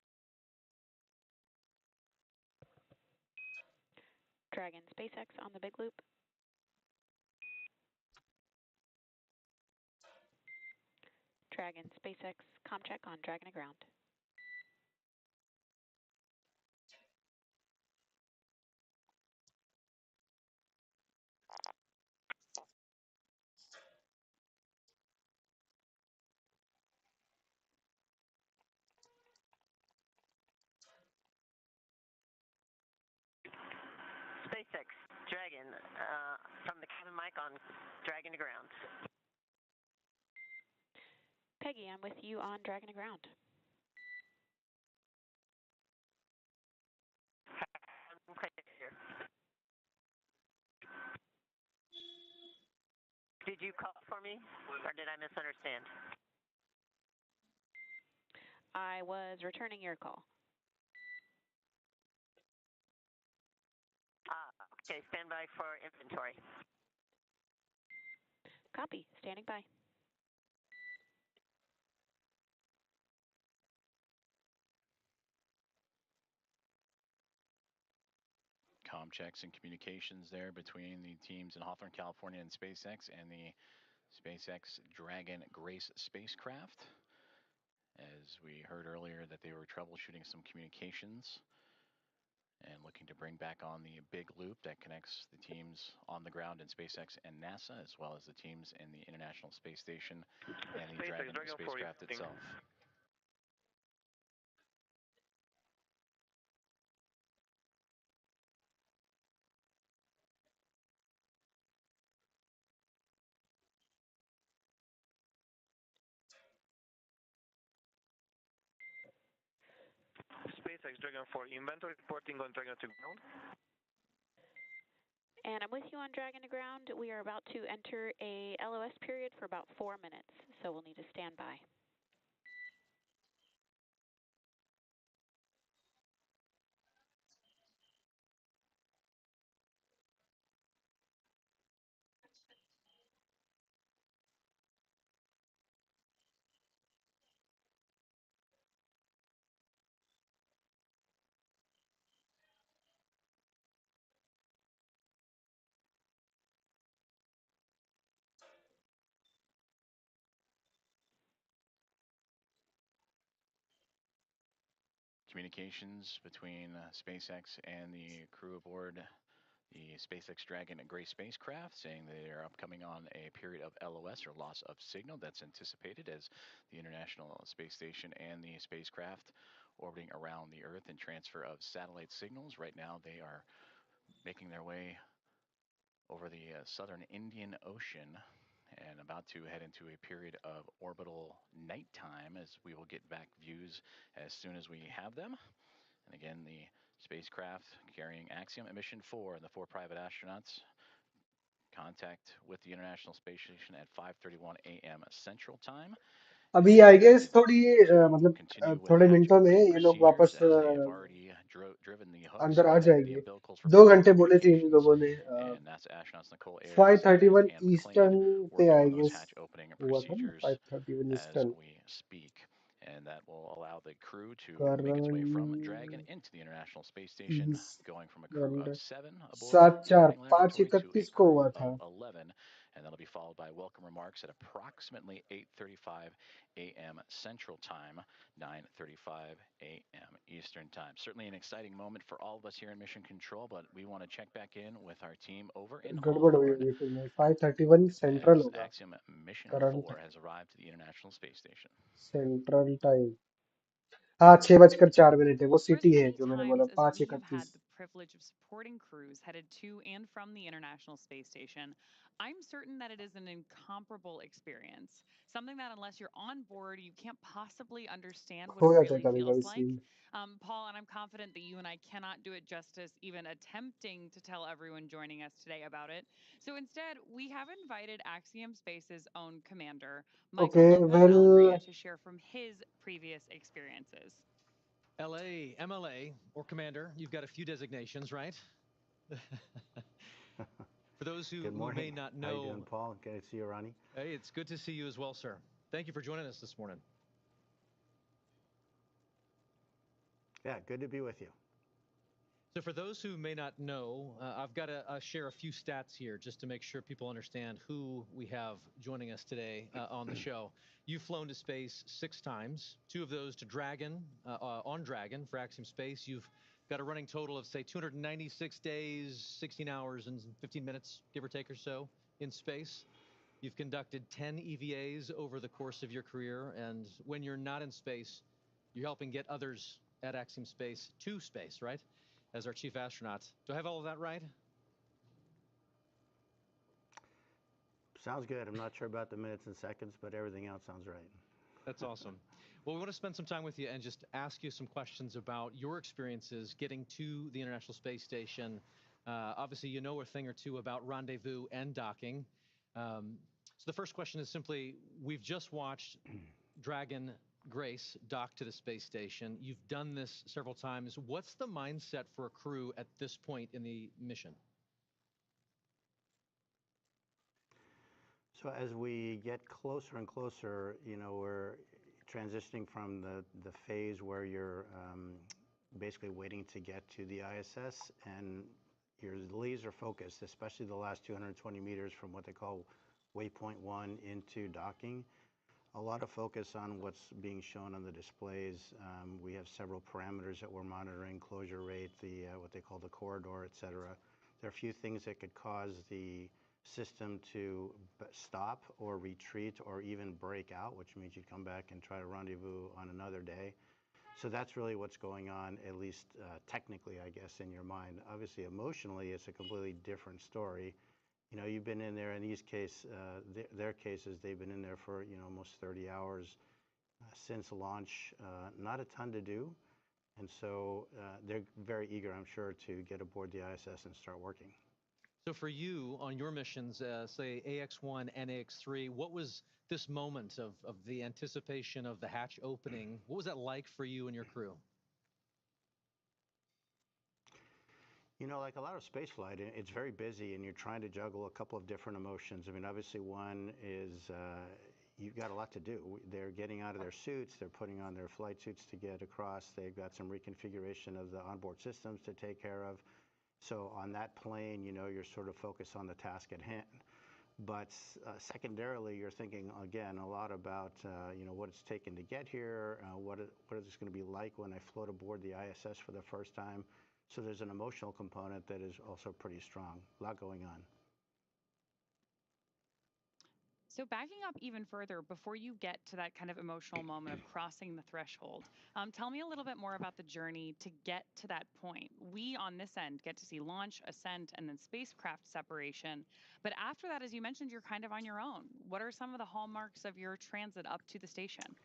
Dragon SpaceX on the big loop. Dragon SpaceX ComCheck on Dragon to ground. SpaceX Dragon from the cabin mic on Dragon to ground. Peggy, I'm with you on Dragon to ground. I'm clear here. Did you call for me, or did I misunderstand? I was returning your call. Okay, stand by for inventory. Copy, standing by. comm checks and communications there between the teams in Hawthorne, California and SpaceX and the SpaceX Dragon Grace spacecraft. As we heard earlier that they were troubleshooting some communications and looking to bring back on the big loop that connects the teams on the ground in SpaceX and NASA, as well as the teams in the International Space Station and the Dragon spacecraft itself. SpaceX Dragon 4 inventory reporting on Dragon to ground. And I'm with you on Dragon to ground. We are about to enter a LOS period for about 4 minutes, so we'll need to stand by. Communications between SpaceX and the crew aboard the SpaceX Dragon Gray spacecraft, saying they are upcoming on a period of LOS, or loss of signal, that's anticipated as the International Space Station and the spacecraft orbiting around the Earth and transfer of satellite signals. Right now they are making their way over the southern Indian Ocean and about to head into a period of orbital nighttime, as we will get back views as soon as we have them. And again, the spacecraft carrying Axiom Mission 4 and the 4 private astronauts contact with the International Space Station at 5:31 a.m. Central Time. अभी I guess थोड़ी मतलब Continue with थोड़े मिनटों में hatch opening ये लोग procedures वापस as they have already driven the hooks अंदर आ connecting the जाएंगे. umbilicals for 2 further घंटे बोले थे इन communications. लोगों ने. And that's astronauts Nicole Ayers and 5:31 Anne McLean eastern पे working I on those guess hatch opening हुआ था ना, procedures 5:31 as eastern. we speak. And that will allow the crew to make its way from Dragon current into the International Space Station, going from a crew of 7 aboard the 7:04 boarding laboratory to a 5:31 को crew हुआ of था. 11. And that'll be followed by welcome remarks at approximately 8:35 a.m. Central Time, 9:35 a.m. Eastern Time. Certainly an exciting moment for all of us here in Mission Control, but we want to check back in with our team over in गड़बड़ हुई Hawthorne होगी फिर में. 5:31 central as होगा. Axiom Mission current 4 has arrived to the International Space Station. Central time. हाँ 6:04 है. वो For as city है many जो मैंने times बोला. as we have 5:31. had the privilege of supporting crews headed to and from the International Space Station, I'm certain that it is an incomparable experience. Something that, unless you're on board, you can't possibly understand what हो it जाता है really कभी feels कभी like. Scene. Paul, and I'm confident that you and I cannot do it justice, even attempting to tell everyone joining us today about it. So instead, we have invited Axiom Space's own commander, Michael Okay, Lopez well, Alegria, to share from his previous experiences. LA, MLA, or Commander, you've got a few designations, right? For those who may not know. How you doing, Paul? Good to see you, Ronnie. Hey, it's good to see you as well, sir. Thank you for joining us this morning. Yeah, good to be with you. So for those who may not know, I've got to share a few stats here just to make sure people understand who we have joining us today on the show. You've flown to space 6 times, 2 of those to Dragon, on Dragon for Axiom Space. You've got a running total of, say, 296 days, 16 hours, and 15 minutes, give or take or so, in space. You've conducted 10 EVAs over the course of your career, and when you're not in space, you're helping get others at Axiom Space to space, right? As our chief astronaut. Do I have all of that right? Sounds good. I'm not sure about the minutes and seconds, but everything else sounds right. That's awesome. Well, we want to spend some time with you and just ask you some questions about your experiences getting to the International Space Station. Obviously, you know a thing or two about rendezvous and docking. So the first question is simply, we've just watched Dragon Grace dock to the space station. You've done this several times. What's the mindset for a crew at this point in the mission? So as we get closer and closer, you know, we're transitioning from the phase where you're basically waiting to get to the ISS, and you're laser focused, especially the last 220 meters from what they call waypoint 1 into docking. A lot of focus on what's being shown on the displays. We have several parameters that we're monitoring: closure rate, the what they call the corridor, et cetera. There are a few things that could cause the system to stop or retreat or even break out, which means you come back and try to rendezvous on another day. So that's really what's going on, at least technically, I guess, in your mind. Obviously, emotionally, it's a completely different story. You know, you've been in there. In these their cases, they've been in there for, you know, almost 30 hours since launch. Not a ton to do. And so they're very eager, I'm sure, to get aboard the ISS and start working. So for you on your missions, say AX1 and AX3, what was this moment of the anticipation of the hatch opening? What was that like for you and your crew? You know, like a lot of spaceflight, it's very busy and you're trying to juggle a couple of different emotions. I mean, obviously one is you've got a lot to do. They're getting out of their suits, they're putting on their flight suits to get across, they've got some reconfiguration of the onboard systems to take care of. So on that plane, you know, you're sort of focused on the task at hand. But secondarily, you're thinking, again, a lot about, you know, what it's taken to get here, what is this going to be like when I float aboard the ISS for the first time. So there's an emotional component that is also pretty strong. A lot going on. So backing up even further, before you get to that kind of emotional moment of crossing the threshold, tell me a little bit more about the journey to get to that point. We on this end get to see launch, ascent, and then spacecraft separation. But after that, as you mentioned, you're kind of on your own. What are some of the hallmarks of your transit up to the station?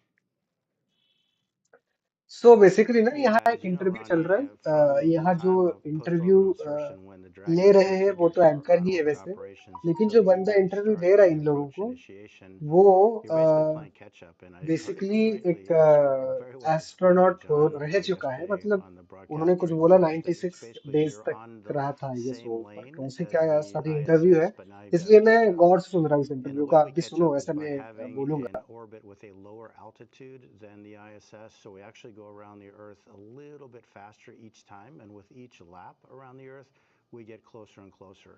So basically ना Yeah, यहाँ as एक you know, interview चल Ronnie, रहा है from the यहाँ जो time of interview post-orbital insertion, when the ले Dragon is रहे हैं वो configured तो for एंकर ही है on-orbit वैसे operations लेकिन till जो you बंदा really इंटरव्यू start दे रहा है the इन लोगों approach को initiation, वो you're basically playing catch up, and I thought you basically did एक greatly. Very well explained, astronaut John, रह चुका है yesterday मतलब on the उन्होंने broadcast कुछ during बोला launch. That 96 it's basically days you're तक on the रहा था आई गेस वो same बट lane वैसे as क्या the सारी इंटरव्यू है ISS, but now you've got to इसलिए मैं catch up. गौर से सुन रहा हूँ इस And the इंटरव्यू way का आप we भी catch सुनो up is ऐसा by मैं having an बोलूंगा orbit with a lower altitude than the ISS. So we actually go around the Earth a little bit faster each time. And with each lap around the Earth, we get closer and closer.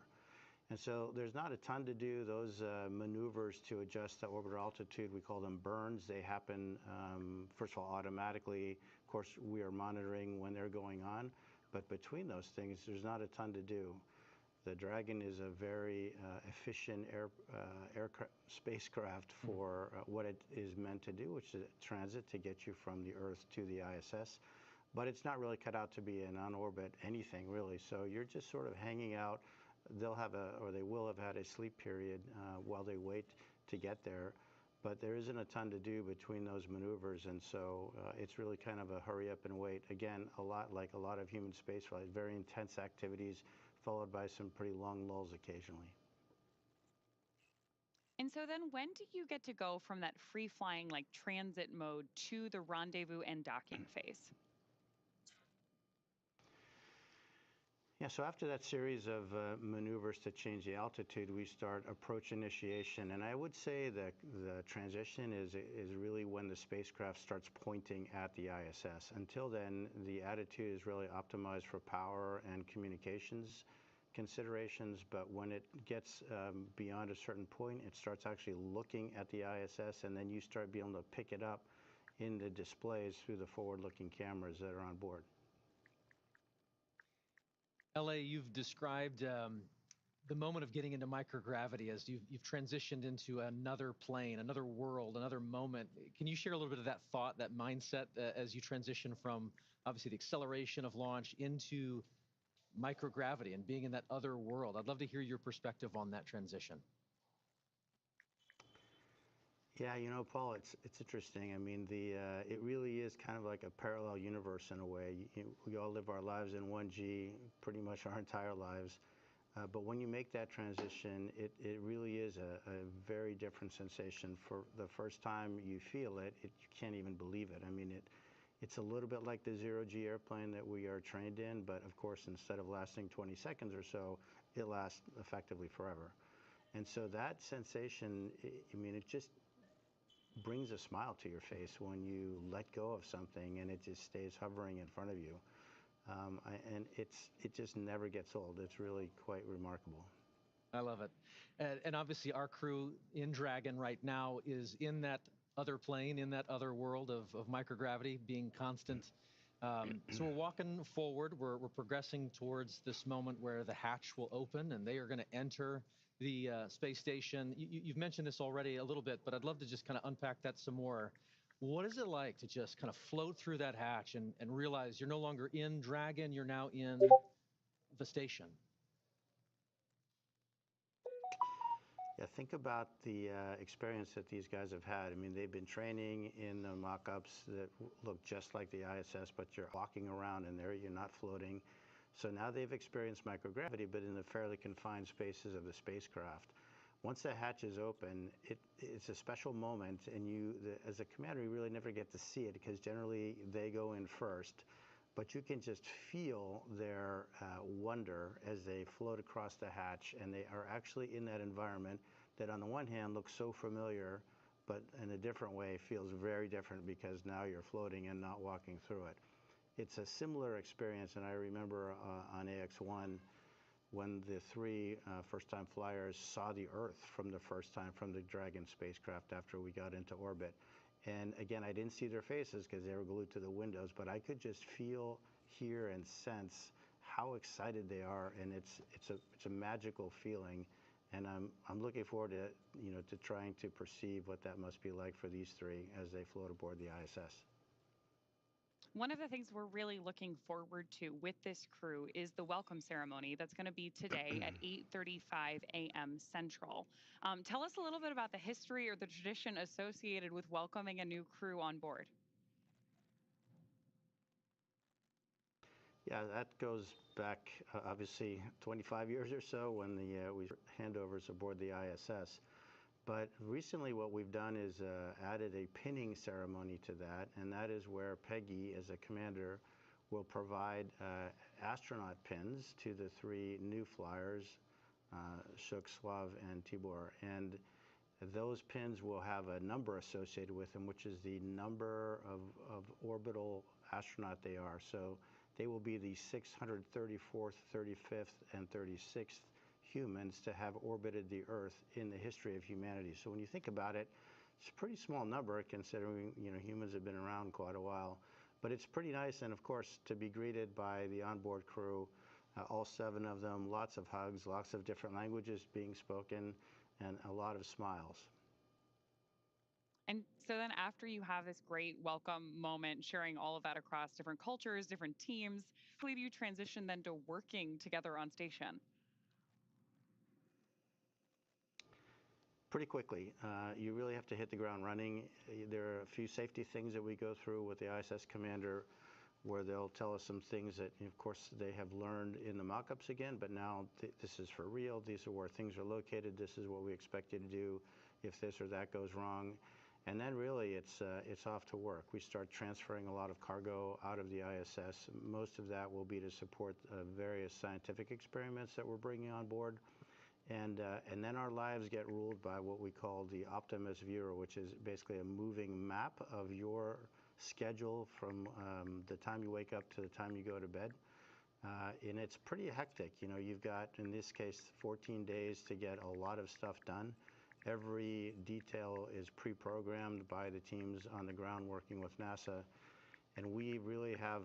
And so there's not a ton to do. Those maneuvers to adjust the orbital altitude, we call them burns. They happen, first of all, automatically. Of course, we are monitoring when they're going on. But between those things, there's not a ton to do. The Dragon is a very efficient spacecraft for what it is meant to do, which is transit to get you from the Earth to the ISS. But it's not really cut out to be an on-orbit anything, really. So you're just sort of hanging out. They'll have they will have had a sleep period while they wait to get there. But there isn't a ton to do between those maneuvers, and so it's really kind of a hurry up and wait. Again, a lot like a lot of human spaceflight, very intense activities, followed by some pretty long lulls occasionally. And so then when do you get to go from that free flying like transit mode to the rendezvous and docking phase? Yeah, so after that series of maneuvers to change the altitude, we start approach initiation. And I would say that the transition is really when the spacecraft starts pointing at the ISS. Until then, the attitude is really optimized for power and communications considerations. But when it gets beyond a certain point, it starts actually looking at the ISS, and then you start being able to pick it up in the displays through the forward-looking cameras that are on board. LA, you've described the moment of getting into microgravity as you've transitioned into another plane, another world, another moment. Can you share a little bit of that thought, that mindset as you transition from obviously the acceleration of launch into microgravity and being in that other world? I'd love to hear your perspective on that transition. Yeah, you know, Paul, it's interesting. I mean, it really is kind of like a parallel universe in a way. We all live our lives in 1G pretty much our entire lives. But when you make that transition, it really is a very different sensation. For the first time you feel it, you can't even believe it. I mean, it's a little bit like the zero-G airplane that we are trained in, but of course, instead of lasting 20 seconds or so, it lasts effectively forever. And so that sensation, I mean, it just brings a smile to your face when you let go of something and it just stays hovering in front of you. And it just never gets old. It's really quite remarkable. I love it. And obviously our crew in Dragon right now is in that other plane, in that other world of microgravity, being constant. So we're walking forward, we're progressing towards this moment where the hatch will open and they are going to enter the space station. You've mentioned this already a little bit, but I'd love to just kind of unpack that some more. What is it like to just kind of float through that hatch and realize you're no longer in Dragon, you're now in the station? Yeah, think about the experience that these guys have had. I mean, they've been training in the mock-ups that look just like the ISS, but you're walking around in there, you're not floating. So now they've experienced microgravity, but in the fairly confined spaces of the spacecraft. Once the hatch is open, it's a special moment, and as a commander, you really never get to see it because generally they go in first. But you can just feel their wonder as they float across the hatch, and they are actually in that environment that on the one hand looks so familiar, but in a different way feels very different because now you're floating and not walking through it. It's a similar experience, and I remember on AX-1 when the three first-time flyers saw the Earth from the first time from the Dragon spacecraft after we got into orbit. And again, I didn't see their faces because they were glued to the windows, but I could just feel, hear, and sense how excited they are, and it's a magical feeling. And I'm looking forward to trying to perceive what that must be like for these three as they float aboard the ISS. One of the things we're really looking forward to with this crew is the welcome ceremony that's going to be today at 8:35 a.m. Central. Tell us a little bit about the history or the tradition associated with welcoming a new crew on board. Yeah, that goes back obviously 25 years or so when we handovers aboard the ISS. But recently what we've done is added a pinning ceremony to that, and that is where Peggy, as a commander, will provide astronaut pins to the three new flyers, Shuk, Suave, and Tibor. And those pins will have a number associated with them, which is the number of orbital astronaut they are. So they will be the 634th, 35th, and 36th humans to have orbited the Earth in the history of humanity. So when you think about it, it's a pretty small number considering humans have been around quite a while. But it's pretty nice, and of course, to be greeted by the onboard crew, all 7 of them, lots of hugs, lots of different languages being spoken, and a lot of smiles. And so then after you have this great welcome moment, sharing all of that across different cultures, different teams, how do you transition then to working together on station? Pretty quickly. You really have to hit the ground running. There are a few safety things that we go through with the ISS commander where they'll tell us some things that, of course, they have learned in the mock-ups again, but now this is for real. These are where things are located. This is what we expect you to do if this or that goes wrong. And then really it's off to work. We start transferring a lot of cargo out of the ISS. Most of that will be to support various scientific experiments that we're bringing on board. And then our lives get ruled by what we call the Optimus Viewer, which is basically a moving map of your schedule from the time you wake up to the time you go to bed. And it's pretty hectic. You've got, in this case, 14 days to get a lot of stuff done. Every detail is pre-programmed by the teams on the ground working with NASA. And we really have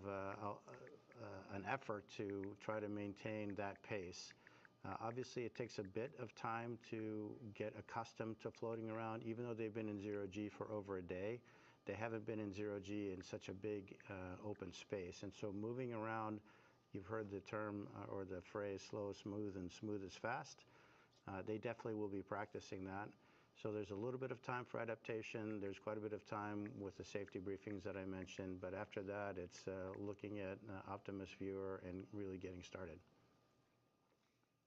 an effort to try to maintain that pace. Obviously, it takes a bit of time to get accustomed to floating around. Even though they've been in zero-G for over a day, they haven't been in zero-G in such a big open space. And so moving around, you've heard the term or the phrase slow, smooth, and smooth is fast. They definitely will be practicing that. So there's a little bit of time for adaptation. There's quite a bit of time with the safety briefings that I mentioned. But after that, it's looking at Optimus Viewer and really getting started.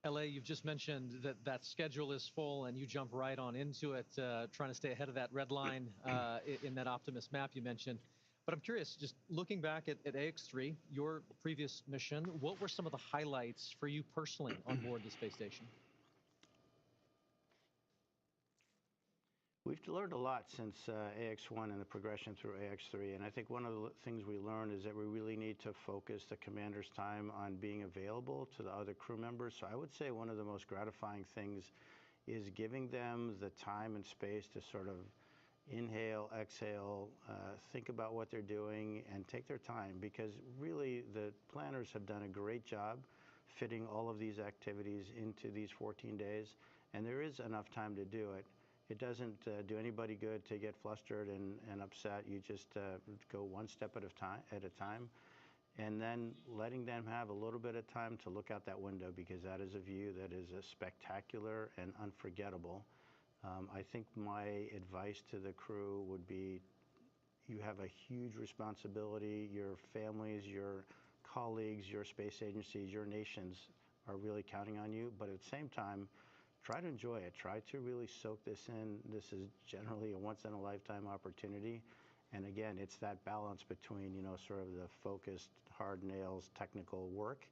LA, you've just mentioned that schedule is full and you jump right on into it, trying to stay ahead of that red line in that Optimus map you mentioned. But I'm curious, just looking back at AX-3, your previous mission, what were some of the highlights for you personally on board the space station? We've learned a lot since AX-1 and the progression through AX-3, and I think one of the things we learned is that we really need to focus the commander's time on being available to the other crew members. So I would say one of the most gratifying things is giving them the time and space to sort of inhale, exhale, think about what they're doing, and take their time, because really the planners have done a great job fitting all of these activities into these 14 days, and there is enough time to do it. It doesn't do anybody good to get flustered and upset. You just go one step at a time, and then letting them have a little bit of time to look out that window, because that is a view that is spectacular and unforgettable. I think my advice to the crew would be you have a huge responsibility. Your families, your colleagues, your space agencies, your nations are really counting on you. But at the same time, try to enjoy it. Try to really soak this in. This is generally a once-in-a-lifetime opportunity. And again, it's that balance between, sort of the focused, hard nails, technical work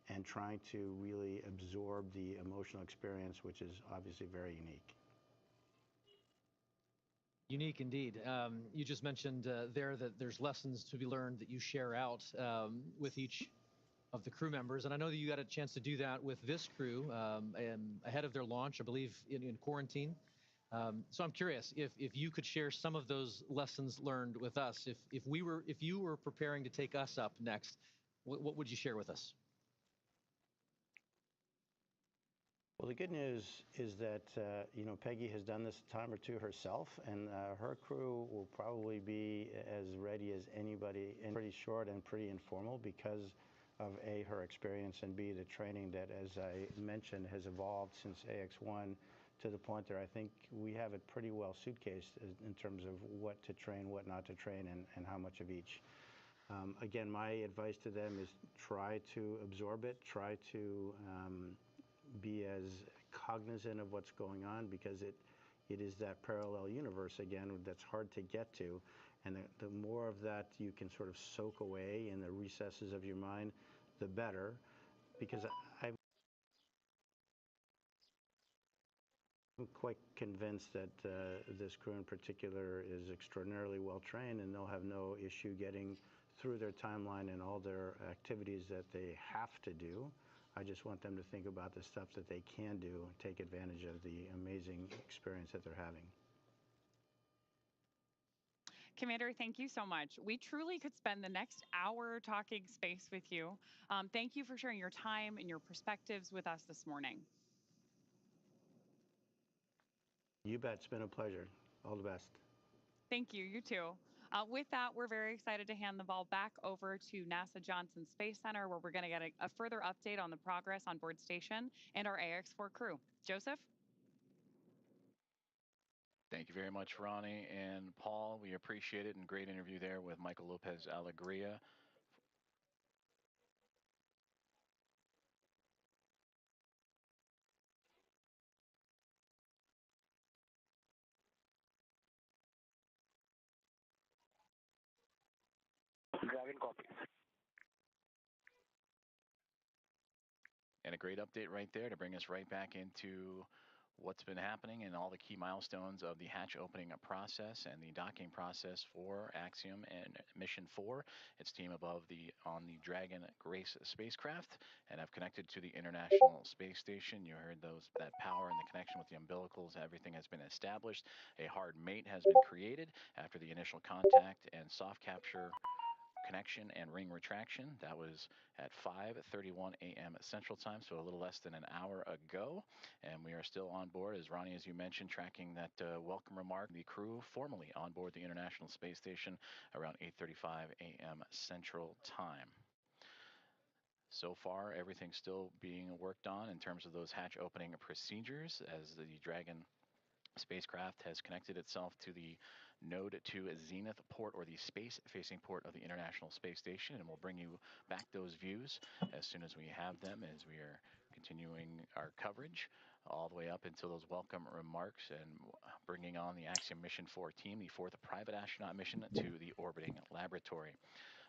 and trying to really absorb the emotional experience, which is obviously very unique. Unique indeed. You just mentioned there that there's lessons to be learned that you share out with each of the crew members. And I know that you got a chance to do that with this crew ahead of their launch, I believe, in quarantine. So I'm curious if you could share some of those lessons learned with us. If you were preparing to take us up next, what would you share with us? Well, the good news is that, Peggy has done this a time or two herself, and her crew will probably be as ready as anybody, and pretty short and pretty informal because of A, her experience, and B, the training that, as I mentioned, has evolved since AX1 to the point that I think we have it pretty well suitcased in terms of what to train, what not to train, and how much of each. Again, my advice to them is try to absorb it, try to be as cognizant of what's going on because it is that parallel universe again that's hard to get to, and the more of that you can sort of soak away in the recesses of your mind, the better, because I'm quite convinced that this crew in particular is extraordinarily well trained and they'll have no issue getting through their timeline and all their activities that they have to do. I just want them to think about the stuff that they can do and take advantage of the amazing experience that they're having. Commander, thank you so much. We truly could spend the next hour talking space with you. Thank you for sharing your time and your perspectives with us this morning. You bet. It's been a pleasure. All the best. Thank you. You too. With that, we're very excited to hand the ball back over to NASA Johnson Space Center, where we're going to get a further update on the progress on board station and our AX4 crew. Joseph? Thank you very much, Ronnie and Paul. We appreciate it, and great interview there with Michael Lopez Alegria. Dragon copies. And a great update right there to bring us right back into what's been happening and all the key milestones of the hatch opening process and the docking process for Axiom and Mission 4. Its team on the Dragon Grace spacecraft and have connected to the International Space Station. You heard that power and the connection with the umbilicals. Everything has been established. A hard mate has been created after the initial contact and soft capture connection and ring retraction. That was at 5:31 a.m. Central Time, so a little less than an hour ago. And we are still on board, as Ronnie, as you mentioned, tracking that welcome remark. The crew formally on board the International Space Station around 8:35 a.m. Central Time. So far, everything's still being worked on in terms of those hatch opening procedures as the Dragon spacecraft has connected itself to the Node 2 Zenith port, or the space-facing port of the International Space Station, and we'll bring you back those views as soon as we have them, as we are continuing our coverage all the way up until those welcome remarks and bringing on the Axiom Mission 4 team, the fourth private astronaut mission to the orbiting laboratory.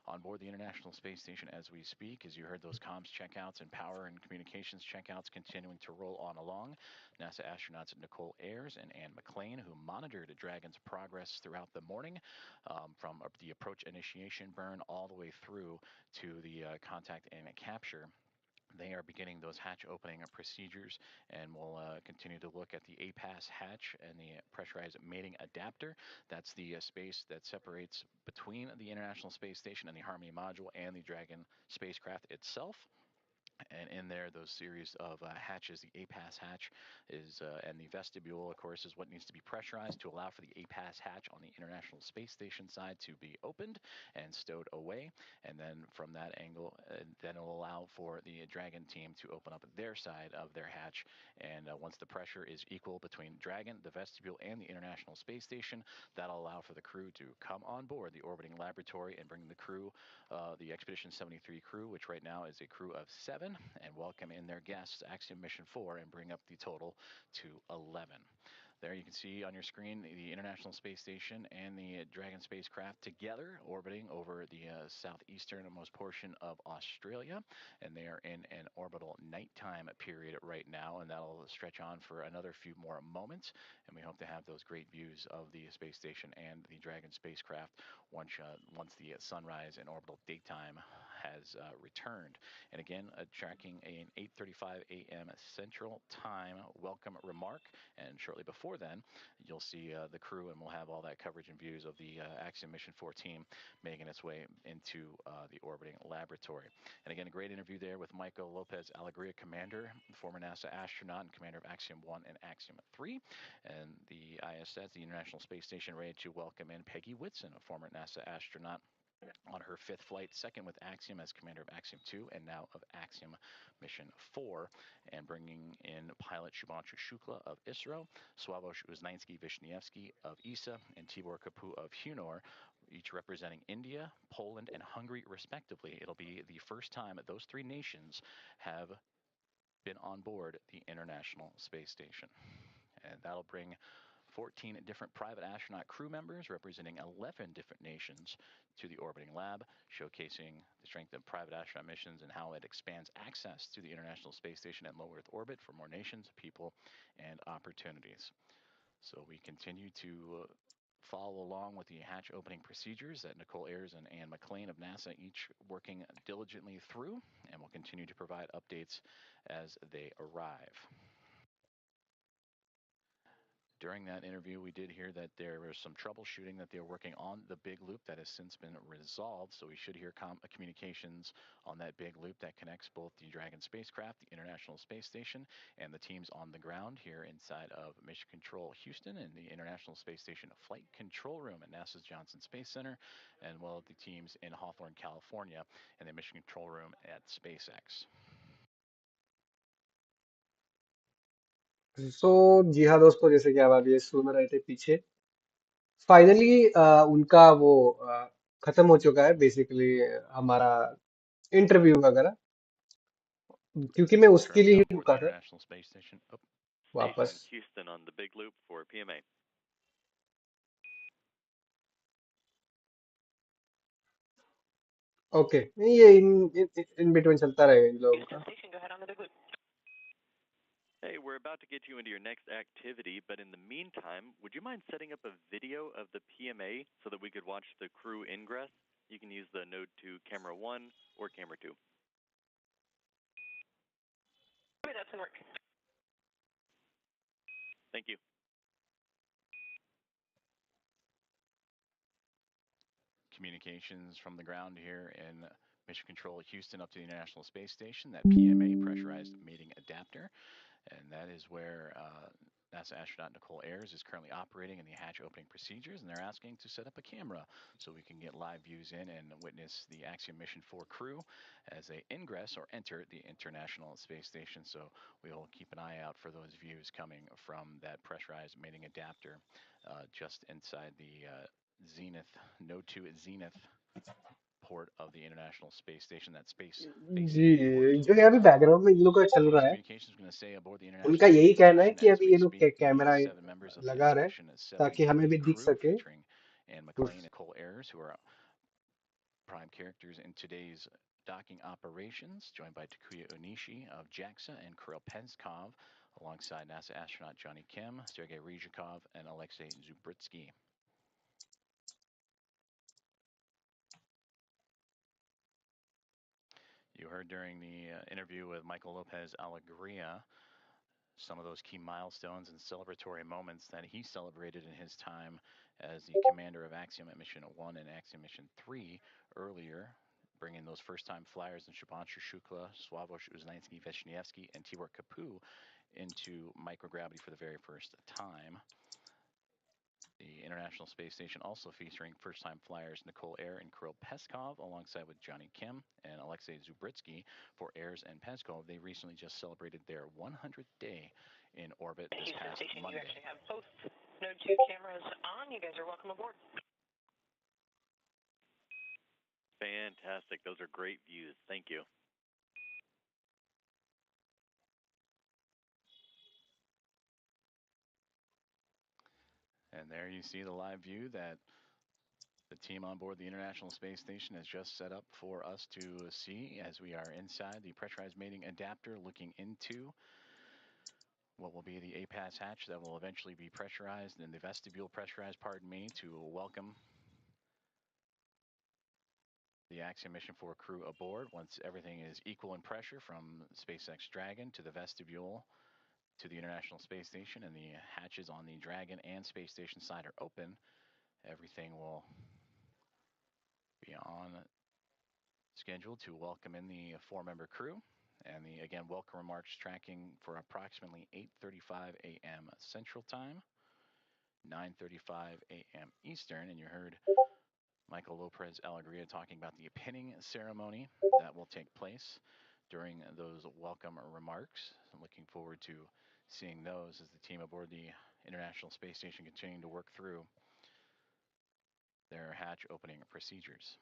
On board the International Space Station as we speak, as you heard those comms checkouts and power and communications checkouts continuing to roll on along. NASA astronauts Nicole Ayers and Anne McClain, who monitored Dragon's progress throughout the morning, from the approach initiation burn all the way through to the contact and capture. They are beginning those hatch opening procedures, and we'll continue to look at the APAS hatch and the pressurized mating adapter. That's the space that separates between the International Space Station and the Harmony module and the Dragon spacecraft itself. And in there, those series of hatches, the APAS hatch is, and the vestibule, of course, is what needs to be pressurized to allow for the APAS hatch on the International Space Station side to be opened and stowed away. And then from that angle, then it'll allow for the Dragon team to open up their side of their hatch. And once the pressure is equal between Dragon, the vestibule, and the International Space Station, that'll allow for the crew to come on board the orbiting laboratory and bring the crew, the Expedition 73 crew, which right now is a crew of 7, and welcome in their guests, Axiom Mission 4, and bring up the total to 11. There you can see on your screen the International Space Station and the Dragon spacecraft together orbiting over the southeasternmost portion of Australia. And they are in an orbital nighttime period right now, and that'll stretch on for another few more moments. And we hope to have those great views of the space station and the Dragon spacecraft once the sunrise and orbital daytime has returned. And again, tracking an 8:35 a.m. Central Time welcome remark. And shortly before then, you'll see the crew, and we'll have all that coverage and views of the Axiom Mission 4 team making its way into the orbiting laboratory. And again, a great interview there with Michael Lopez Alegria, commander, former NASA astronaut and commander of Axiom 1 and Axiom 3. And the ISS, the International Space Station, ready to welcome in Peggy Whitson, a former NASA astronaut, on her 5th flight, second with Axiom as commander of Axiom 2 and now of Axiom Mission 4, and bringing in pilot Shubhanshu Shukla of ISRO, Sławomir Uznański-Wiśniewski of ESA, and Tibor Kapu of Hunor, each representing India, Poland, and Hungary respectively. It'll be the first time that those 3 nations have been on board the International Space Station. And that'll bring 14 different private astronaut crew members representing 11 different nations to the orbiting lab, showcasing the strength of private astronaut missions and how it expands access to the International Space Station and low Earth orbit for more nations, people, and opportunities. So we continue to follow along with the hatch opening procedures that Nicole Ayers and Anne McLean of NASA each working diligently through, and will continue to provide updates as they arrive. During that interview, we did hear that there was some troubleshooting that they were working on the big loop that has since been resolved. So we should hear communications on that big loop that connects both the Dragon spacecraft, the International Space Station, and the teams on the ground here inside of Mission Control Houston and the International Space Station Flight Control Room at NASA's Johnson Space Center, and well, the teams in Hawthorne, California, and the Mission Control Room at SpaceX. So जी हाँ दोस्तों, जैसे कि आप अभी ये सुन रहे थे पीछे, फाइनली उनका वो खत्म हो चुका है बेसिकली हमारा इंटरव्यू वगैरह, क्योंकि मैं उसके लिए ही रुका था वापस। Station Houston on the big loop for PMA. Okay, ये इन बिटवीन चलता रहेगा इन लोगों का। Station, go ahead on the big loop. Hey, we're about to get you into your next activity, but in the meantime, would you mind setting up a video of the PMA so that we could watch the crew ingress? You can use the Node 2 Camera 1 or Camera 2. Okay, that's in work. Thank you. Communications from the ground here in Mission Control Houston up to the International Space Station, that PMA, pressurized mating adapter, and that is where NASA astronaut Nicole Ayers is currently operating in the hatch opening procedures, and they're asking to set up a camera so we can get live views in and witness the Axiom Mission 4 crew as they ingress or enter the International Space Station. So we'll keep an eye out for those views coming from that pressurized mating adapter just inside the Zenith, Node 2 Zenith port of the International Space Station, that space जी, जो यहाँ पे background में इन लोगों का चल रहा है, उनका यही कहना है कि अभी ये लोग कैमरा लगा रहे हैं ताकि हमें भी दिख सके। And McLean and Nicole Ayers, who are prime characters in today's docking operations, joined by Takuya Onishi of JAXA and Kirill Peskov, alongside NASA astronaut Johnny Kim, Sergei Ryzhikov, and Alexei Zubritsky. You heard during the interview with Michael Lopez Alegria some of those key milestones and celebratory moments that he celebrated in his time as the commander of Axiom Mission 1 and Axiom Mission 3 earlier bring in those first-time flyers in Shubhanshu Shukla, Sławosz Uznański-Wiśniewski, and Tibor Kapu into microgravity for the very first time. The International Space Station also featuring first-time flyers Nicole Ayer and Kirill Peskov, alongside with Johnny Kim and Alexei Zubritsky for Ayers and Peskov. They recently just celebrated their 100th day in orbit this past Station, Monday. you actually have both Node 2 cameras on. You guys are welcome aboard. Fantastic. Those are great views. Thank you. And there you see the live view that the team on board the International Space Station has just set up for us to see as we are inside the pressurized mating adapter looking into what will be the APAS hatch that will eventually be pressurized and the vestibule pressurized, pardon me, to welcome the Axiom Mission 4 crew aboard once everything is equal in pressure from SpaceX Dragon to the vestibule to the International Space Station, and the hatches on the Dragon and Space Station side are open. Everything will be on schedule to welcome in the 4-member crew. And the, again, welcome remarks tracking for approximately 8:35 a.m. Central Time, 9:35 a.m. Eastern. And you heard Michael Lopez Alegria talking about the pinning ceremony that will take place during those welcome remarks. I'm looking forward to seeing those as the team aboard the International Space Station continuing to work through their hatch opening procedures.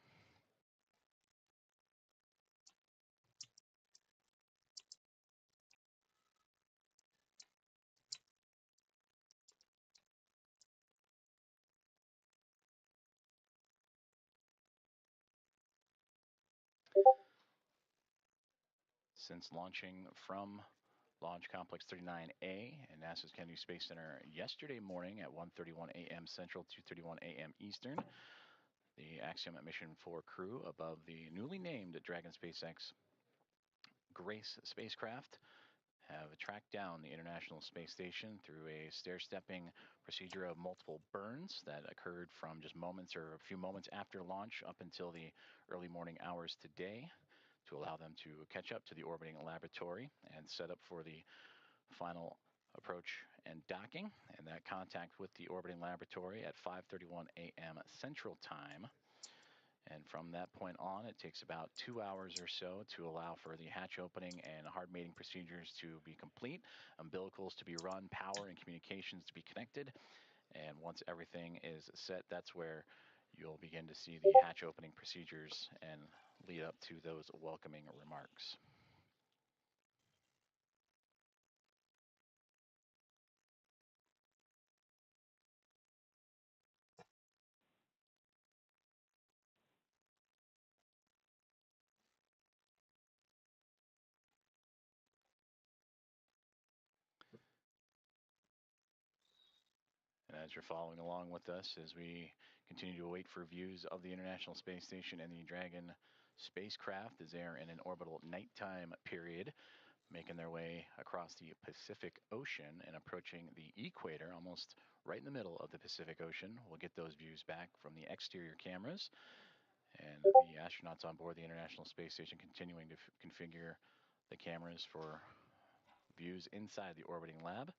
Since launching from Launch Complex 39A and NASA's Kennedy Space Center yesterday morning at 1:31 a.m. Central, 2:31 a.m. Eastern, the Axiom Mission 4 crew above the newly named Dragon SpaceX Grace spacecraft have tracked down the International Space Station through a stair-stepping procedure of multiple burns that occurred from just moments or a few moments after launch up until the early morning hours today, to allow them to catch up to the orbiting laboratory and set up for the final approach and docking, and that contact with the orbiting laboratory at 5:31 a.m. Central Time. And from that point on, it takes about 2 hours or so to allow for the hatch opening and hard mating procedures to be complete, umbilicals to be run, power and communications to be connected. And once everything is set, that's where you'll begin to see the hatch opening procedures and lead up to those welcoming remarks. And as you're following along with us as we continue to wait for views of the International Space Station and the Dragon spacecraft as they are in an orbital nighttime period, making their way across the Pacific Ocean and approaching the equator, almost right in the middle of the Pacific Ocean. We'll get those views back from the exterior cameras. And the astronauts on board the International Space Station continuing to configure the cameras for views inside the orbiting lab.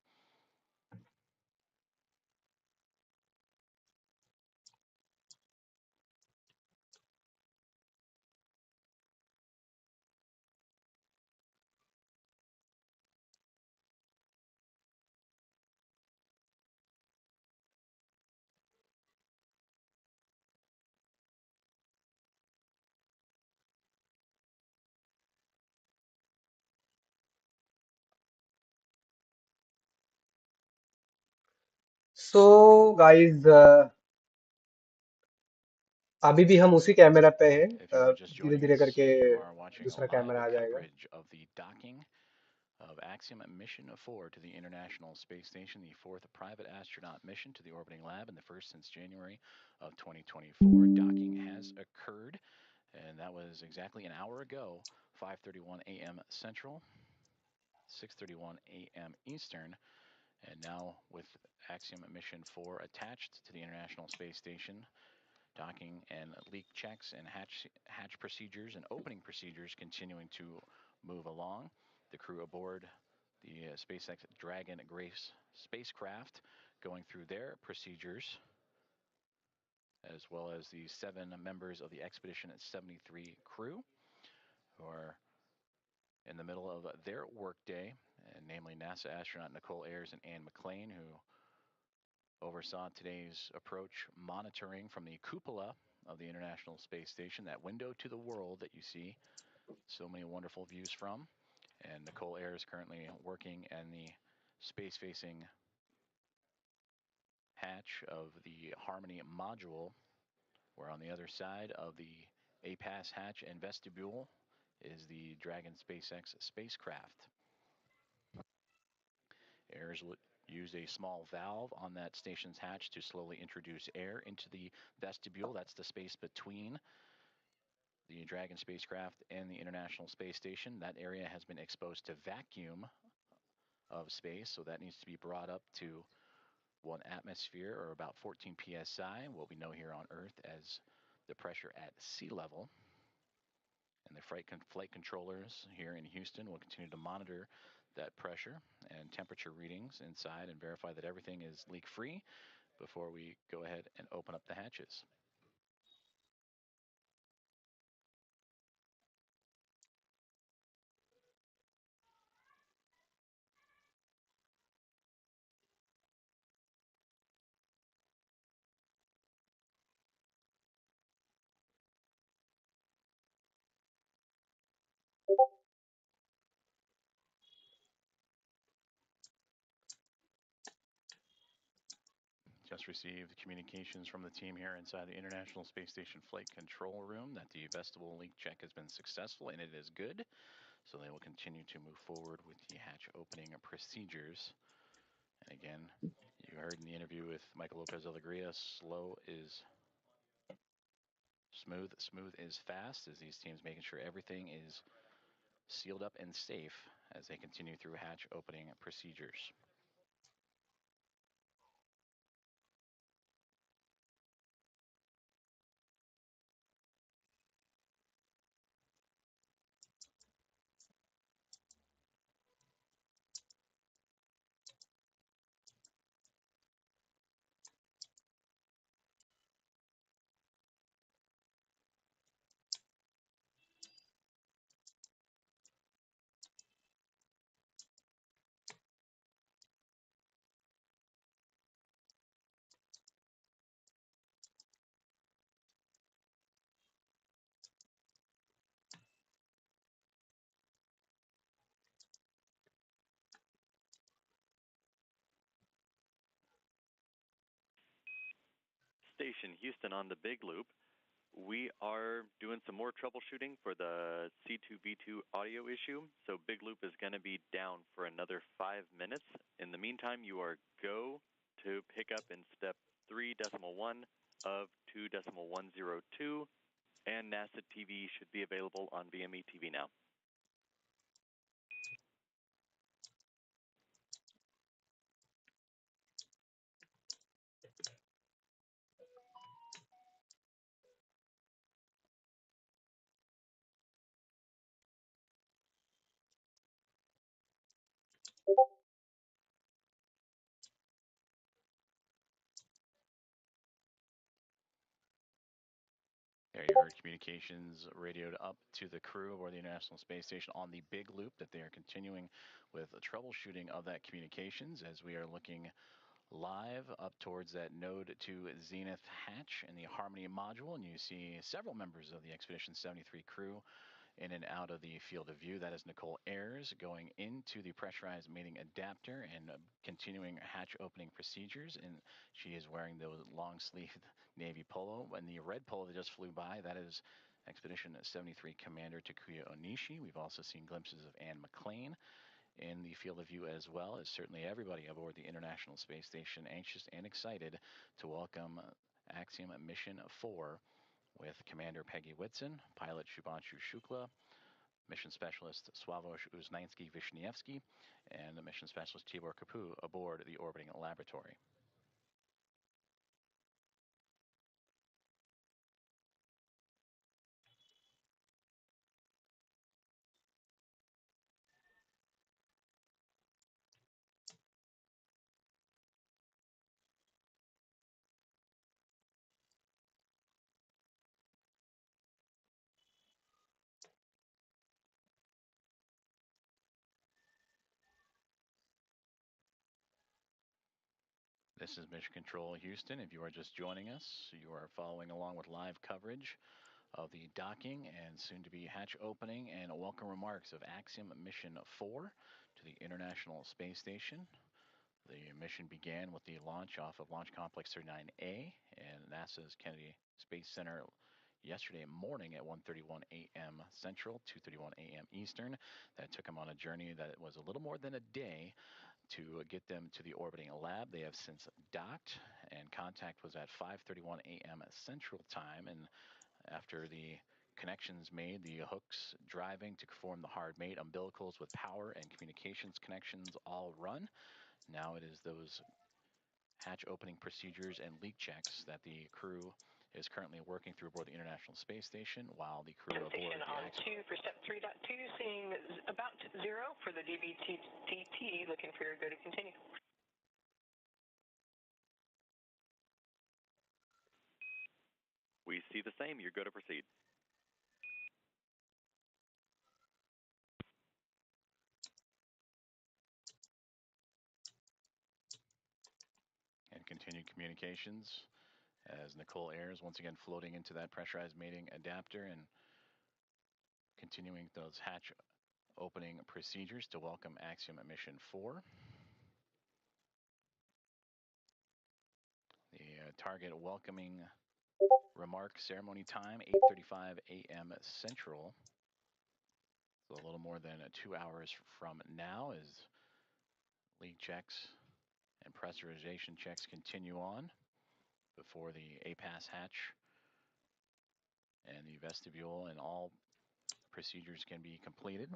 So guys, अभी भी हम उसी camera पे हैं, If you are just धीरे joining धीरे us, करके you are watching a दूसरा live कैमरा आ जाएगा. coverage of the docking of Axiom Mission 4 to the International Space Station, the 4th private astronaut mission to the orbiting lab and the first since January of 2024. Docking has occurred, and that was exactly an hour ago, 5:31 a.m. Central, 6:31 a.m. Eastern. And now with Axiom Mission 4 attached to the International Space Station, Docking and leak checks and hatch procedures and opening procedures continuing to move along. The crew aboard the SpaceX Dragon Grace spacecraft going through their procedures, as well as the 7 members of the Expedition 73 crew who are in the middle of their workday, and namely NASA astronaut Nicole Ayers and Anne McClain, who oversaw today's approach monitoring from the cupola of the International Space Station, that window to the world that you see so many wonderful views from. And Nicole Ayers currently working in the space-facing hatch of the Harmony module, where on the other side of the APAS hatch and vestibule is the Dragon SpaceX spacecraft. Ayers will use a small valve on that station's hatch to slowly introduce air into the vestibule. That's the space between the Dragon spacecraft and the International Space Station. That area has been exposed to vacuum of space, so that needs to be brought up to 1 atmosphere, or about 14 psi, what we know here on Earth as the pressure at sea level. And the flight controllers here in Houston will continue to monitor that pressure and temperature readings inside and verify that everything is leak-free before we go ahead and open up the hatches. Just received communications from the team here inside the International Space Station Flight Control Room that the vestibule leak check has been successful, and it is good. So they will continue to move forward with the hatch opening procedures. And again, you heard in the interview with Michael Lopez Alegria, slow is smooth, smooth is fast, as these teams making sure everything is sealed up and safe as they continue through hatch opening procedures. Station Houston on the Big Loop. We are doing some more troubleshooting for the C2V2 audio issue, so Big Loop is going to be down for another 5 minutes. In the meantime, you are go to pick up in step 3.1 of 2.102, and NASA TV should be available on VME TV now. There you heard communications radioed up to the crew aboard the International Space Station on the Big Loop that they are continuing with the troubleshooting of that communications as we are looking live up towards that node to Zenith hatch in the Harmony module, and you see several members of the Expedition 73 crew in and out of the field of view. That is Nicole Ayers going into the pressurized mating adapter and continuing hatch opening procedures. And she is wearing the long sleeved navy polo. And the red polo that just flew by, that is Expedition 73 Commander Takuya Onishi. We've also seen glimpses of Anne McClain in the field of view, as well as certainly everybody aboard the International Space Station anxious and excited to welcome Axiom Mission 4 with Commander Peggy Whitson, pilot Shubhanshu Shukla, mission specialist Sławomir Uznański-Wiśniewski, and the mission specialist Tibor Kapu aboard the orbiting laboratory. This is Mission Control Houston. If you are just joining us, you are following along with live coverage of the docking and soon-to-be hatch opening and welcome remarks of Axiom Mission 4 to the International Space Station. The mission began with the launch off of Launch Complex 39A and NASA's Kennedy Space Center yesterday morning at 1:31 a.m. Central, 2:31 a.m. Eastern. That took them on a journey that was a little more than a day to get them to the orbiting lab. They have since docked, and contact was at 5:31 a.m. Central Time. And after the connections made, the hooks driving to form the hard mate, umbilicals with power and communications connections all run. Now it is those hatch opening procedures and leak checks that the crew is currently working through aboard the International Space Station, while the crew aboard Station the on 2 for step 3.2, seeing about 0 for the DVTT, looking for your go to continue. We see the same. You're good to proceed. and continued communications as Nicole Ayers once again floating into that pressurized mating adapter and continuing those hatch opening procedures to welcome Axiom Mission 4. The target welcoming remark ceremony time, 8:35 a.m. Central. So a little more than 2 hours from now as leak checks and pressurization checks continue on before the APAS hatch and the vestibule and all procedures can be completed.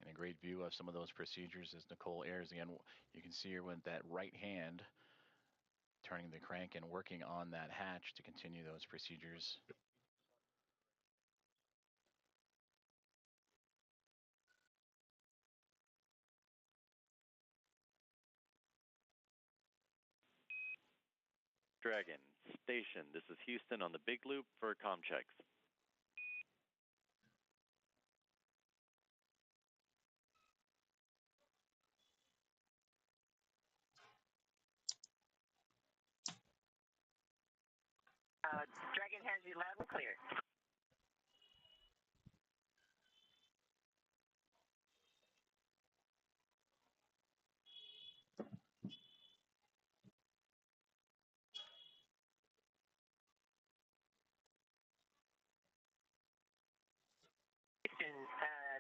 And a great view of some of those procedures as Nicole Ayers again. You can see her with that right hand turning the crank and working on that hatch to continue those procedures. Dragon, station, this is Houston on the big loop for comm checks. Dragon has you loud and clear.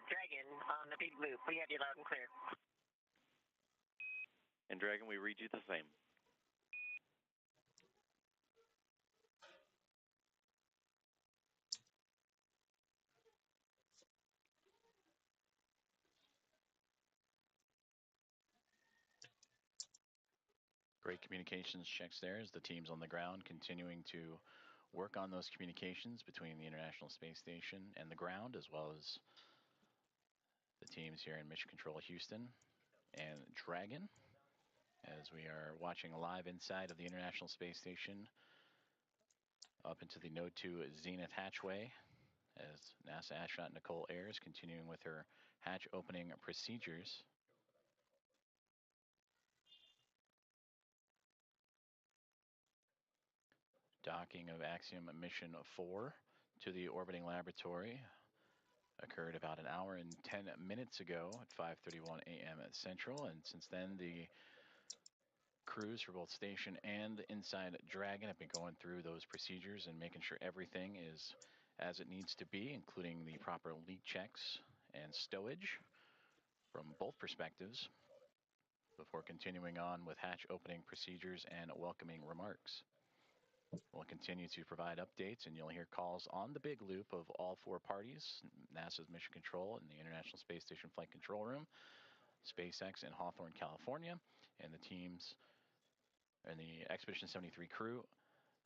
Dragon on the big loop. We have you loud and clear. And Dragon, we read you the same. Great communications checks there as the teams on the ground continuing to work on those communications between the International Space Station and the ground, as well as the teams here in Mission Control Houston and Dragon, as we are watching live inside of the International Space Station up into the Node 2 Zenith hatchway as NASA astronaut Nicole Ayers continuing with her hatch opening procedures. Docking of Axiom Mission 4 to the orbiting laboratory occurred about an hour and 10 minutes ago at 5:31 a.m. at Central, and since then the crews for both station and inside Dragon have been going through those procedures and making sure everything is as it needs to be, including the proper leak checks and stowage from both perspectives before continuing on with hatch opening procedures and welcoming remarks. We'll continue to provide updates, and you'll hear calls on the big loop of all 4 parties, NASA's Mission Control and the International Space Station Flight Control Room, SpaceX in Hawthorne, California, and the teams and the Expedition 73 crew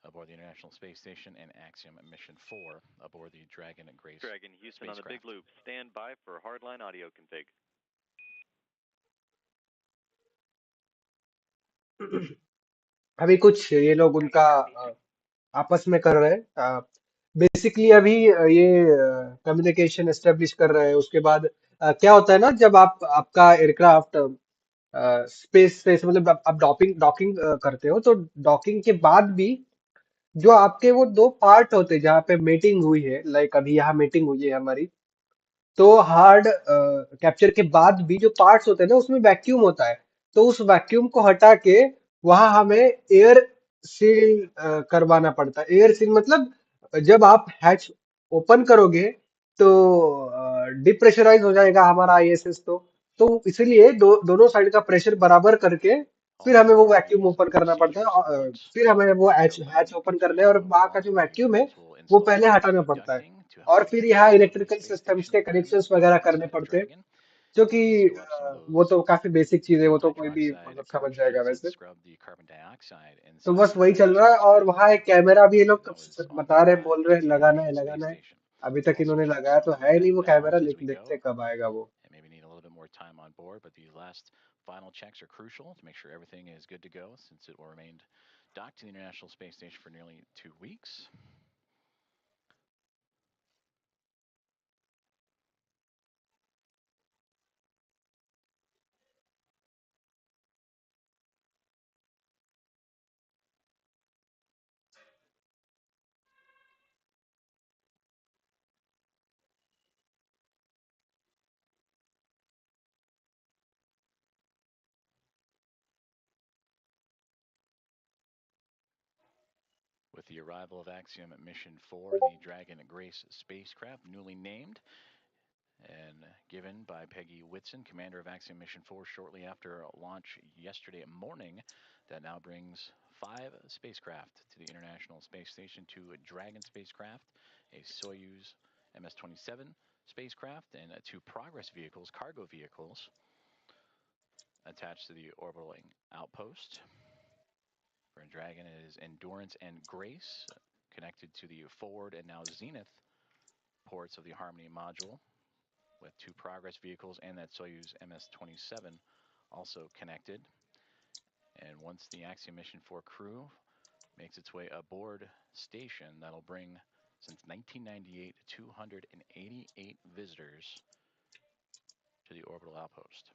aboard the International Space Station and Axiom Mission 4 aboard the Dragon and Grace Dragon, Houston on the big spacecraft. loop. Stand by for hardline audio config. अभी कुछ ये लोग उनका आपस में कर रहे हैं बेसिकली अभी ये कम्युनिकेशन एस्टेब्लिश कर रहे हैं उसके बाद क्या होता है ना जब आप आपका एयरक्राफ्ट स्पेस से मतलब आप डॉकिंग डॉकिंग करते हो तो डॉकिंग के बाद भी जो आपके वो दो पार्ट होते हैं जहाँ पे मीटिंग हुई है लाइक अभी यहाँ मीटिंग हुई है हमारी तो हार्ड कैप्चर के बाद भी जो पार्ट्स होते हैं ना उसमें वैक्यूम होता है तो उस वैक्यूम को हटा के वहां हमें एयर सील करवाना पड़ता है एयर सील मतलब जब आप हैच ओपन करोगे तो डिप्रेशराइज हो जाएगा हमारा आईएसएस तो इसलिए दोनों साइड का प्रेशर बराबर करके फिर Also, हमें वो authorities वैक्यूम ओपन करना पड़ता है procedures note फिर हमें वो that hatch they're hatch looking open to करना है और go वहां का along जो with the वैक्यूम है multiple वो पहले installations हटाना of पड़ता है ducting to help और फिर यहाँ maintain the electrical space systems station के and कनेक्शंस the वगैरह करने inside of पड़ते हैं Dragon. जो कि And seal up some of वो those तो काफी बेसिक चीज है वो तो कोई भी hydroxide मतलब समझ जाएगा cartridges and वैसे scrub the carbon dioxide तो inside बस the वही चल रहा है और spacecraft वहाँ एक कैमरा भी ये and लोग those on बता रहे the बोल रहे Canadian लगाना space है station. अभी We'll तक also इन्होंने check लगाया some तो of the है नहीं vent वो कैमरा valves as we लेकिन देखते go. हैं कब आएगा वो And maybe need a little bit more time on board, but these last final checks are crucial to make sure everything is good to go since it will remain docked to the International Space Station for nearly 2 weeks. With the arrival of Axiom Mission 4, the Dragon Grace spacecraft, newly named and given by Peggy Whitson, commander of Axiom Mission 4, shortly after launch yesterday morning, that now brings 5 spacecraft to the International Space Station, 2 Dragon spacecraft, a Soyuz MS-27 spacecraft, and 2 Progress vehicles, cargo vehicles, attached to the orbiting outpost. For Dragon, it is Endurance and Grace, connected to the forward and now zenith ports of the Harmony module, with 2 Progress vehicles and that Soyuz MS-27 also connected. And once the Axiom Mission 4 crew makes its way aboard station, that'll bring, since 1998, 288 visitors to the orbital outpost.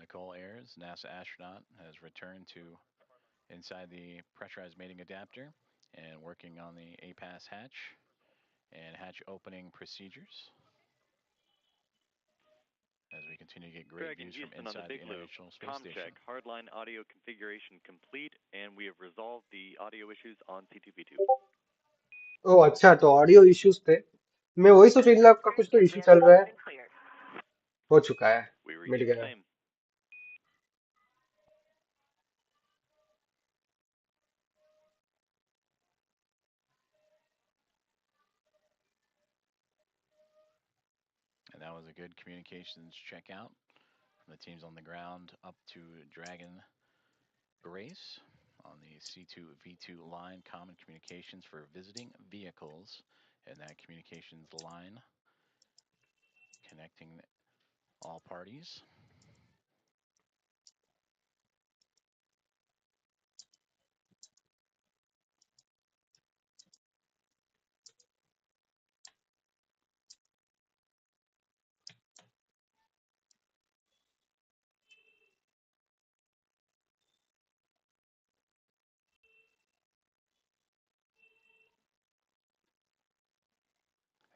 Nicole Ayers, NASA astronaut, has returned to inside the pressurized mating adapter and working on the APAS hatch and hatch opening procedures as we continue to get great Dragon views from Houston on the inside the Big Loop. International Space Comcheck. Station. Hardline audio configuration complete, and we have resolved the audio issues on C2V2. ओ अच्छा तो audio issues थे मैं वही सोच रही थी आपका कुछ तो इश्यू चल रहा है हो चुका है We मिट repeat the गया same. And that was a good communications checkout from the teams on the ground up to Dragon Grace on the C2V2 line, common communications for visiting vehicles, and that communications line connecting all parties.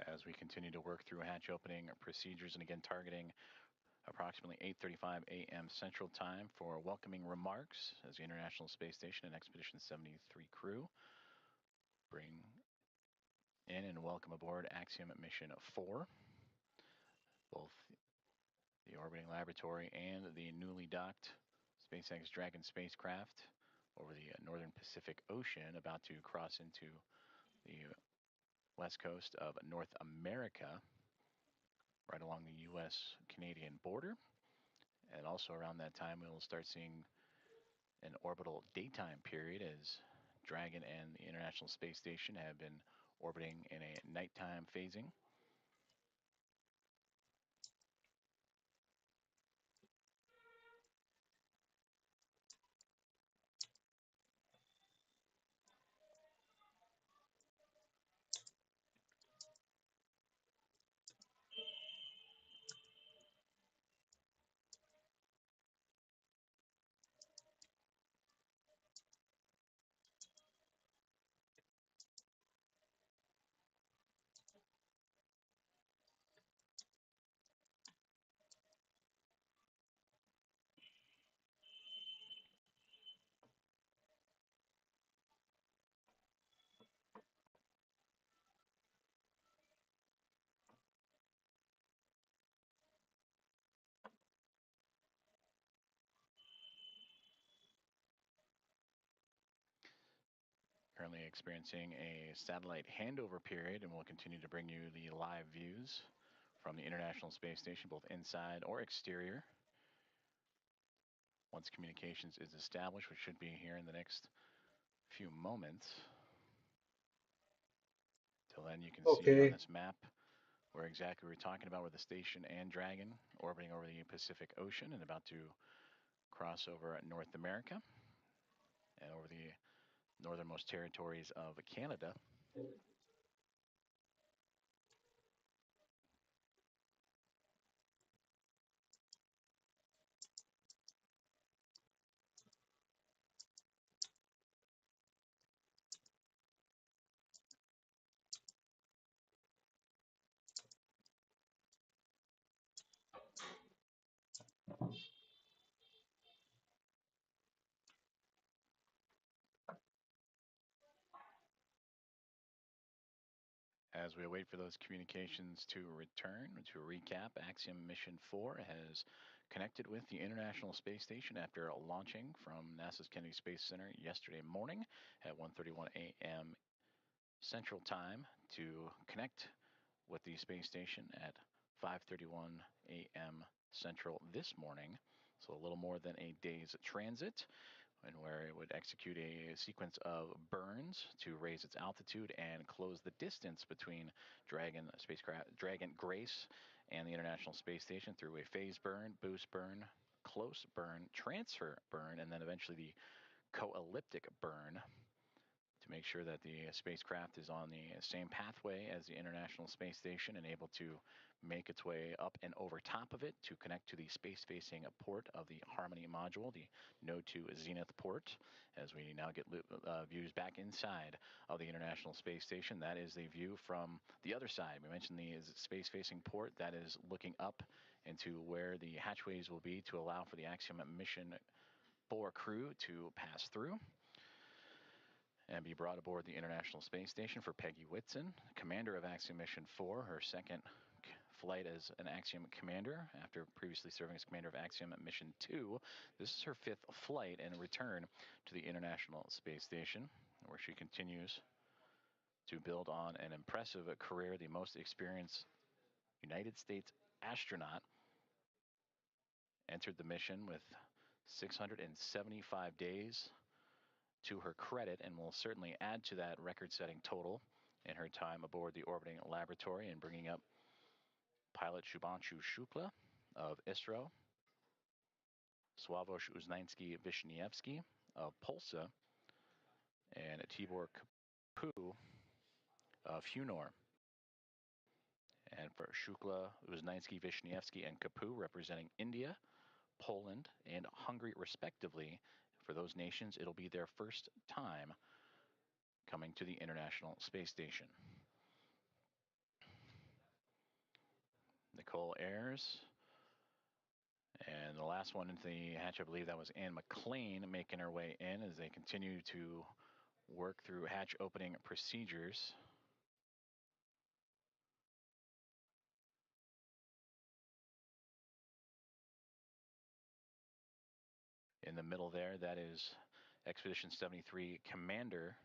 As we continue to work through hatch opening procedures and again targeting approximately 8:35 a.m. Central Time for welcoming remarks as the International Space Station and Expedition 73 crew Bring in and welcome aboard Axiom Mission 4. Both the orbiting laboratory and the newly docked SpaceX Dragon spacecraft over the northern Pacific Ocean, about to cross into the west coast of North America, right along the U.S.-Canadian border. And also around that time, we will start seeing an orbital daytime period as Dragon and the International Space Station have been orbiting in a nighttime phasing. Currently experiencing a satellite handover period, and we'll continue to bring you the live views from the International Space Station, both inside or exterior. Once communications is established, which should be here in the next few moments. Till then, you can see on Okay. this map where exactly we're talking about, where the station and Dragon orbiting over the Pacific Ocean and about to cross over North America and over the northernmost territories of Canada. As we wait for those communications to return, to recap, Axiom Mission 4 has connected with the International Space Station after launching from NASA's Kennedy Space Center yesterday morning at 1:31 a.m. Central Time to connect with the space station at 5:31 a.m. Central this morning. So a little more than a day's transit, and where it would execute a sequence of burns to raise its altitude and close the distance between Dragon spacecraft, Dragon Grace, and the International Space Station through a phase burn, boost burn, close burn, transfer burn, and then eventually the co-elliptic burn, to make sure that the spacecraft is on the same pathway as the International Space Station and able to make its way up and over top of it to connect to the space-facing port of the Harmony module, the Node 2 Zenith port, as we now get views back inside of the International Space Station. That is the view from the other side. We mentioned the space-facing port that is looking up into where the hatchways will be to allow for the Axiom Mission 4 crew to pass through and be brought aboard the International Space Station. For Peggy Whitson, commander of Axiom Mission 4, her second flight as an Axiom commander after previously serving as commander of Axiom Mission 2. This is her fifth flight and return to the International Space Station, where she continues to build on an impressive career. The most experienced United States astronaut entered the mission with 675 days to her credit, and will certainly add to that record-setting total in her time aboard the orbiting laboratory, and bringing up pilot Shubhanshu Shukla of ISRO, Sławomir Uznański-Wiśniewski of Polsa, and Tibor Kapu of Hunor. And for Shukla, Uznański-Wiśniewski, and Kapu, representing India, Poland, and Hungary respectively, for those nations, it'll be their first time coming to the International Space Station. Nicole Ayers. And the last one into the hatch, I believe that was Anne McLean, making her way in as they continue to work through hatch opening procedures. In the middle there, that is Expedition 73 Commander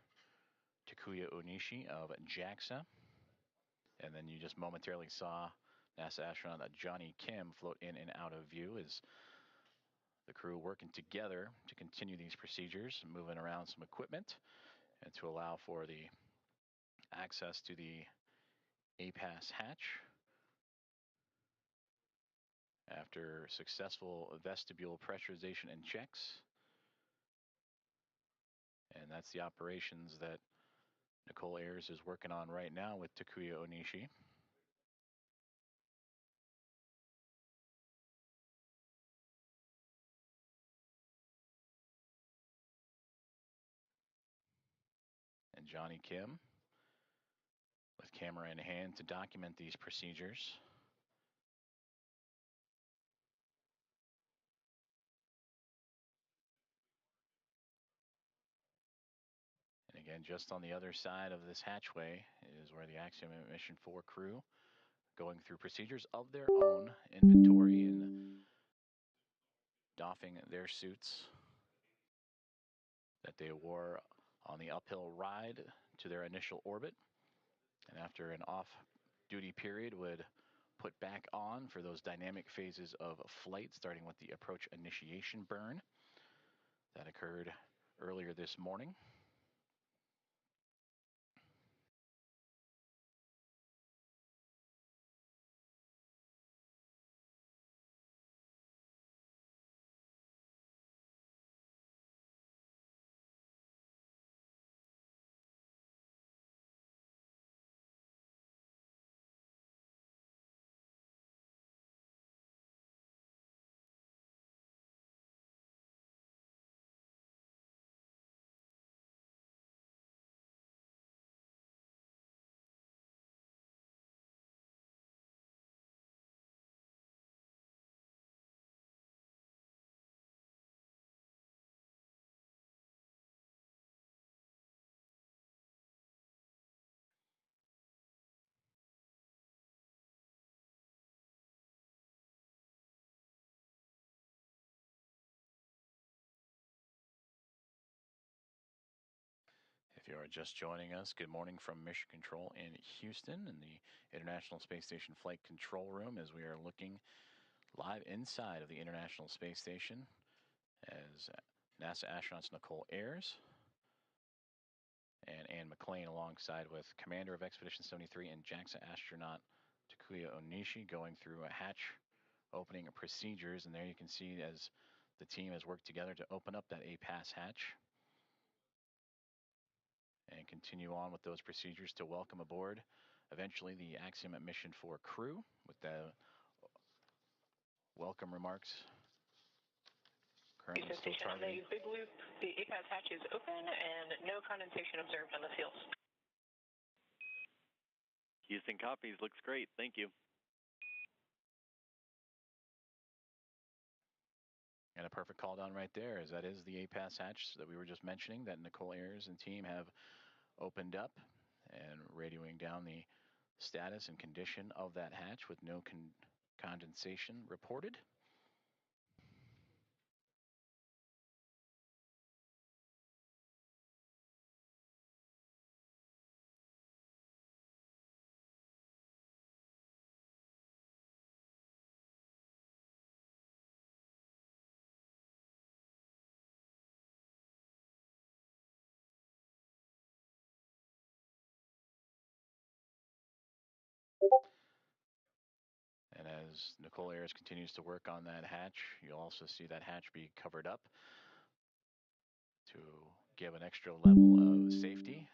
Takuya Onishi of JAXA. And then you just momentarily saw NASA astronaut Johnny Kim float in and out of view as the crew working together to continue these procedures, moving around some equipment, and to allow for the access to the APAS hatch. After successful vestibule pressurization and checks. And that's the operations that Nicole Ayers is working on right now with Takuya Onishi. And Johnny Kim with camera in hand to document these procedures. And again, just on the other side of this hatchway is where the Axiom Mission 4 crew going through procedures of their own inventory and doffing their suits that they wore on the uphill ride to their initial orbit. And after an off-duty period would put back on for those dynamic phases of flight, starting with the approach initiation burn that occurred earlier this morning. If you are just joining us, good morning from Mission Control in Houston in the International Space Station Flight Control Room as we are looking live inside of the International Space Station as NASA astronauts Nicole Ayers and Anne McClain alongside with Commander of Expedition 73 and JAXA astronaut Takuya Onishi going through a hatch opening procedures. And there you can see as the team has worked together to open up that APAS hatch and continue on with those procedures to welcome aboard eventually the Axiom Mission 4 crew with the welcome remarks currently still targeting. The big loop, the APAS hatch is open and no condensation observed on the seals. Houston copies. Looks great. Thank you. And a perfect call down right there, as that is the APAS hatch that we were just mentioning that Nicole Ayers and team have opened up and radioing down the status and condition of that hatch with no condensation reported. And as Nicole Ayers continues to work on that hatch, you'll also see that hatch be covered up to give an extra level of safety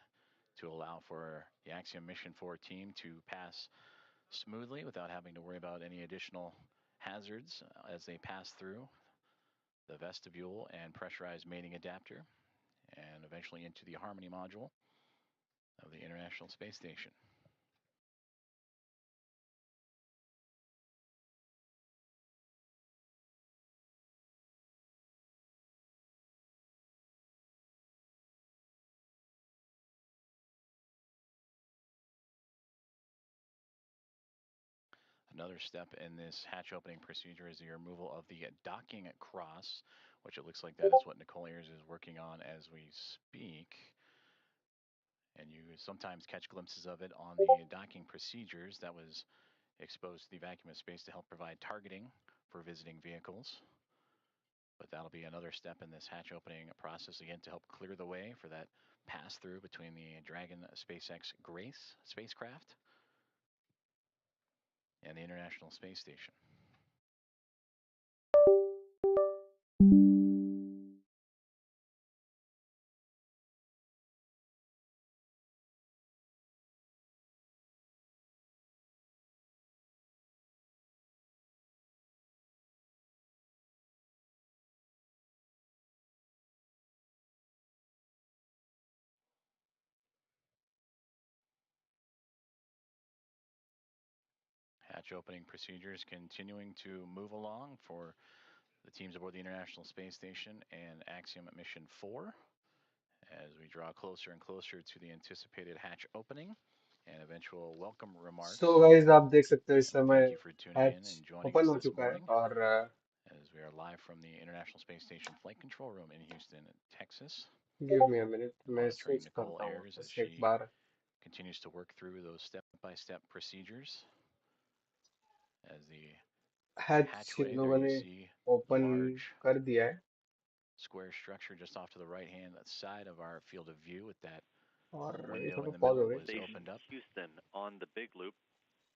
to allow for the Axiom Mission 4 team to pass smoothly without having to worry about any additional hazards as they pass through the vestibule and pressurized mating adapter and eventually into the Harmony module of the International Space Station. Another step in this hatch opening procedure is the removal of the docking cross, which it looks like that is what Nicole Ayers is working on as we speak. And you sometimes catch glimpses of it on the docking procedures that was exposed to the vacuum of space to help provide targeting for visiting vehicles. But that'll be another step in this hatch opening process again to help clear the way for that pass through between the Dragon SpaceX Grace spacecraft and the International Space Station. Hatch opening procedures continuing to move along for the teams aboard the International Space Station and Axiom Mission 4 as we draw closer and closer to the anticipated hatch opening and eventual welcome remarks. So guys, आप देख सकते हो इस Thank समय you for tuning in hatch and joining open us हो this चुका है morning और as we are live from the International Space Station Flight Control Room in Houston, Texas. give me a minute, मैं Monitoring switch Nicole करता हूँ Ayers as बस एक she bar. continues to work through those step-by-step procedures. As the Hatch hatchway, in there लोगों you ने see the open large कर दिया है square structure just off to the right-hand side of our field of view with that और ये window थोड़ा in the pause middle हो गई. was Station opened up. Houston on the big loop.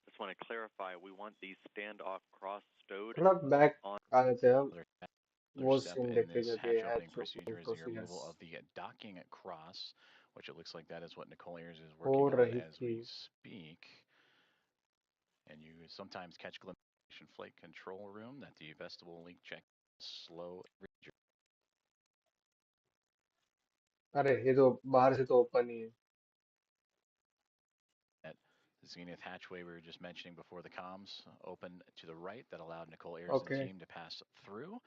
Just want to clarify, we want these standoff cross stowed थोड़ा back on. आ जाते हैं हम. Another वो step scene in देखते हैं this जब ये hatch opening hatch procedure opening is the removal procedures of the docking cross, which it looks like that is what Nicole Ayers is हो working on रही as थी. we speak. And you sometimes catch glimpses of the flight control room that the vestibule leak check slow. अरे ये तो बाहर से तो open ही है. At the zenith hatchway we were just mentioning before the comms open to the right that allowed Nicole Ayers and Okay. team to pass through,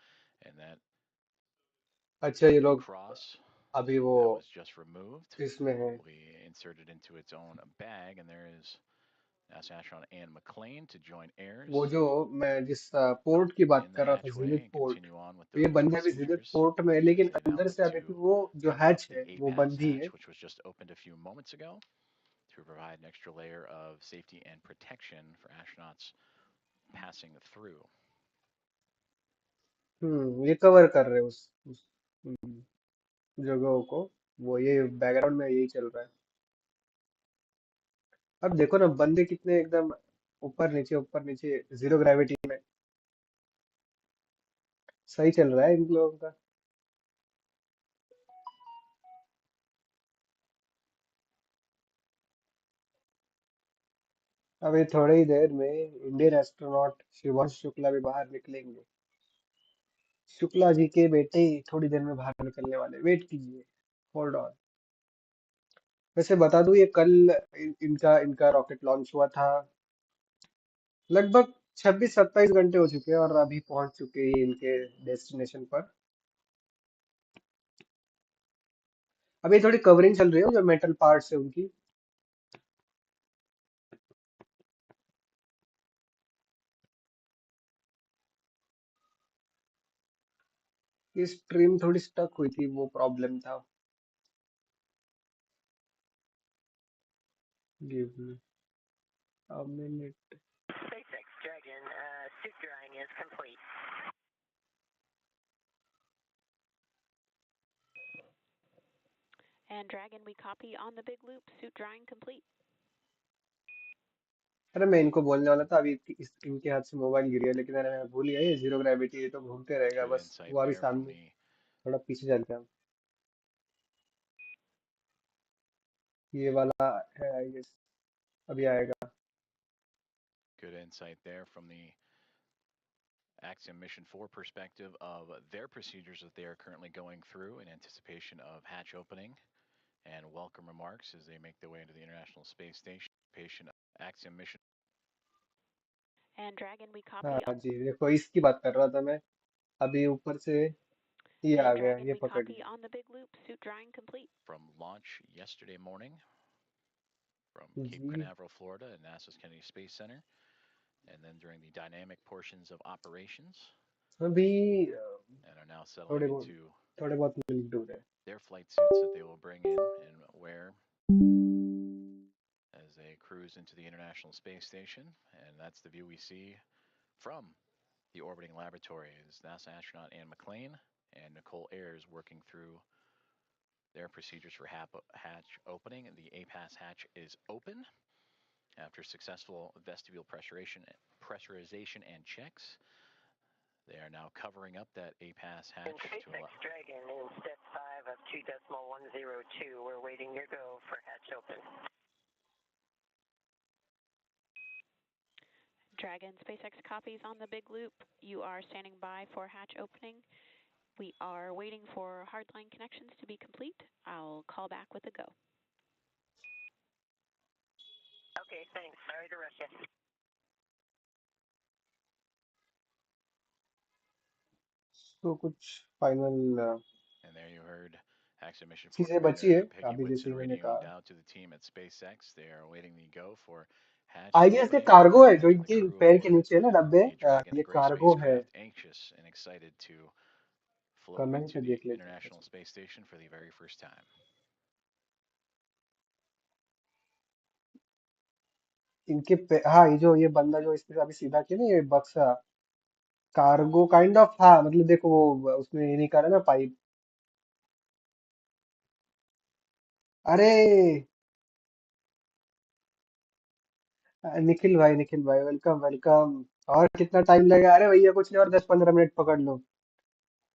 and that अच्छा ये लोग cross अभी वो that was just removed इसमें है. will be inserted into its own bag, and there is NASA astronaut Ann McClain to join Ayers वो जो मैं जिस पोर्ट की बात in the कर रहा था hatchway zenith and port, continue on with तो ये those बंदा भी zenith procedures पोर्ट में है लेकिन as they now अंदर look से अभी भी to वो जो open hatch up है the वो APAS बंद ही है. hatch, which was just opened a few moments ago to provide an extra layer of safety and protection for astronauts passing through. ये कवर कर रहे हैं उस जगहों को. वो ये बैकग्राउंड में यही चल रहा है. अब देखो ना बंदे कितने एकदम ऊपर नीचे जीरो ग्रेविटी में. सही चल रहा है इन लोगों का. अभी थोड़ी ही देर में इंडियन एस्ट्रोनॉट शिवांश शुक्ला भी बाहर निकलेंगे. शुक्ला जी के बेटे थोड़ी देर में बाहर निकलने वाले. वेट कीजिए. Hold on. वैसे बता दूं ये कल इनका इनका रॉकेट लॉन्च हुआ था. लगभग 26-27 घंटे हो चुके हैं और अभी पहुंच चुके हैं इनके डेस्टिनेशन पर. अभी थोड़ी कवरिंग चल रही है जो मेटल पार्ट्स है उनकी. ये स्ट्रीम थोड़ी स्टक हुई थी, वो प्रॉब्लम था. Give me a minute. SpaceX Dragon suit drying is complete. And Dragon, we copy on the big loop, suit drying complete. अरे मैं इनको बोलने वाला था. अभी इनके हाथ से मोबाइल गिर गया लेकिन अरे मैं भूल गया. ये जीरो ग्रेविटी ये तो घूमते रहेगा. Good बस insight वो अभी there from सामने. the थोड़ा पीछे चलते हैं हम. ये वाला है आई गेस. अभी आएगा. good insight there from the Axiom Mission 4 perspective of their procedures that they are currently going through in anticipation of hatch opening and welcome remarks as they make their way into the International Space Station. Patient Axiom Mission. And Dragon, we copy हाँ on. जी देखो इसकी बात कर रहा था मैं. अभी ऊपर से ये आ And गया. Dragon, ये we पकड़ copy लिया. on the big loop, suit drying complete. From launch yesterday morning from Cape ji. Canaveral, Florida at NASA's Kennedy Space Center. and then during the dynamic portions of operations, अभी and are now settling थोड़े बहुत into mill do रहे. their flight suits that they will bring in and wear as they cruise into the International Space Station. And that's the view we see from the orbiting laboratory is NASA astronaut Anne McClain and Nicole Ayers working through their procedures for hatch opening. The APAS hatch is open after successful vestibule pressurization and checks. They are now covering up that APAS hatch. In SpaceX Dragon in step 5 of 2.102, we're waiting your go for hatch open. Dragon, SpaceX copies on the big loop. You are standing by for hatch opening. We are waiting for hardline connections to be complete. I'll call back with a go. Okay, thanks. Sorry to rush you. तो कुछ final And there you heard Axiom Mission 4 चीजें बची है Commander Peggy अभी जैसे Whitson इन्होंने radioing कहा. out to the team at SpaceX. They are awaiting the go for hatch I guess ये opening कार्गो है जो as the इनके crew पैर के aboard नीचे है ना डब्बे. the Dragon ये Gray कार्गो है. spacecraft, anxious and excited to float comment into में the देख लेते हैं. International Space Station for the very first time. इनके हाँ ये बंदा जो इसने अभी सीधा किया ना ये बक्सा कार्गो काइंड ऑफ. हाँ मतलब देखो वो उसमें ये नहीं करा ना पाइप. अरे निखिल भाई वेलकम वेलकम. और कितना टाइम लगेगा? अरे भैया कुछ नहीं और 10-15 मिनट पकड़ लो.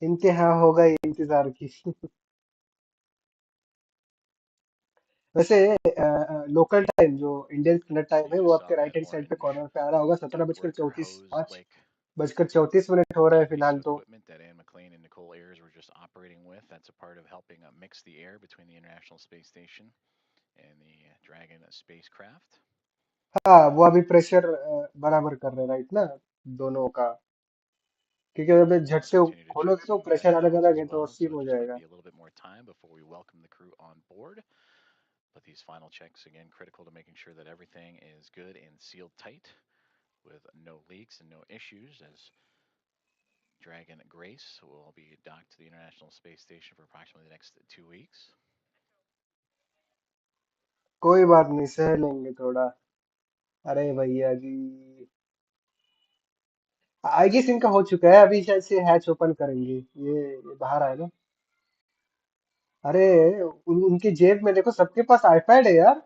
इनके हाँ होगा ये इंतजार की. वैसे लोकल टाइम जो Indian standard So time you है वो just saw आपके राइट that हैंड साइड पे orange कॉर्नर पे आ रहा होगा. 17 बजकर ductwork or 34 hose 5 like बजकर 34 मिनट हो रहा है piece फिलहाल of तो. equipment that Anne McClain and Nicole Ayers were just operating with. That's a part of helping mix the air between the International Space Station and the Dragon spacecraft. हाँ वो अभी pressure बराबर कर रहे हैं right ना दोनों का. क्योंकि अगर झट They'll से continue to check खोलोगे तो some gas प्रेशर अलग valves अलग as है तो well, सीन so हो it just might जाएगा. be a little bit more time before we welcome the crew on board. But these final checks, again, critical to making sure that everything is good and sealed tight with no leaks and no issues as Dragon Grace will be docked to the International Space Station for approximately the next 2 weeks. कोई बात नहीं सह लेंगे थोड़ा. अरे भैया जी I guess इनका हो चुका है. अभी शायद से हैच ओपन करेंगे. ये बाहर आए ना. अरे उनके जेब में देखो सबके पास आईपैड है यार.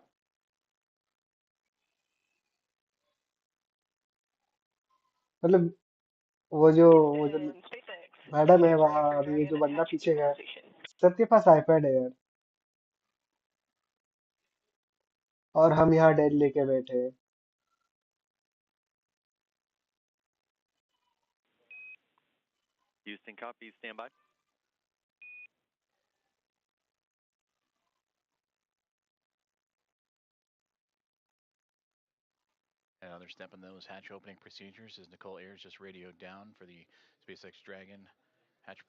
मतलब वो जो And SpaceX, मैडम है Flight वहाँ Director अभी ये Dragon जो at बंदा Hatch पीछे है Equalization. सबके पास आईपैड है यार. और हम यहाँ डेल लेके बैठे हैं. Houston copy, stand by. Another step in those hatch opening procedures is Nicole Ayers just radioed down for the SpaceX Dragon hatch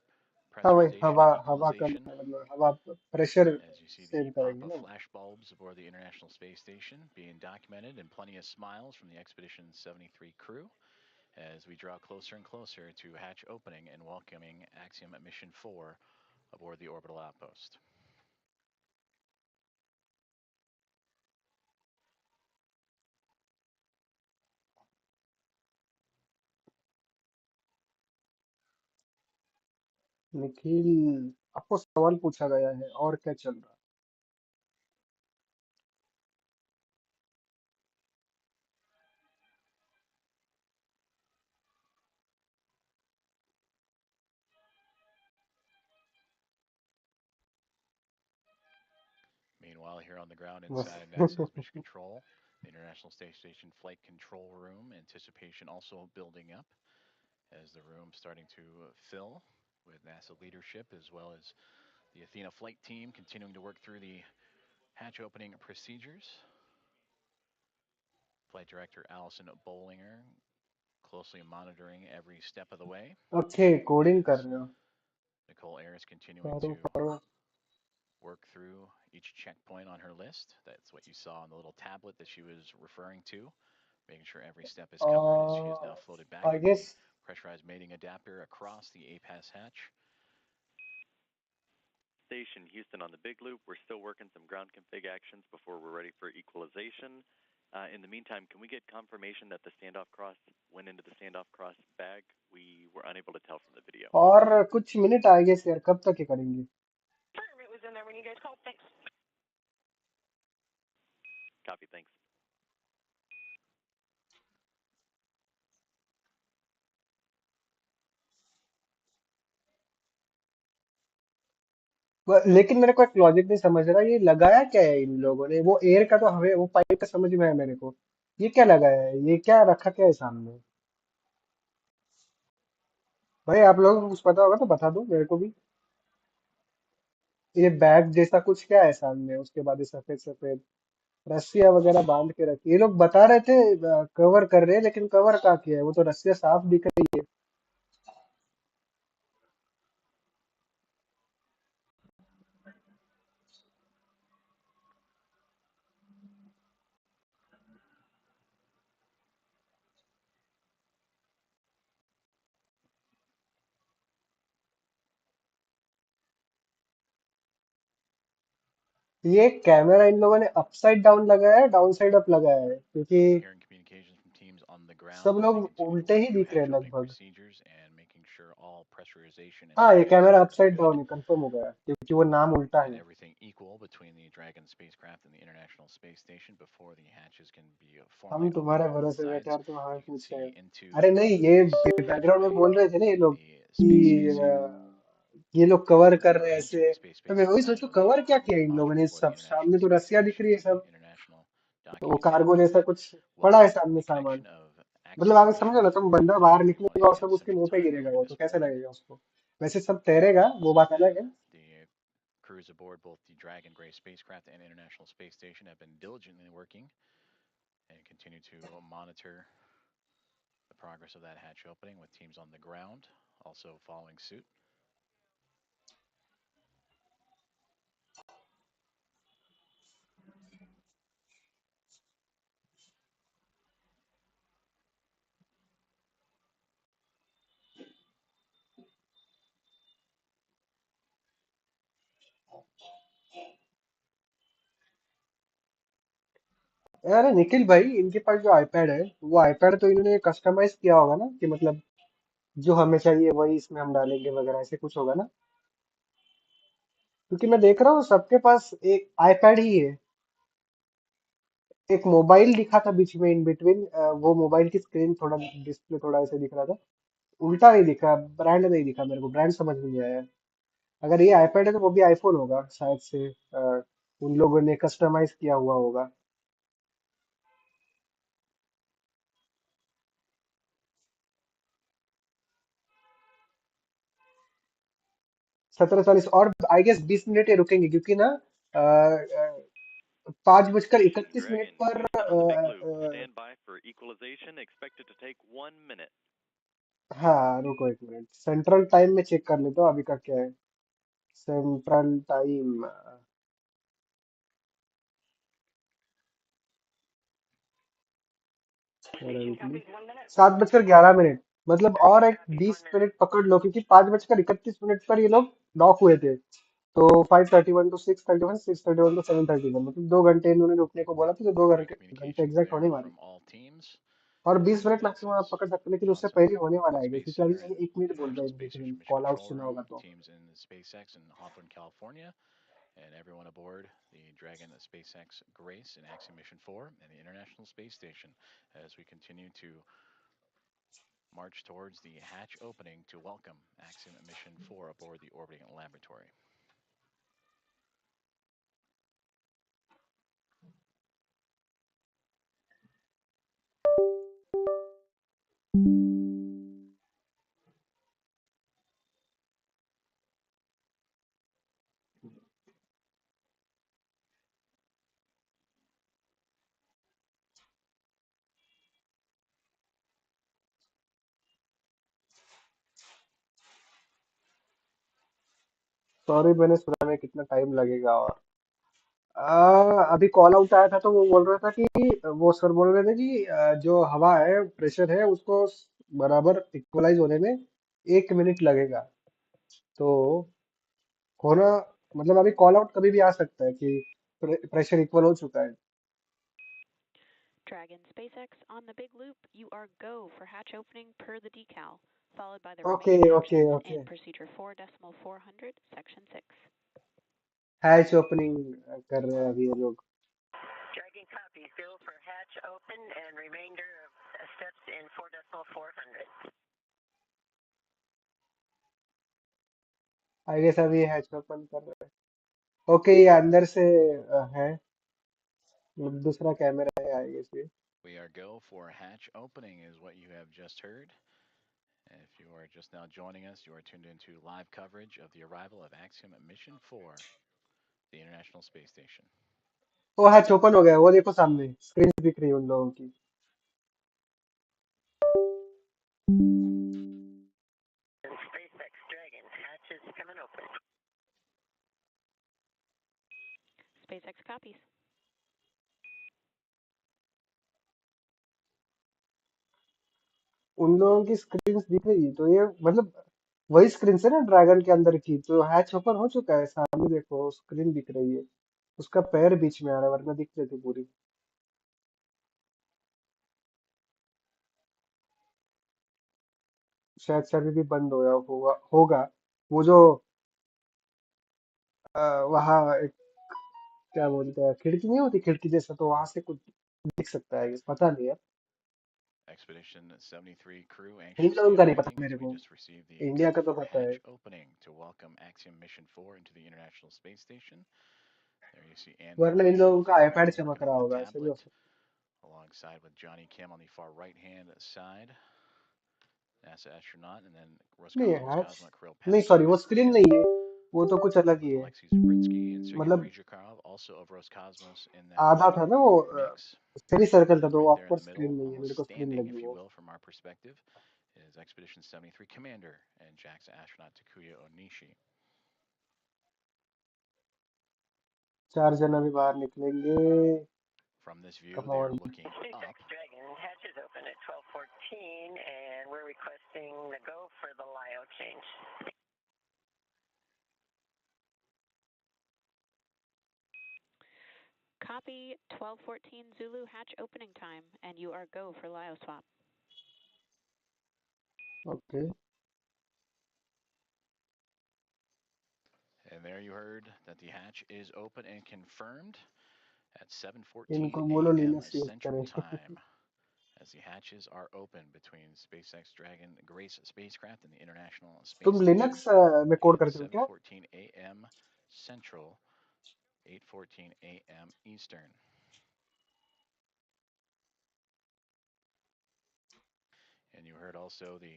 हाँ वही pressurization हवा and हवा का equalization. मतलब हवा pressure As you see same the करेंगे pop-up ना. flash bulbs aboard the International Space Station being documented and plenty of smiles from the Expedition 73 crew as we draw closer and closer to hatch opening and welcoming Axiom Mission 4 aboard the orbital outpost. Nikhil आपको सवाल पूछा गया है और क्या चल रहा है. Meanwhile, here on the ground inside of NASA's Mission Control, the International Space Station Flight Control Room, anticipation also building up as the room starting to fill with NASA leadership as well as the Athena flight team continuing to work through the hatch opening procedures. Flight Director Allison Bollinger closely monitoring every step of the way. Okay coding कर रहे हो. Nicole Ayers continuing to work through each checkpoint on her list. That's what you saw on the little tablet that she was referring to making sure every step is covered as she is now floated back I into the guess pressurized mating adapter across the APAS hatch. Station Houston on the big loop. We're still working some ground config actions before we're ready for equalization. In the meantime, can we get confirmation that the standoff cross went into the standoff cross bag? We were unable to tell from the video. और कुछ minute I guess यार कब तक ये करेंगे? It was in there when you guys called. Thanks. Copy, thanks. लेकिन मेरे को एक लॉजिक नहीं समझ रहा, ये लगाया क्या है इन लोगों ने? वो एयर का तो हमें वो पाइप का समझ में है मेरे को, ये क्या लगाया है? ये क्या रखा क्या है सामने? भाई आप लोगों को कुछ पता होगा तो बता दो मेरे को भी। ये बैग जैसा कुछ क्या है सामने? उसके बाद ये सफेद सफेद रस्सियां वगैरह बांध के रखी, ये लोग बता रहे थे कवर कर रहे हैं, लेकिन कवर कहाँ किया है? वो तो रस्सियां साफ दिख रही है। ये कैमरा इन लोगों ने अपसाइड डाउन लगाया है, डाउन साइड अप लगाया है? क्योंकि Hearing communications from teams on the सब ground लोग listening to उल्टे ही new दिख रहे hatch हैं opening लगभग। procedures and making sure all pressurization and हाँ, ये energy camera systems are upside down good है, कंफर्म हो गया, क्योंकि वो नाम उल्टा and है। everything equal between the Dragon spacecraft and the International Space Station before the hatches can be हम formally opened तुम्हारे on both भरोसे बैठे sides. और तुम हमें You can पूछ रहे see हो। into अरे नहीं, ये this hatch बैकग्राउंड में bay, बोल रहे थे ना ये लोग the space कि spacesuit, ये लोग कवर कर or रहे हैं into ऐसे, the space तो मैं spacesuit वही that सोचू will be कवर क्या the किया इन लोगों module ने? for the सब International सामने तो Space रस्सियां दिख रही Station है and the सब, International तो Docking वो कार्गो Adapter. जैसा कुछ पड़ा है Welcome सामने the सामान। connection of मतलब Axiom आगे समझो Mission ना, तुम 4 बंदा aboard बाहर the 1 निकलेगा और सब a.m. उसके मुंह Pacific पे time गिरेगा, early वो तो this कैसे morning. लगेगा उसको? वैसे सब तैरेगा, वो बात अलग है। The crews aboard both the Dragon Gray spacecraft and International Space Station have been diligently working and continue to monitor the progress of that hatch opening with teams on the ground also following suit. अरे निखिल भाई, इनके पास जो iPad है, वो iPad तो इन्होंने customise किया होगा ना, कि मतलब जो हमें चाहिए वही इसमें हम डालेंगे वगैरह, ऐसे कुछ होगा ना? क्योंकि मैं देख रहा हूँ सबके पास एक आईपैड ही है। एक मोबाइल दिखा था बीच में, इन बिटवीन वो मोबाइल की स्क्रीन थोड़ा, डिस्प्ले थोड़ा ऐसे दिख रहा था, उल्टा नहीं दिखा, ब्रांड नहीं दिखा मेरे को, ब्रांड समझ में नहीं आया। अगर ये आईपैड है तो वो भी आईफोन होगा शायद से, उन लोगों ने कस्टमाइज किया हुआ होगा। 17:40 और आई गेस 20 मिनट ये रुकेंगे, क्योंकि ना 5:31 Dragon पर Houston on the big loop. Stand by for equalization. Expected to take 1 minute. हाँ रुको एक मिनट, सेंट्रल टाइम में चेक कर लेता हूँ अभी का क्या है। Central time Station copies 1 minute. 7:11। मतलब और Dragon एक copies 1 बीस minute. मिनट पकड़ लो, क्योंकि 5:31 पर ये लोग डॉक हुए थे, तो 5:31 टू 6:31, 6:31 टू 7:31, मतलब 2 घंटे इन्होंने रुकने को बोला था, तो दो Great घंटे घंटे communications एग्जैक्ट होने there वाले। from all teams. और 20 मिनट This मैक्सिमम आप is पकड़ सकते हैं, लेकिन उससे Johnson पहले Martin होने from वाला the है, Space क्योंकि अभी Center and ये the 1 मिनट बोल रहा International है Space इन Station Mission call out Control सुना Room, होगा तो। teams in the SpaceX in Hawthorne, California, and everyone aboard the Dragon SpaceX Grace in Axiom Mission 4 and the International Space Station as we continue to march towards the hatch opening to welcome Axiom Mission 4 aboard the orbiting laboratory. Sorry, मैंने सुना में कितना time लगेगा। और अभी call out आया था, तो वो बोल रहा था कि वो सर बोल रहे थे कि जो हवा है प्रेशर है उसको बराबर इक्वलाइज होने में 1 मिनट लगेगा। तो होना मतलब अभी कॉल आउट कभी भी आ सकता है कि प्रेशर इक्वल हो चुका है। Dragon SpaceX on the big loop, you are go for hatch opening per the decal, followed by the okay remaining okay actions okay, in procedure 4.400, section 6. Hatch opening कर रहे हैं अभी ये लोग। Dragon copies. Go for hatch open and remainder of steps in 4.400. I guess अभी hatch open कर रहे हैं। ओके ये अंदर से है, दूसरा कैमरा है आई गेस ये। We are go for hatch opening is what you have just heard. And if you are just now joining us, you are tuned into live coverage of the arrival of Axiom Mission 4, the International Space Station. वो hatch open हो गया, वो देखो सामने screen दिख रही है उन लोगों की। SpaceX Dragon hatch is coming open. SpaceX copies. उन लोगों की स्क्रीन दिख रही है, तो ये मतलब वही स्क्रीन से ना ड्रैगन के अंदर की, तो हैच ओपन हो चुका है। सामने देखो स्क्रीन दिख रही है, उसका पैर बीच में आ रहा है वरना दिख रही थी पूरी। शायद से अभी भी बंद होगा। वो जो वहाँ एक क्या बोलते हैं खिड़की नहीं होती, खिड़की जैसा, तो वहां से कुछ दिख सकता है, पता नहीं है। Expedition 73 crew इन anxiously लोगों का नहीं पता awaiting मेरे as we को, just received the India go का तो for पता है। hatch opening to welcome Axiom Mission 4 into the International Space Station. There you see Anne वरना इन McLean लोगों का currently आईपैड चमक working रहा on the होगा, ऐसे भी हो tablet, सकता alongside with Johnny Kim on the far right-hand side, NASA astronaut, and then है। नहीं Roscosmos हैच, cosmonaut Kirill नहीं Pavlovich सॉरी वो with स्क्रीन him, नहीं है, वो तो कुछ अलग ही with है। Alexei Zabritsky and Sergei मतलब Ryzhikov, also of Roscosmos in that आधा था ना वो, mix. सेमी सर्कल था, And तो right वो there in of course the screen middle, नहीं है, मेरे almost को स्क्रीन standing, लगी if you वो। will, from our perspective, is Expedition 73 Commander and JAXA astronaut Takuya Onishi. 4 जन अभी बाहर निकलेंगे। From this view, Come they are on. looking SpaceX up. Dragon hatch is open at 12:14, and we're requesting the go for the LIO change. Copy 1214 Zulu hatch opening time, and you are go for LIO swap. Okay. And there you heard that the hatch is open and confirmed at 7:14 इनको बोलो a.m. Linux use Central करें। Time, as the hatches are open between SpaceX Dragon Grace spacecraft and the International Space तुम Station. Linux में code Again, करते हो क्या? 7:14 a.m. Central, 8:14 a.m. Eastern. And you heard also the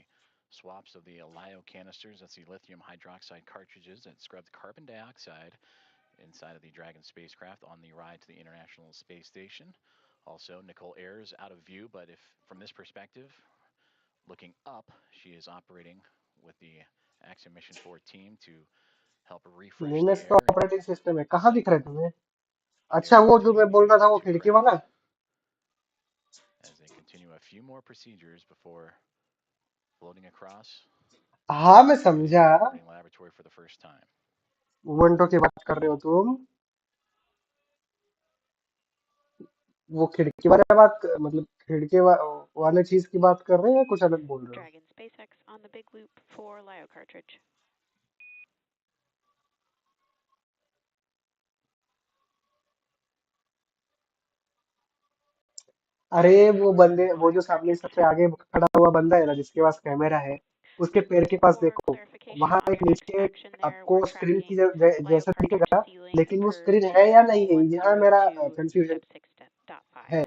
swaps of the LiO canisters. That's the lithium hydroxide cartridges that scrubbed carbon dioxide inside of the Dragon spacecraft on the ride to the International Space Station. Also, Nicole Ayers out of view, but if from this perspective, looking up, she is operating with the Axiom Mission 4 team to help refresh the Linux का air operating system है, कहाँ दिख रहा है तुम्हें? and अच्छा getting वो जो the मैं बोल रहा था वो H2 खिड़की craft वाला। as they continue a few more procedures before floating across हाँ मैं to the समझा, orbiting laboratory for the first time. वंटो की बात कर रहे हो तुम? वो खिड़की वाले बात मतलब वाले चीज की बात कर रहे हो या कुछ अलग बोल रहे हो? Dragon SpaceX on the big loop for LIO cartridge. अरे वो जो सामने सबसे आगे खड़ा हुआ बंदा है ना, जिसके पास कैमरा है, उसके पैर के पास For देखो, clarification वहां on एक your next नीचे action there, आपको we're स्क्रीन की tracking LIO जैसा cartridge दिखेगा, sealing लेकिन वो per स्क्रीन है या नहीं है, यहाँ मेरा 2.102, कंफ्यूजन step 6.5. है।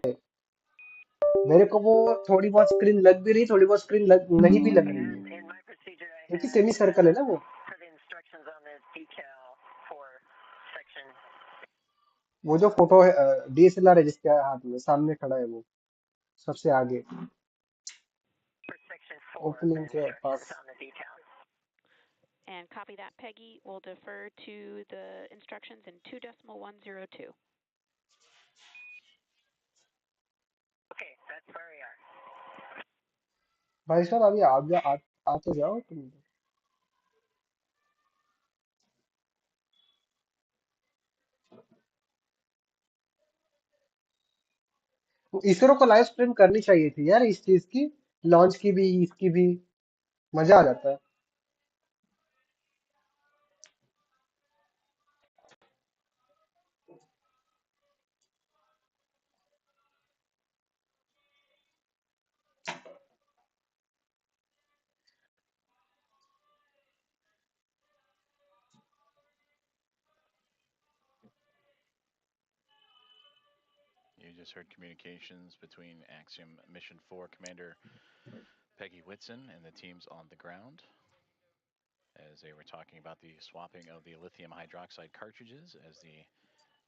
मेरे को वो थोड़ी बहुत स्क्रीन लग भी रही, थोड़ी बहुत स्क्रीन नहीं भी लग रही है, In my procedure, I क्योंकि had सेमी सर्कल है ना वो। for the instructions on the decal for section. वो जो फोटो है डीएसएलआर है जिसके हाथ में सामने खड़ा है, वो सबसे आगे For section 4, the ओपनिंग के instructions pass. on the decal. And copy that, Peggy. We'll defer to the instructions in 2.102. भाई साहब अभी आ तो जाओ तुम। इसरो को लाइव स्ट्रीम करनी चाहिए थी यार इस चीज की, लॉन्च की भी इसकी भी, मजा आ जाता है। You just heard communications between Axiom Mission 4 Commander Peggy Whitson and the teams on the ground as they were talking about the swapping of the lithium hydroxide cartridges as the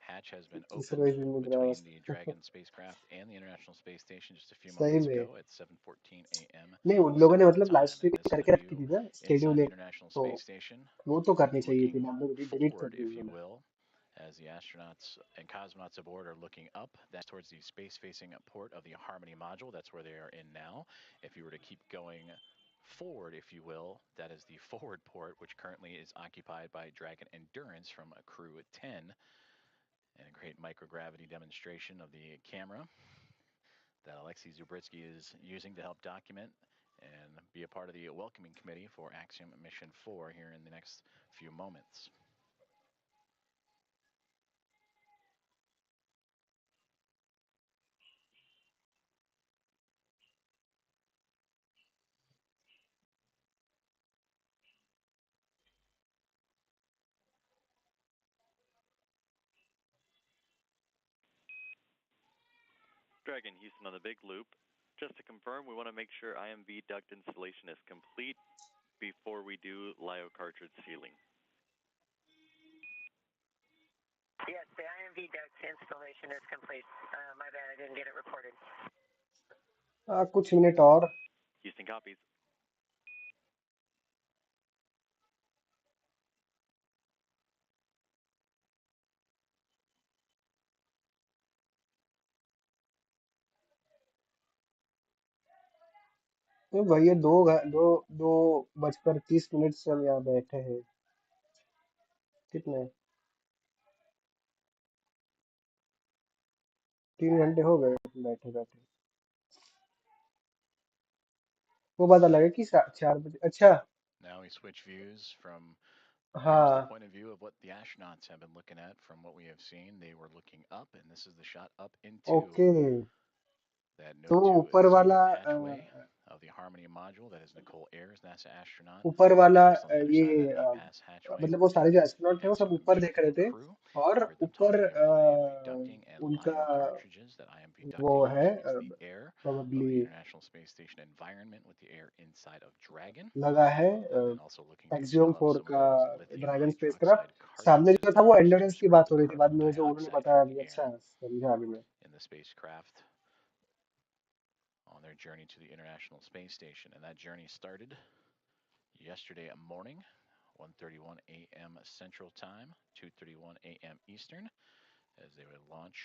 hatch has been ISRO opened इस दिन between the Dragon spacecraft and the International Space Station just a few सही moments में ago at 7:14 a.m. नहीं, उन लोगों ने Central मतलब live Time. And stream this is a करके रखी view थी ना inside स्केड्यूल the एक, International तो Space Station, वो तो करनी चाहिए थी looking ना, हम लोग डिलीट कर forward, दी if you उन्होंने। will, as the astronauts and cosmonauts aboard are looking up. That's towards the space-facing port of the Harmony module. That's where they are in now. If you were to keep going forward, if you will, that is the forward port, which currently is occupied by Dragon Endurance from Crew 10. And a great microgravity demonstration of the camera that Alexei Zubritsky is using to help document and be a part of the welcoming committee for Axiom Mission 4 here in the next few moments. Dragon Houston on the big loop. Just to confirm, we want to make sure IMV duct installation is complete before we do LIO cartridge sealing. Yes, the IMV duct installation is complete. My bad, I didn't get it reported. कुछ minute और। Houston copies. तो भैया दो दो बजकर 30 minute से हम यहाँ बैठे हैं। कितने 3 घंटे हो गए बैठे बैठे। वो पता लगा कि 4 बजे। अच्छा Now we switch views from here's the हाँ point of view of what the astronauts have been looking at from what we have seen. They were looking up, and this is the shot up into okay. that तो Node 2 ऊपर Z वाला hatchway of the Harmony module. That is Nicole Ayers, NASA astronaut. ऊपर वाला Just on the other side of that E-Pass hatchway मतलब वो सारे जो astronaut थे वो सब Axiom ऊपर Mission देख रहे 4 थे, crew. और You heard them ऊपर talking about IMV ducting and उनका LIO cartridges. That IMV वो ducting है machines the air of probably the International Space Station environment with the air inside of Dragon, लगा है and also looking to axiom seal up 4 some of का those lithium dragon spacecraft. hydroxide सामने जो cartridges था to वो help endurance की scrub बात the हो रही थी, बाद carbon में वो जो उन्होंने dioxide बताया from the अभी। air अच्छा समझा अभी मैं। in the spacecraft on their journey to the International Space Station. And that journey started yesterday morning, 1:31 a.m. Central Time, 2:31 a.m. Eastern, as they would launch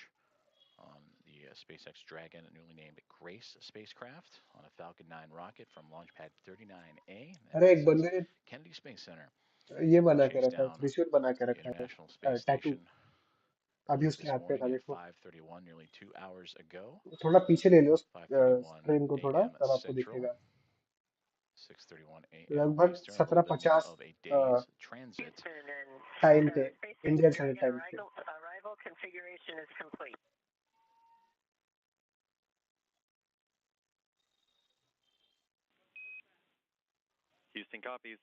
on the SpaceX Dragon, newly named Grace spacecraft, on a Falcon 9 rocket from Launch Pad 39A at अरे एक NASA's बंदे Kennedy Space Center. ने ये बना के Chase रखा है, down त्रिशूल बना के the रखा International है, Space टैटू Station अभी early उसके this हाथ पे morning था at देखो। 5:31, nearly 2 hours ago. थोड़ा पीछे ले लो 5:31 स्क्रीन को थोड़ा, a.m. तब आपको Central, दिखेगा। 6:31 a.m. लगभग Eastern, a little bit more 17:50 of a day's transit. Houston and time पे, SpaceX Indian standard Dragon time पे। arrival configuration is complete. Houston copies.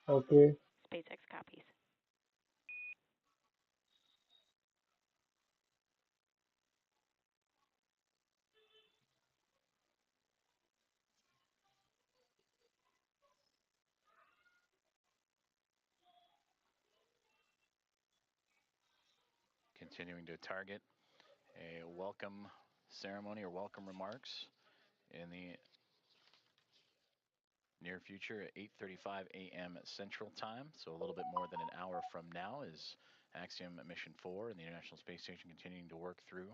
Okay SpaceX copies. Continuing to target a welcome ceremony or welcome remarks in the near future at 8:35 a.m. Central Time. So a little bit more than an hour from now is Axiom Mission 4 and the International Space Station continuing to work through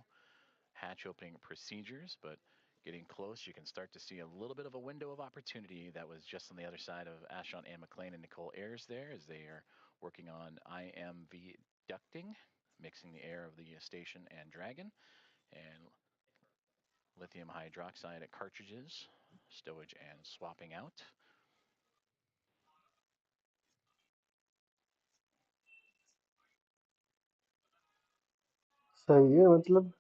hatch opening procedures, but getting close, you can start to see a little bit of a window of opportunity that was just on the other side of astronaut Anne McLean and Nicole Ayers there as they are working on IMV ducting, mixing the air of the station and Dragon, and lithium hydroxide cartridges, stowage and swapping out. सही है मतलब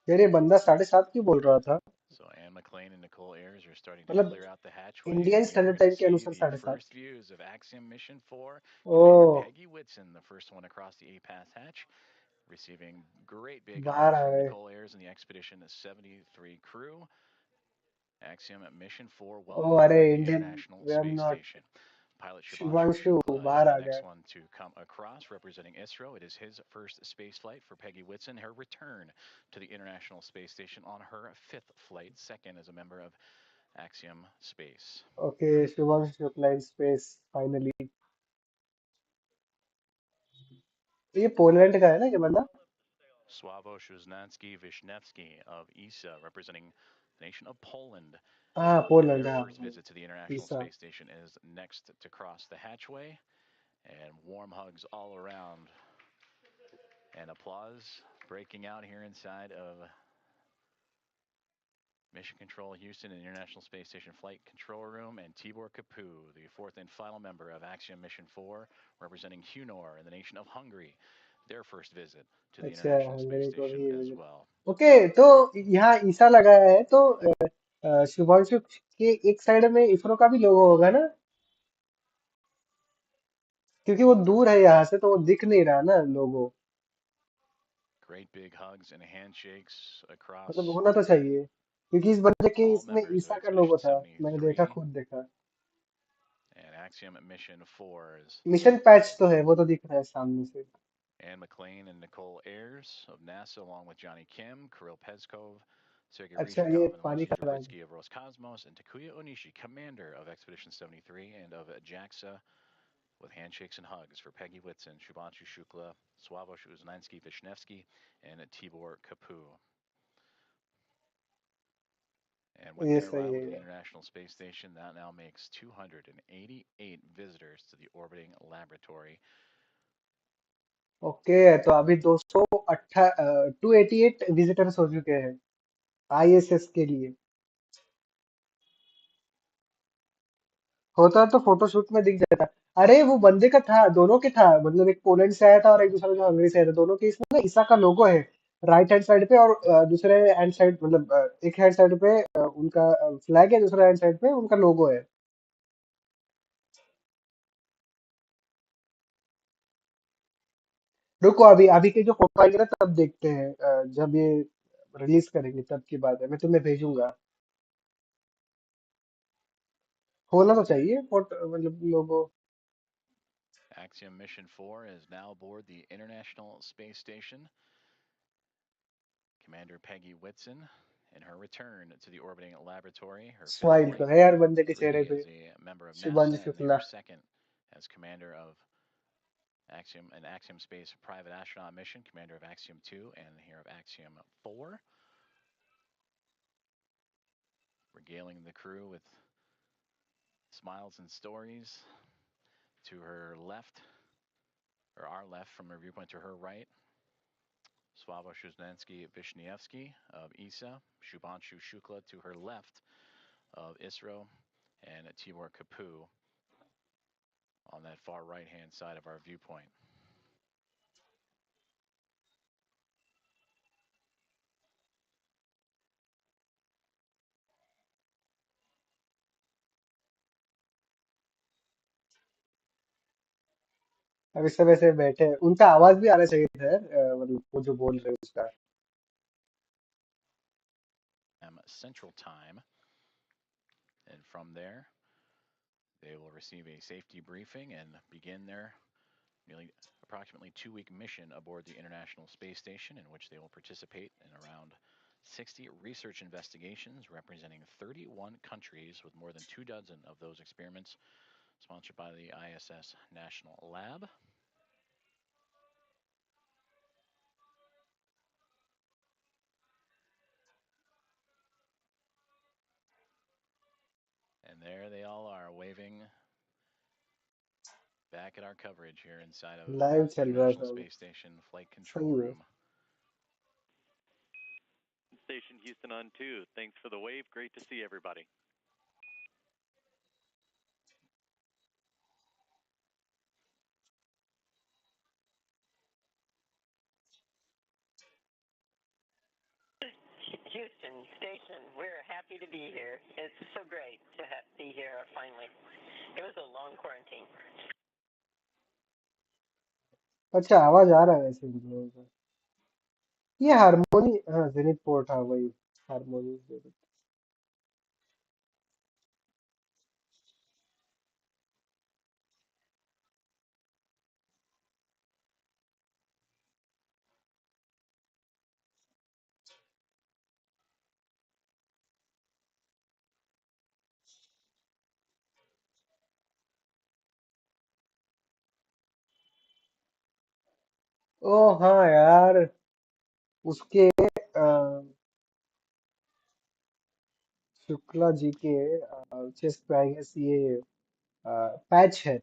यार ये बंदा 7:30 क्यों बोल रहा था So Anne McLean and Nicole Ayers are starting to मतलब clear out the hatchway, Indian and we are standard going time to के see अनुसार the 7:30 first views of Axiom Mission 4. Commander oh Peggy Whitson, the first one across the APAS hatch, receiving great big बाहर hug uh from गए Nicole Ayers and the Expedition 73 crew. Axiom Mission 4, oh welcome अरे aboard the Indian International वे एम Space नॉट Station. Pilot Shubhanshu Shivanshu Shukla बाहर is the आ गया next one to come across, representing ISRO. It is his first space flight for Peggy Whitson, her return to the International Space Station on her 5th flight, second as a member of Axiom Space. Okay Shivanshu Shukla in space finally ये Poland का है ना ये बंदा Sławomir Wisniewski of ESA, representing the nation of Poland. हाँ Poland Their हाँ first visit to the International Isa Space Station is next to cross the hatchway. And warm hugs all around. And applause breaking out here inside of Mission Control Houston and International Space Station Flight Control Room, and Tibor Kapu, the fourth and final member of Axiom Mission 4, representing Hunor in the nation of Hungary, their first visit to the अच्छा International Space Hungary को Station भी as visit well. Okay तो यहाँ ईसा लगाया है तो शुभांशु के एक साइड में इसरो का भी लोगो होगा ना क्योंकि वो दूर है यहाँ से तो वो दिख नहीं रहा ना लोगो Great big hugs and handshakes across मतलब होना तो चाहिए क्योंकि इस बंदे के all इसमें members of ईसा का Expedition लोगो था मैंने देखा 73 खुद देखा and Axiom Mission 4's mission patch तो है वो तो दिख रहा है सामने से Anne McLean and Nicole Ayers of NASA, along with Johnny Kim, Kirill Peskov, Sergei अच्छा ये Ryzhikov, and पानी Alexei का bag Zhuritsky of Roscosmos, and Takuya Onishi, commander of Expedition 73 and of JAXA, with handshakes and hugs for Peggy Whitson, Shubhanshu Shukla, Sławomir Wisniewski, and Tibor Kapu. And with ये their सही arrival है to the यार International Space Station, that now makes 288 visitors to the orbiting laboratory. Okay तो अभी 288 visitors हो चुके हैं ISS के लिए होता तो फोटोशूट में दिख जाता अरे वो बंदे का था दोनों के था मतलब एक पोलैंड से आया था और एक दूसरा जो हंगरी से आया था दोनों के इसमें ना ईसा का लोगो है राइट हैंड साइड पे और दूसरे हैंड साइड मतलब एक हैंड साइड पे उनका फ्लैग है दूसरे हैंड साइड पे उनका लोगो है रुको अभी अभी के जो फोटो आएंगे ना तब देखते हैं जब ये रिलीज करेंगे तब की बात है मैं तुम्हें भेजूंगा होना तो चाहिए फोटो मतलब लोगो Axiom Mission 4 is now aboard the International Space Station. Commander Peggy Whitson, in her return to the orbiting laboratory, her fifth smile तो flight, है यार बंदे के चेहरे three पे as a member of Shubhanshu NASA, and Shukla their second as commander of Axiom Space Private Astronaut Mission, commander of Axiom 2 and here of Axiom 4. Regaling the crew with smiles and stories. To her left, or our left from her viewpoint to her right, Sławomir Wisniewski of ESA, Shubhanshu Shukla to her left of ISRO, and Tibor Kapu on that far right-hand side of our viewpoint. अब इस समय से बैठे हैं उनका आवाज भी आना चाहिए था यार मतलब वो जो बोल रहे हैं उसका Central Time, and from there, they will receive a safety briefing and begin their nearly approximately 2-week mission aboard the International Space Station, in which they will participate in around 60 research investigations representing 31 countries, with more than 2 dozen of those experiments sponsored by the ISS National Lab. And there they all are, waving back at our coverage here inside of live the चल रहा है International सब Space Station Flight Control सही में. Room. Station Houston on 2. Thanks for the wave. Great to see everybody. Houston Station, we're happy to be here. It's so great to be here finally. It was a long quarantine. अच्छा आवाज आ रहा है वैसे इन लोगों का. ये harmony, हाँ zenith port, हाँ वही हारमोनी. ओ हाँ यार, उसके शुक्ला जी के चेस्ट पे आई गेस ये पैच है.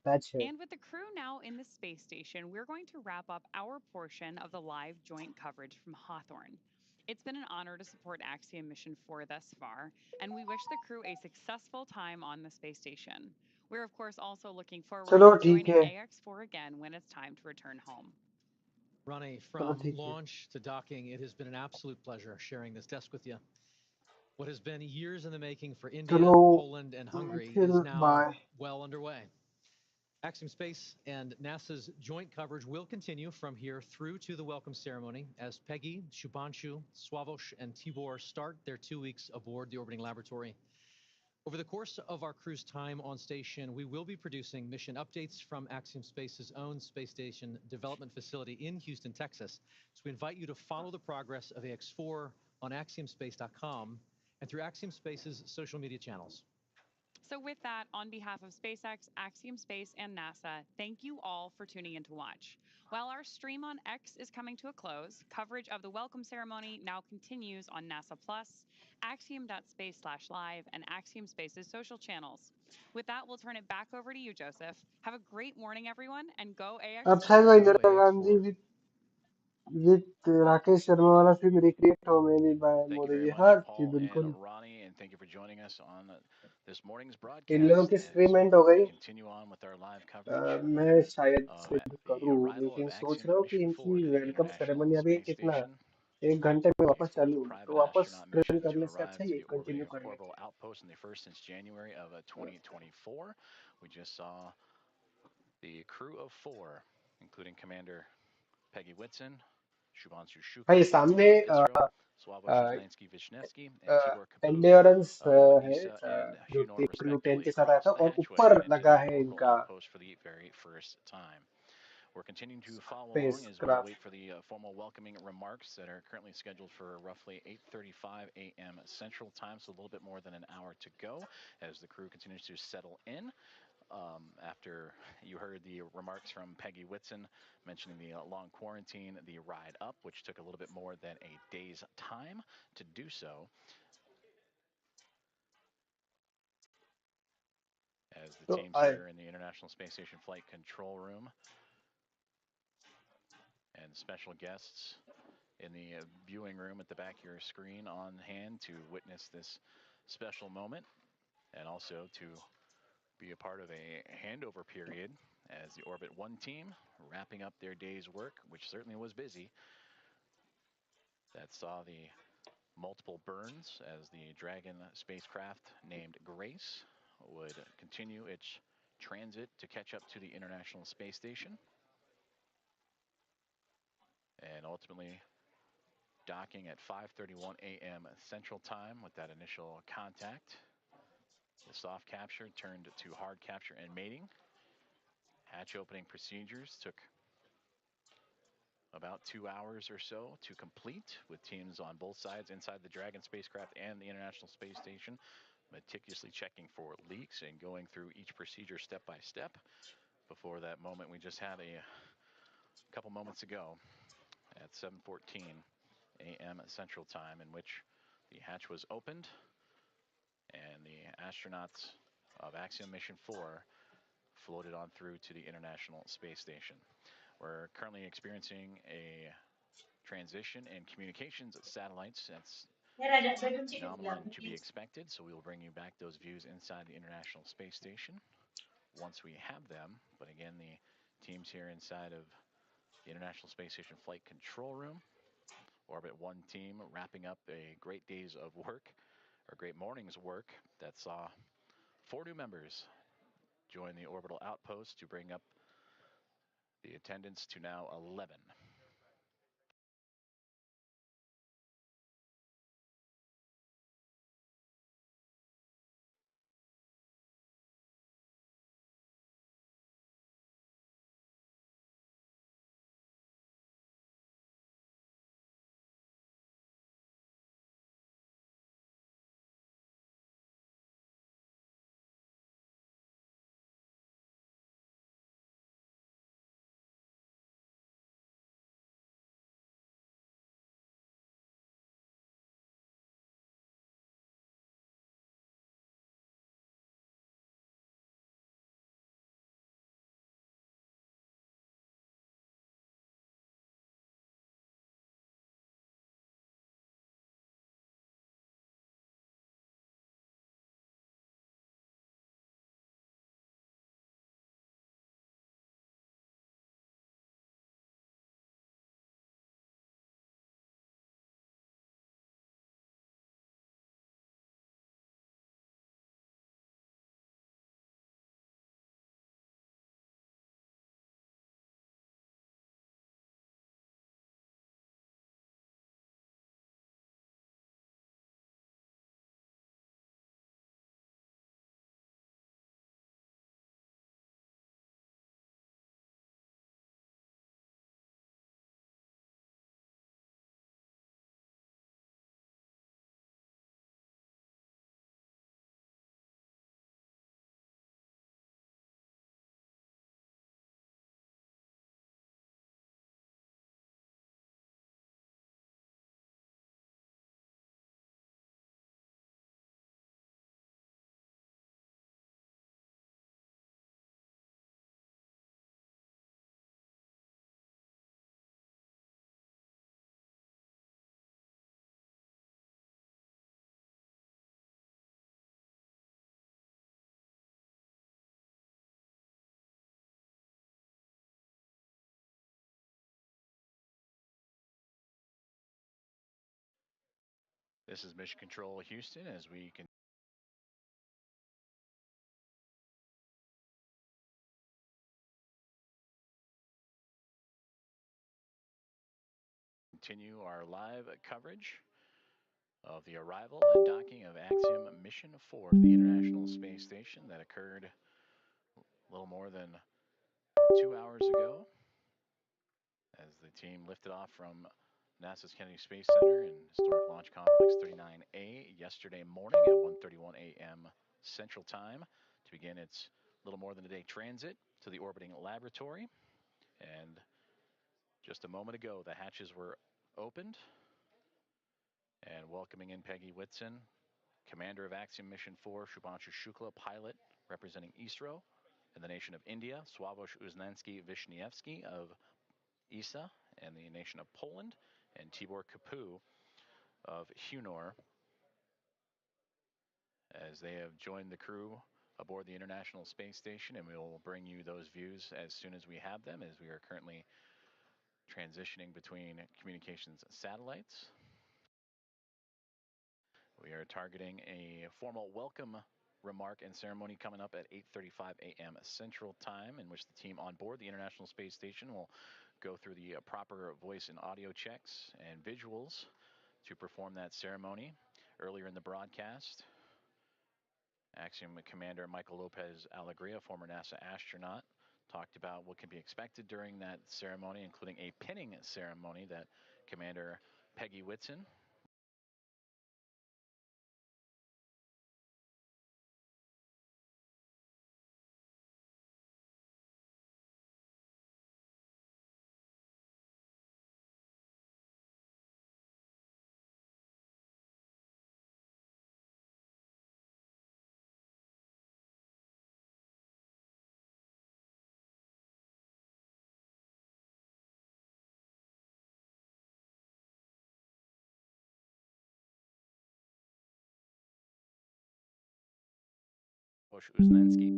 And with the crew now in the space station, we're going to wrap up our portion of the live joint coverage from Hawthorne. It's been an honor to support Axiom Mission 4 thus far, and we wish the crew a successful time on the space station. We're, of course, also looking forward चलो to ठीक joining है. AX4 again when it's time to return home. Ronnie, चलो from ठीक है. launch to docking, it has been an absolute pleasure sharing this desk with you. What has been years in the making for India, चलो Poland, and Hungary फिर is now bye. well underway. Axiom Space and NASA's joint coverage will continue from here through to the welcome ceremony as Peggy, Shubhanshu, Swavosh, and Tibor start their 2 weeks aboard the orbiting laboratory. Over the course of our crew's time on station, we will be producing mission updates from Axiom Space's own space station development facility in Houston, Texas. So we invite you to follow the progress of AX4 on axiomspace.com and through Axiom Space's social media channels. So with that, on behalf of SpaceX, Axiom Space, and NASA, thank you all for tuning in to watch. While our stream on X is coming to a close, coverage of the welcome ceremony now continues on NASA Plus, axiom.space/live, and Axiom Space's social channels. With that, we'll turn it back over to you, Joseph. Have a great morning, everyone, and go अब शायद वो AX4. Go Indira Gandhi AX4. With Rakesh Sharma वाला scene recreate हो मेरी bye Thank you Modi very ji. much, हाँ जी Paul and बिल्कुल. Ronnie, and thank you for joining us on this morning's इन लोगों broadcast की as स्ट्रीम एंड हो we गई. continue on with our live coverage मैं शायद of से the करूँ, arrival of लेकिन सोच Axiom रहा हूँ कि Mission 4 इनकी to the welcome International ceremony अभी Space कितना Station, 1 घंटे में the वापस fourth चालू होगी, private तो वापस astronaut ट्रेन mission to करने से arrive अच्छा to ये the orbiting कंटिन्यू कर लें. orbital outpost, and the first since January of 2024. We just saw the crew of 4, including Commander Peggy Whitson, Shubhanshu भाई Shukla सामने of ISRO, Sławomir Żeleński-Wisniewski, and Tibor Kapulu endurance of है, ESA and जो Hunor, crew 10 respectively, के साथ आया crossed था, the और hatchway ऊपर and into लगा the है orbital इनका outpost for the very first time. We're continuing to follow along space as we craft. wait for the formal welcoming remarks that are currently scheduled for roughly 8:35 a.m. Central Time, so a little bit more than an hour to go as the crew continues to settle in. After you heard the remarks from Peggy Whitson mentioning the long quarantine, the ride up, which took a little bit more than a day's time to do so, as the तो teams आए. here in the International Space Station Flight Control Room and special guests in the viewing room at the back of your screen on hand to witness this special moment, and also to be a part of a handover period as the Orbit 1 team wrapping up their day's work, which certainly was busy. That saw the multiple burns as the Dragon spacecraft named Grace would continue its transit to catch up to the International Space Station, and ultimately docking at 5:31 a.m. Central Time with that initial contact. The soft capture turned to hard capture and mating Hatch opening procedures took about 2 hours or so to complete, with teams on both sides inside the Dragon spacecraft and the International Space Station meticulously checking for leaks and going through each procedure step by step before that moment we just had a couple moments ago at 7:14 a.m. Central Time, in which the hatch was opened and the astronauts of Axiom Mission 4 floated on through to the International Space Station. We're currently experiencing a transition in communications satellites. That's phenomenon to be expected, so we will bring you back those views inside the International Space Station once we have them. But again, the teams here inside of the International Space Station Flight Control Room. Orbit 1 team wrapping up a great day's of work, or great morning's work, that saw 4 new members join the orbital outpost to bring up the attendance to now 11. This is Mission Control Houston as we continue our live coverage of the arrival and docking of Axiom Mission 4 to the International Space Station that occurred a little more than 2 hours ago as the team lifted off from NASA's Kennedy Space Center in Historic Launch Complex 39A yesterday morning at 1:31 a.m. Central Time to begin its little more than a day transit to the orbiting laboratory. And just a moment ago, the hatches were opened, and welcoming in Peggy Whitson, commander of Axiom Mission 4, Shubhanshu Shukla, pilot representing ISRO, in the nation of India, Sławosz Uznański-Wiśniewski of ESA and the nation of Poland, and Tibor Kapu of Hunor, as they have joined the crew aboard the International Space Station, and we will bring you those views as soon as we have them, as we are currently transitioning between communications satellites. We are targeting a formal welcome remark and ceremony coming up at 8:35 a.m. Central Time, in which the team on board the International Space Station will go through the proper voice and audio checks and visuals to perform that ceremony. Earlier in the broadcast, Axiom Commander Michael Lopez Alegria, former NASA astronaut, talked about what can be expected during that ceremony, including a pinning ceremony that Commander Peggy Whitson Uznensky,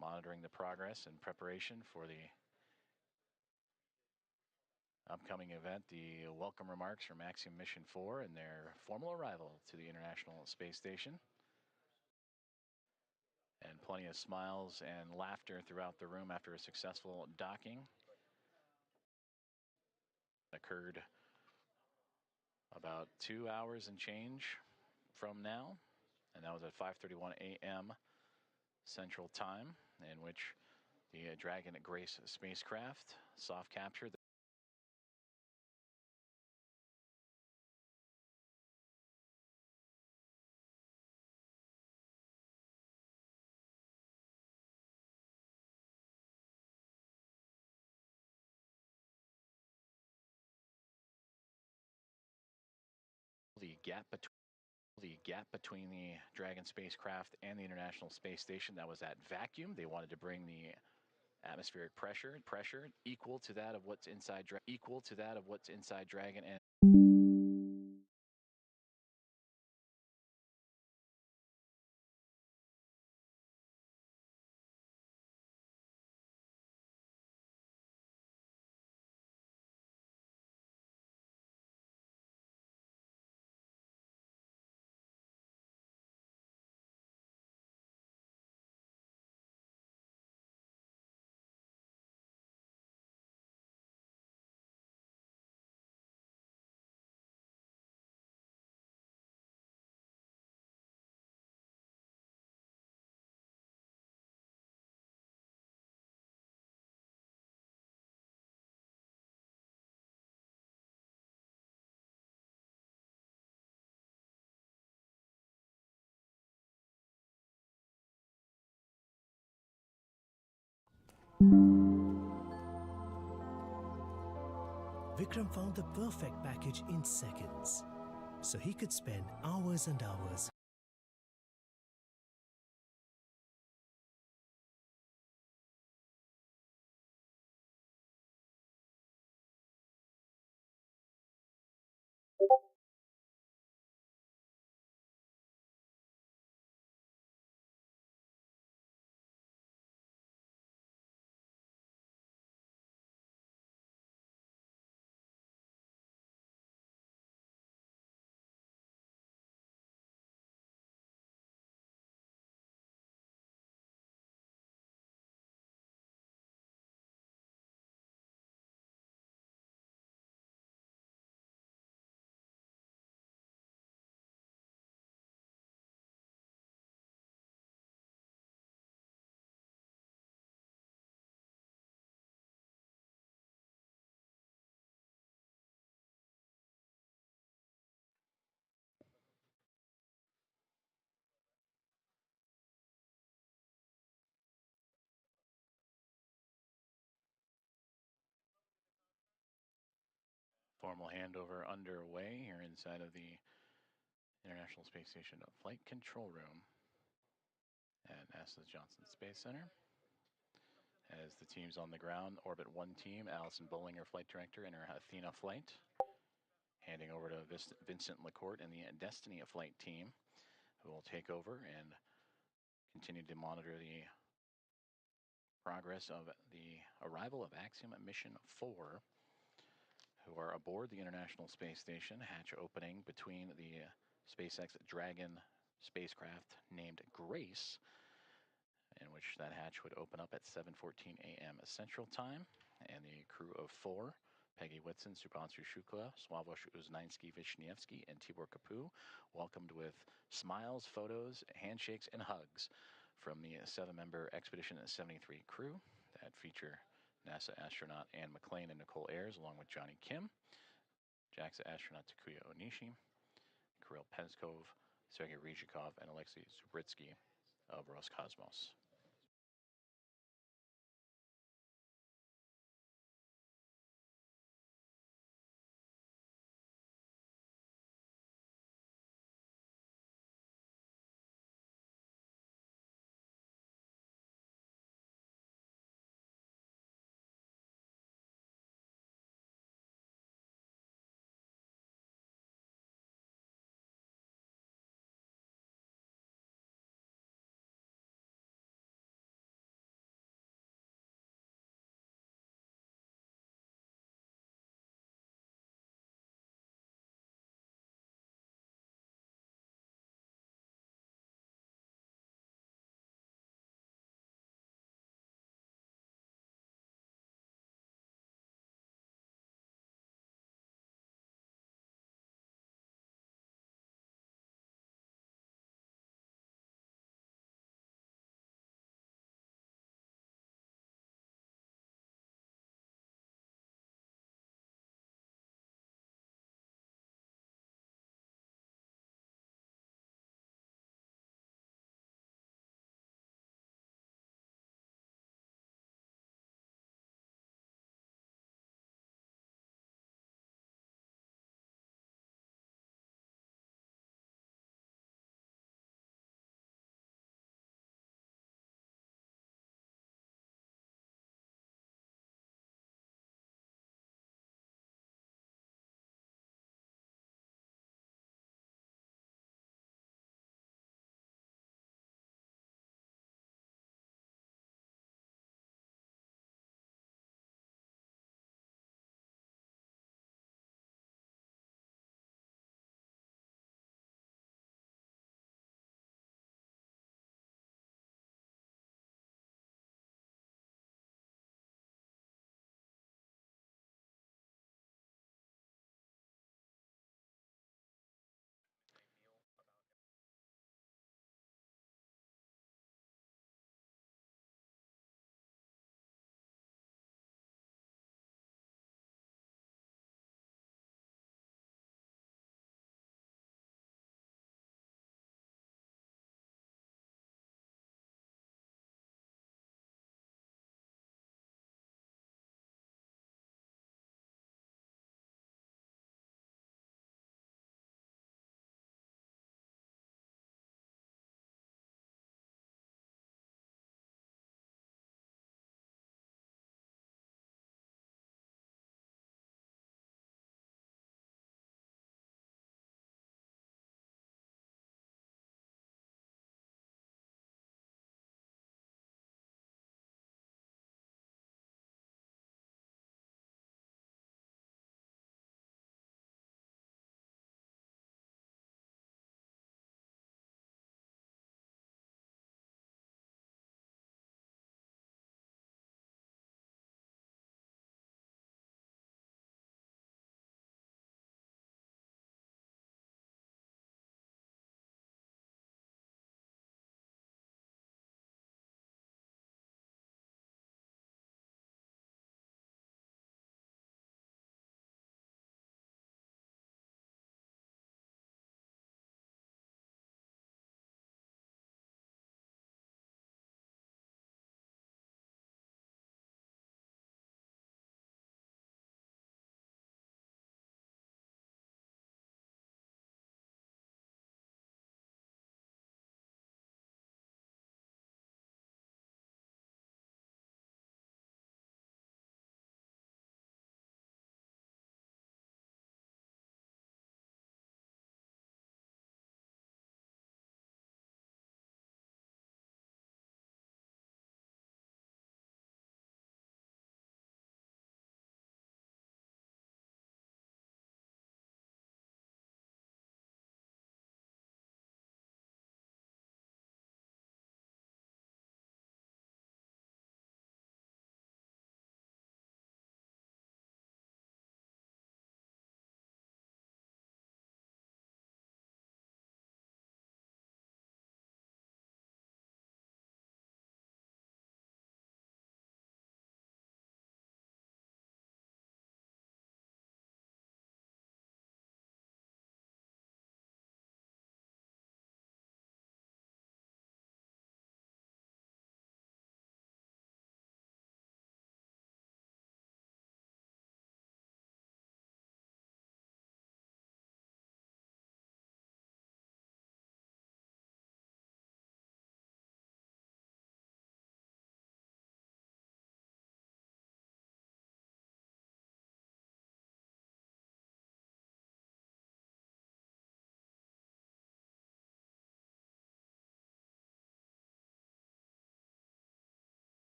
monitoring the progress and preparation for the upcoming event, the welcome remarks from Axiom Mission 4 and their formal arrival to the International Space Station. And plenty of smiles and laughter throughout the room after a successful docking. Occurred about 2 hours and change from now, and that was at 5:31 a.m. Central Time, in which the Dragon Grace spacecraft soft captured the gap between the Dragon spacecraft and the International Space Station. That was at vacuum. They wanted to bring the atmospheric pressure equal to that of what's inside Dragon, and Vikram found the perfect package in seconds, so he could spend hours and hours formal handover underway here inside of the International Space Station Flight Control Room at NASA's Johnson Space Center. As the teams on the ground, Orbit 1 team, Allison Bollinger, flight director, in her Athena flight, handing over to Vincent LaCourte and the Destiny flight team, who will take over and continue to monitor the progress of the arrival of Axiom Mission 4, who are aboard the International Space Station, hatch opening between the SpaceX Dragon spacecraft named Grace, in which that hatch would open up at 7:14 a.m. Central Time, and the crew of 4, Peggy Whitson, Supanshu Shukla, Sławosz Uznański-Wiśniewski, and Tibor Kapu, welcomed with smiles, photos, handshakes, and hugs from the 7-member Expedition 73 crew that feature NASA astronaut Anne McClain and Nicole Ayers, along with Johnny Kim, JAXA astronaut Takuya Onishi, Kirill Peskov, Sergei Ryzhikov, and Alexei Zubritsky of Roscosmos.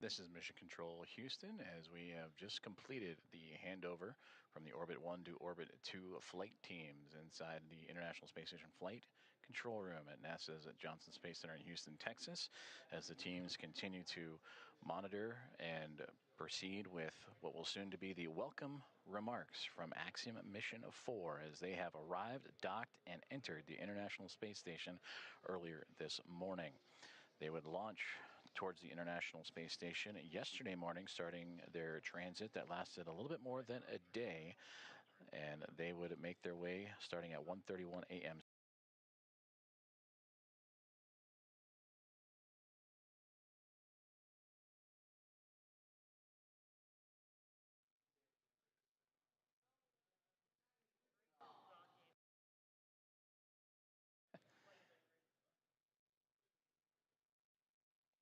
This is Mission Control Houston, as we have just completed the handover from the Orbit 1 to Orbit 2 flight teams inside the International Space Station Flight Control Room at NASA's Johnson Space Center in Houston, Texas, as the teams continue to monitor and proceed with what will soon to be the welcome remarks from Axiom Mission 4 as they have arrived, docked, and entered the International Space Station earlier this morning. They would launch towards the International Space Station yesterday morning, starting their transit that lasted a little bit more than a day, and they would make their way starting at 1:31 a.m.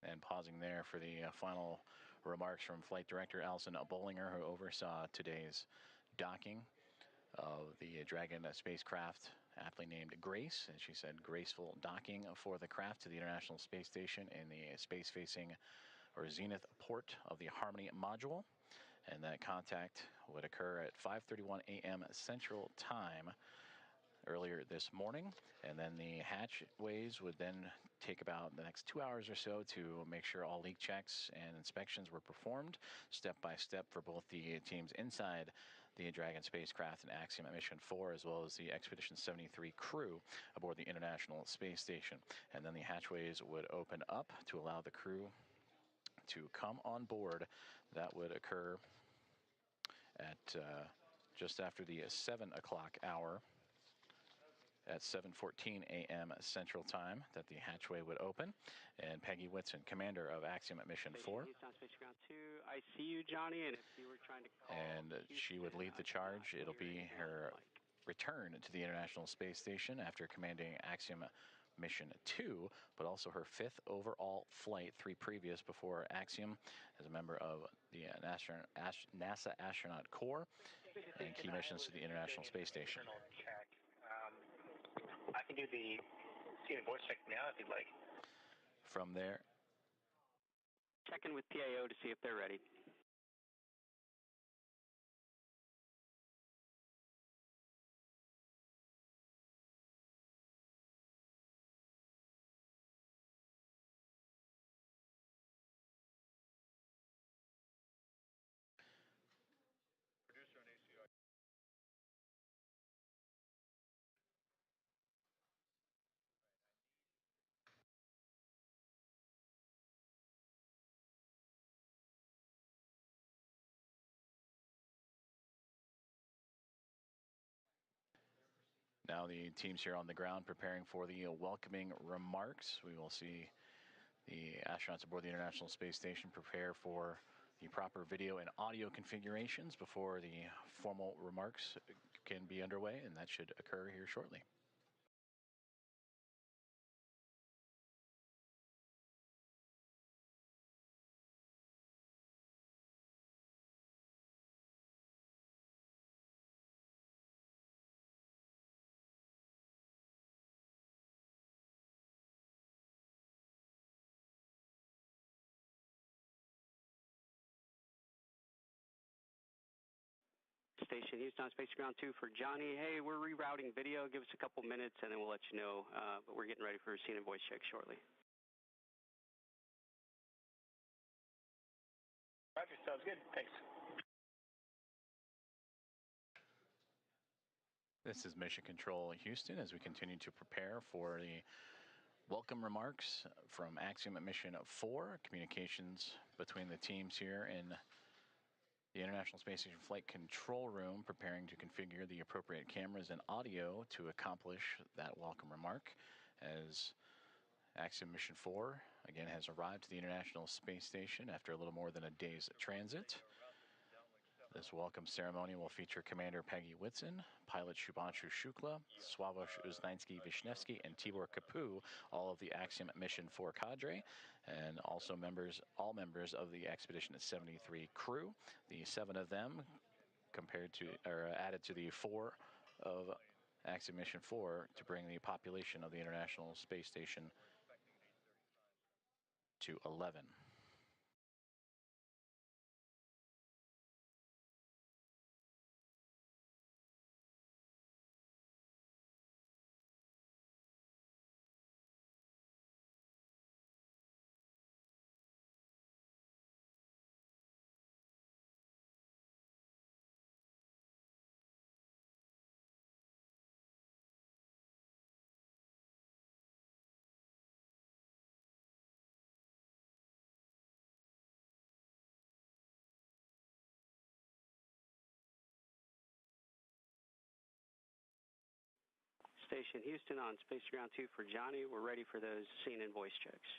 And pausing there for the final remarks from Flight Director Alison Bollinger, who oversaw today's docking of the Dragon spacecraft, aptly named Grace. And she said graceful docking for the craft to the International Space Station in the space-facing or zenith port of the Harmony module. And that contact would occur at 5:31 a.m. Central Time earlier this morning, and then the hatchways would then take about the next 2 hours or so to make sure all leak checks and inspections were performed step by step for both the teams inside the Dragon spacecraft and Axiom Mission 4, as well as the Expedition 73 crew aboard the International Space Station. And then the hatchways would open up to allow the crew to come on board. That would occur at just after the 7 o'clock hour at 7:14 a.m. Central Time that the hatchway would open. And Peggy Whitson, commander of Axiom Mission 4. I see you, Johnny, and if you were trying to call and she would lead the charge. It'll be her return to the International Space Station after commanding Axiom Mission 2, but also her 5th overall flight, 3 previous before Axiom as a member of the NASA Astronaut Corps and key missions to the International Space Station. I can do the voice check now if you'd like. From there, check in with PAO to see if they're ready. now the teams here on the ground preparing for the welcoming remarks. We will see the astronauts aboard the International Space Station prepare for the proper video and audio configurations before the formal remarks can be underway, and that should occur here shortly. Station Houston on Space Ground 2 for Johnny. Hey, we're rerouting video. Give us a couple minutes and then we'll let you know. But we're getting ready for a scene and voice check shortly. Roger, sounds good. Thanks. This is Mission Control Houston as we continue to prepare for the welcome remarks from Axiom Mission 4. Communications between the teams here in the International Space Station Flight Control Room, preparing to configure the appropriate cameras and audio to accomplish that welcome remark, as Axiom Mission 4 again has arrived to the International Space Station after a little more than a day's transit. This welcome ceremony will feature Commander Peggy Whitson, pilot Shubhanshu Shukla, Swavesh Uznansky-Vishnevsky, and Tibor Kapu, all of the Axiom Mission 4 cadre, and also all members of the Expedition 73 crew. The 7 of them added to the 4 of Axiom Mission 4 to bring the population of the International Space Station to 11. Station Houston on Space Ground 2 for Johnny. We're ready for those scene and voice checks.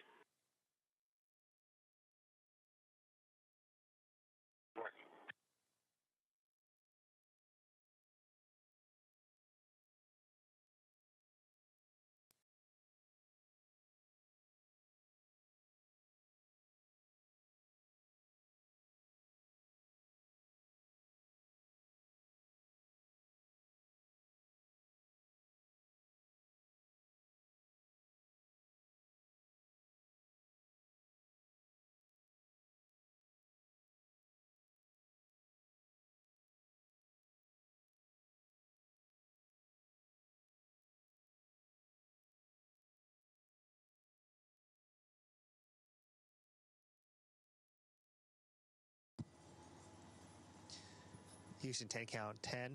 Houston 10 count, 10,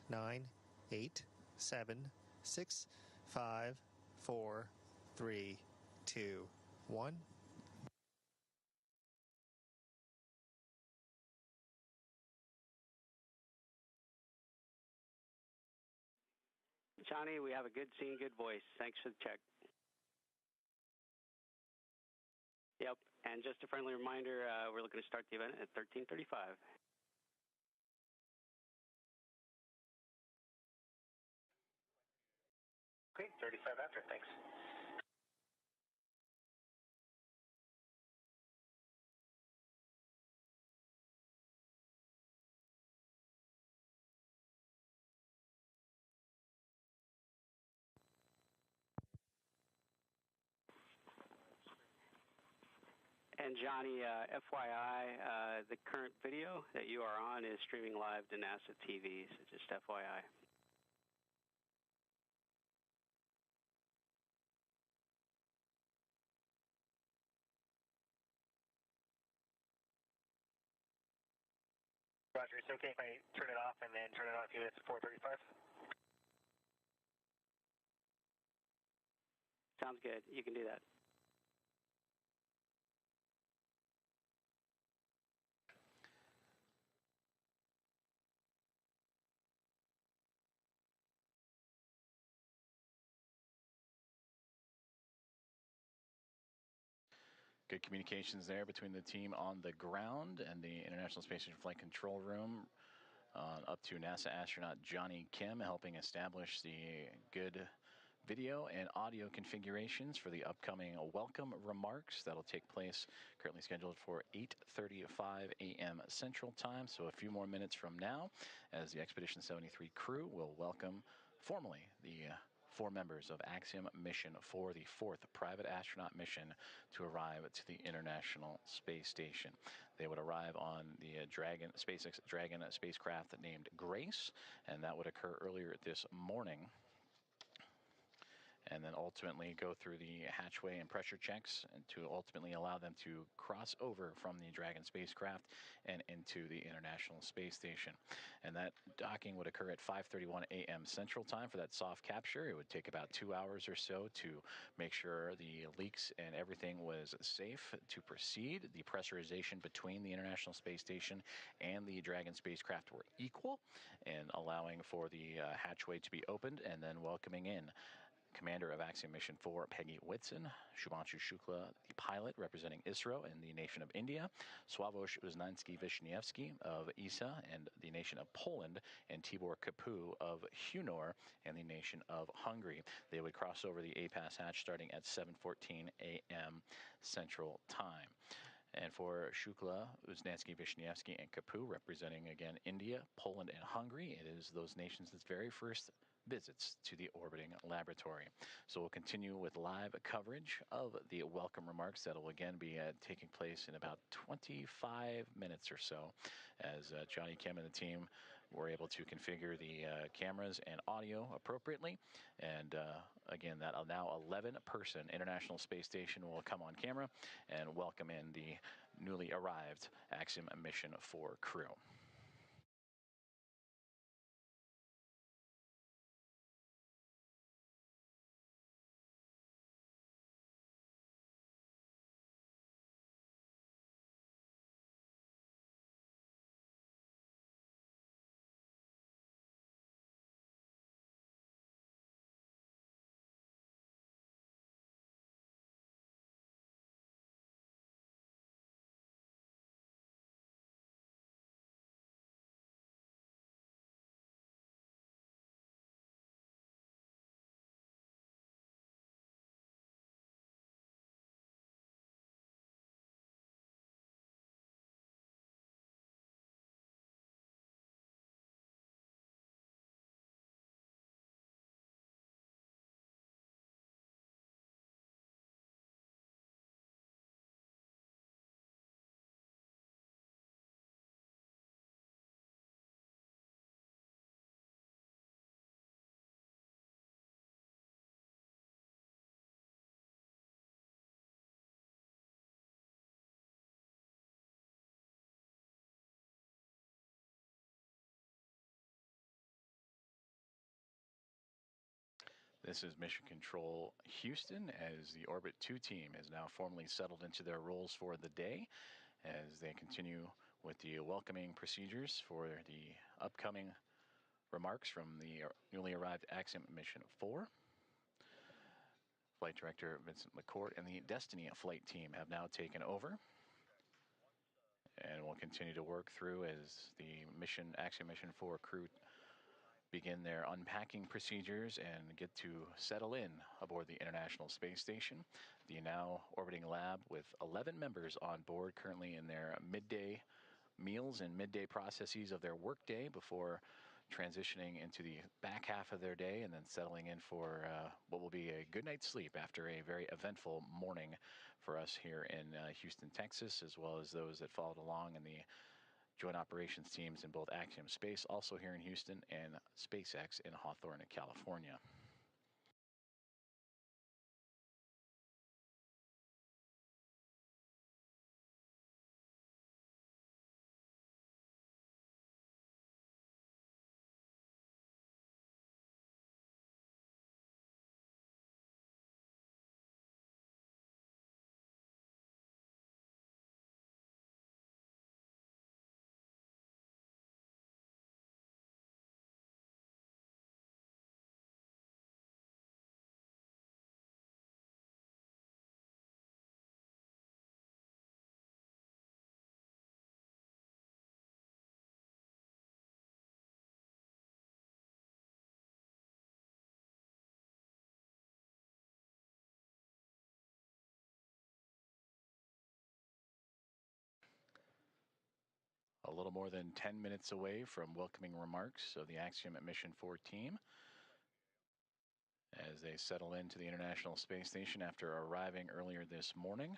9, 8, 7, 6, 5, 4, 3, 2, 1. Johnny, we have a good scene, good voice. Thanks for the check. Yep, and just a friendly reminder, we're looking to start the event at 13:35. Okay, 35 after, thanks. And Johnny, FYI, the current video that you are on is streaming live to NASA TV, so just FYI. Roger, it's okay if I turn it off and then turn it on a few minutes at 4:35? Sounds good. You can do that. Good communications there between the team on the ground and the International Space Station Flight Control Room. Up to NASA astronaut Johnny Kim, helping establish the good video and audio configurations for the upcoming welcome remarks that'll take place, currently scheduled for 8:35 a.m. Central Time, so a few more minutes from now, as the Expedition 73 crew will welcome formally the 4 members of Axiom Mission for the 4th private astronaut mission to arrive to the International Space Station. They would arrive on the SpaceX Dragon spacecraft named Grace, and that would occur earlier this morning, and then ultimately go through the hatchway and pressure checks and to ultimately allow them to cross over from the Dragon spacecraft and into the International Space Station. And that docking would occur at 5:31 a.m. Central Time for that soft capture. It would take about 2 hours or so to make sure the leaks and everything was safe to proceed. The pressurization between the International Space Station and the Dragon spacecraft were equal, and allowing for the hatchway to be opened and then welcoming in Commander of Axiom Mission 4, Peggy Whitson, Shubhanshu Shukla, the pilot representing ISRO and the nation of India, Sławosz Uznański-Wiśniewski of ESA and the nation of Poland, and Tibor Kapu of Hunor and the nation of Hungary. They would cross over the APAS hatch starting at 7:14 a.m. Central Time. And for Shukla, Uznański-Wiśniewski, and Kapu, representing again India, Poland, and Hungary, it is those nations' very first visits to the orbiting laboratory. So we'll continue with live coverage of the welcome remarks that will again be taking place in about 25 minutes or so, as Johnny Kim and the team were able to configure the cameras and audio appropriately. And again, that now 11-person International Space Station will come on camera and welcome in the newly arrived Axiom Mission 4 crew. This is Mission Control Houston, as the Orbit 2 team has now formally settled into their roles for the day as they continue with the welcoming procedures for the upcoming remarks from the newly arrived Axiom Mission 4. Flight Director Vincent McCourt and the Destiny flight team have now taken over and will continue to work through as the Axiom Mission 4 crew begin their unpacking procedures and get to settle in aboard the International Space Station. The now orbiting lab with 11 members on board, currently in their midday meals and midday processes of their workday before transitioning into the back half of their day and then settling in for what will be a good night's sleep after a very eventful morning for us here in Houston, Texas, as well as those that followed along in the Joint Operations teams in both Axiom Space, also here in Houston, and SpaceX in Hawthorne, California. A little more than 10 minutes away from welcoming remarks of the Axiom Mission 4 team as they settle into the International Space Station after arriving earlier this morning.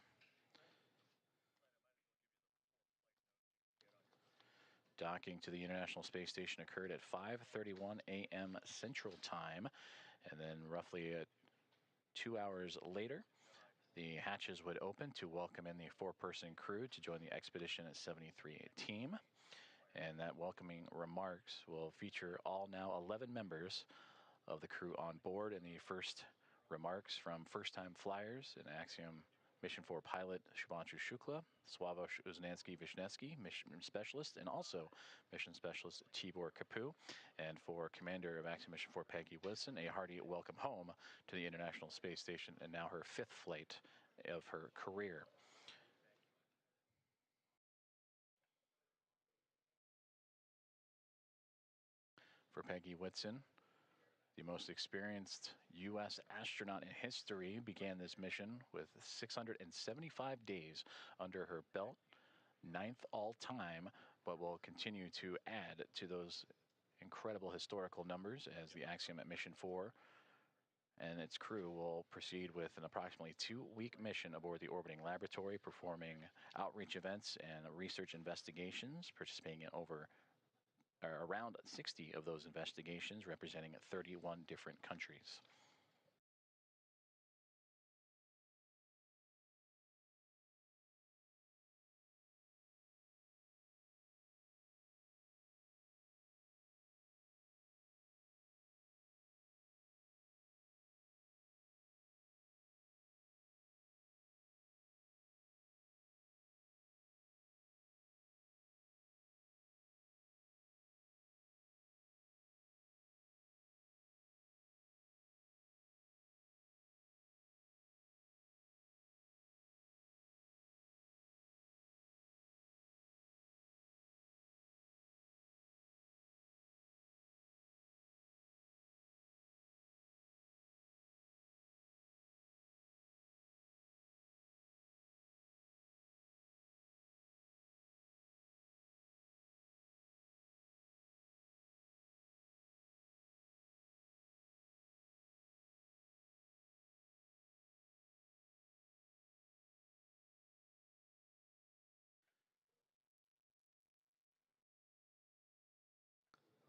Docking to the International Space Station occurred at 5:31 a.m. Central Time, and then roughly 2 hours later, the hatches would open to welcome in the 4-person crew to join the Expedition 73 team. And that welcoming remarks will feature all now 11 members of the crew on board, and the first remarks from first-time flyers and Axiom Mission 4 pilot Shubhanshu Shukla, Sławomir Uznansky-Wisniewski, mission specialist, and also mission specialist Tibor Kapu. And for Commander of Axiom Mission 4 Peggy Wilson, a hearty welcome home to the International Space Station, and now her 5th flight of her career. For Peggy Whitson, the most experienced U.S. astronaut in history, began this mission with 675 days under her belt, 9th all-time, but will continue to add to those incredible historical numbers as the Axiom Mission 4 and its crew will proceed with an approximately 2-week mission aboard the orbiting laboratory, performing outreach events and research investigations, participating in around 60 of those investigations, representing 31 different countries.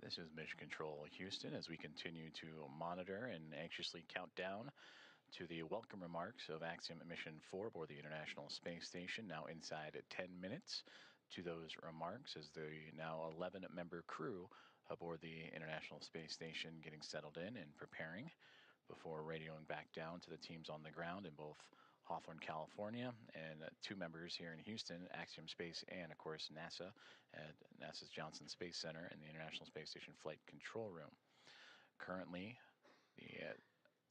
This is Mission Control Houston as we continue to monitor and anxiously count down to the welcome remarks of Axiom Mission 4 aboard the International Space Station, now inside 10 minutes to those remarks as the now 11-member crew aboard the International Space Station getting settled in and preparing before radioing back down to the teams on the ground in both Hawthorne, California, and 2 members here in Houston, Axiom Space and, of course, NASA at NASA's Johnson Space Center and the International Space Station Flight Control Room. Currently, the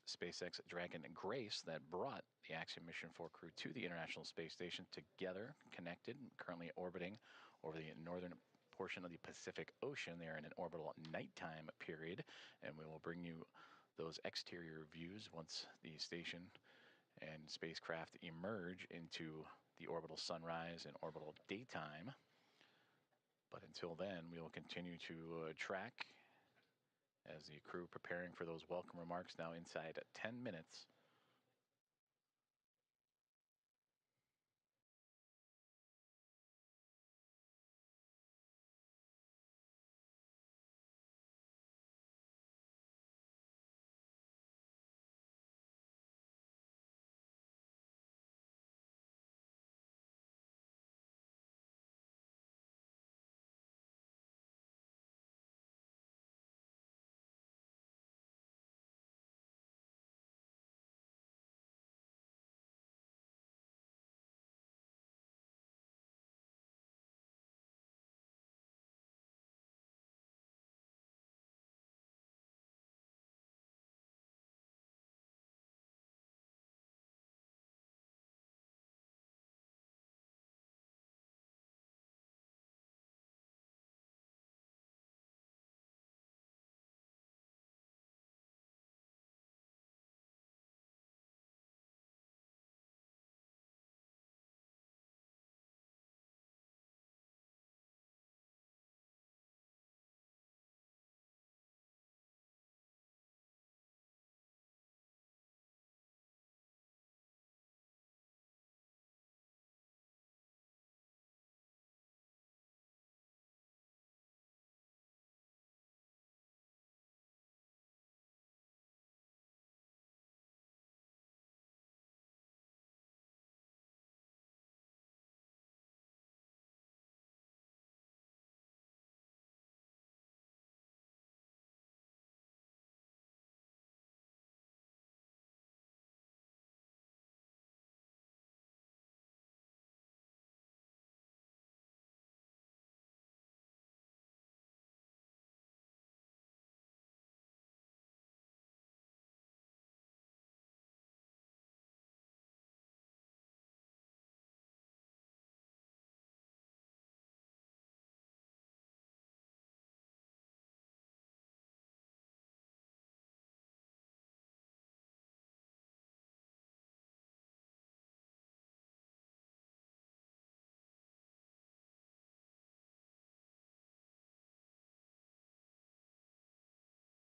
SpaceX Dragon Grace that brought the Axiom Mission 4 crew to the International Space Station together, connected, currently orbiting over the northern portion of the Pacific Ocean. They are in an orbital nighttime period, and we will bring you those exterior views once the station and spacecraft emerge into the orbital sunrise and orbital daytime. But until then, we will continue to track as the crew preparing for those welcome remarks now inside 10 minutes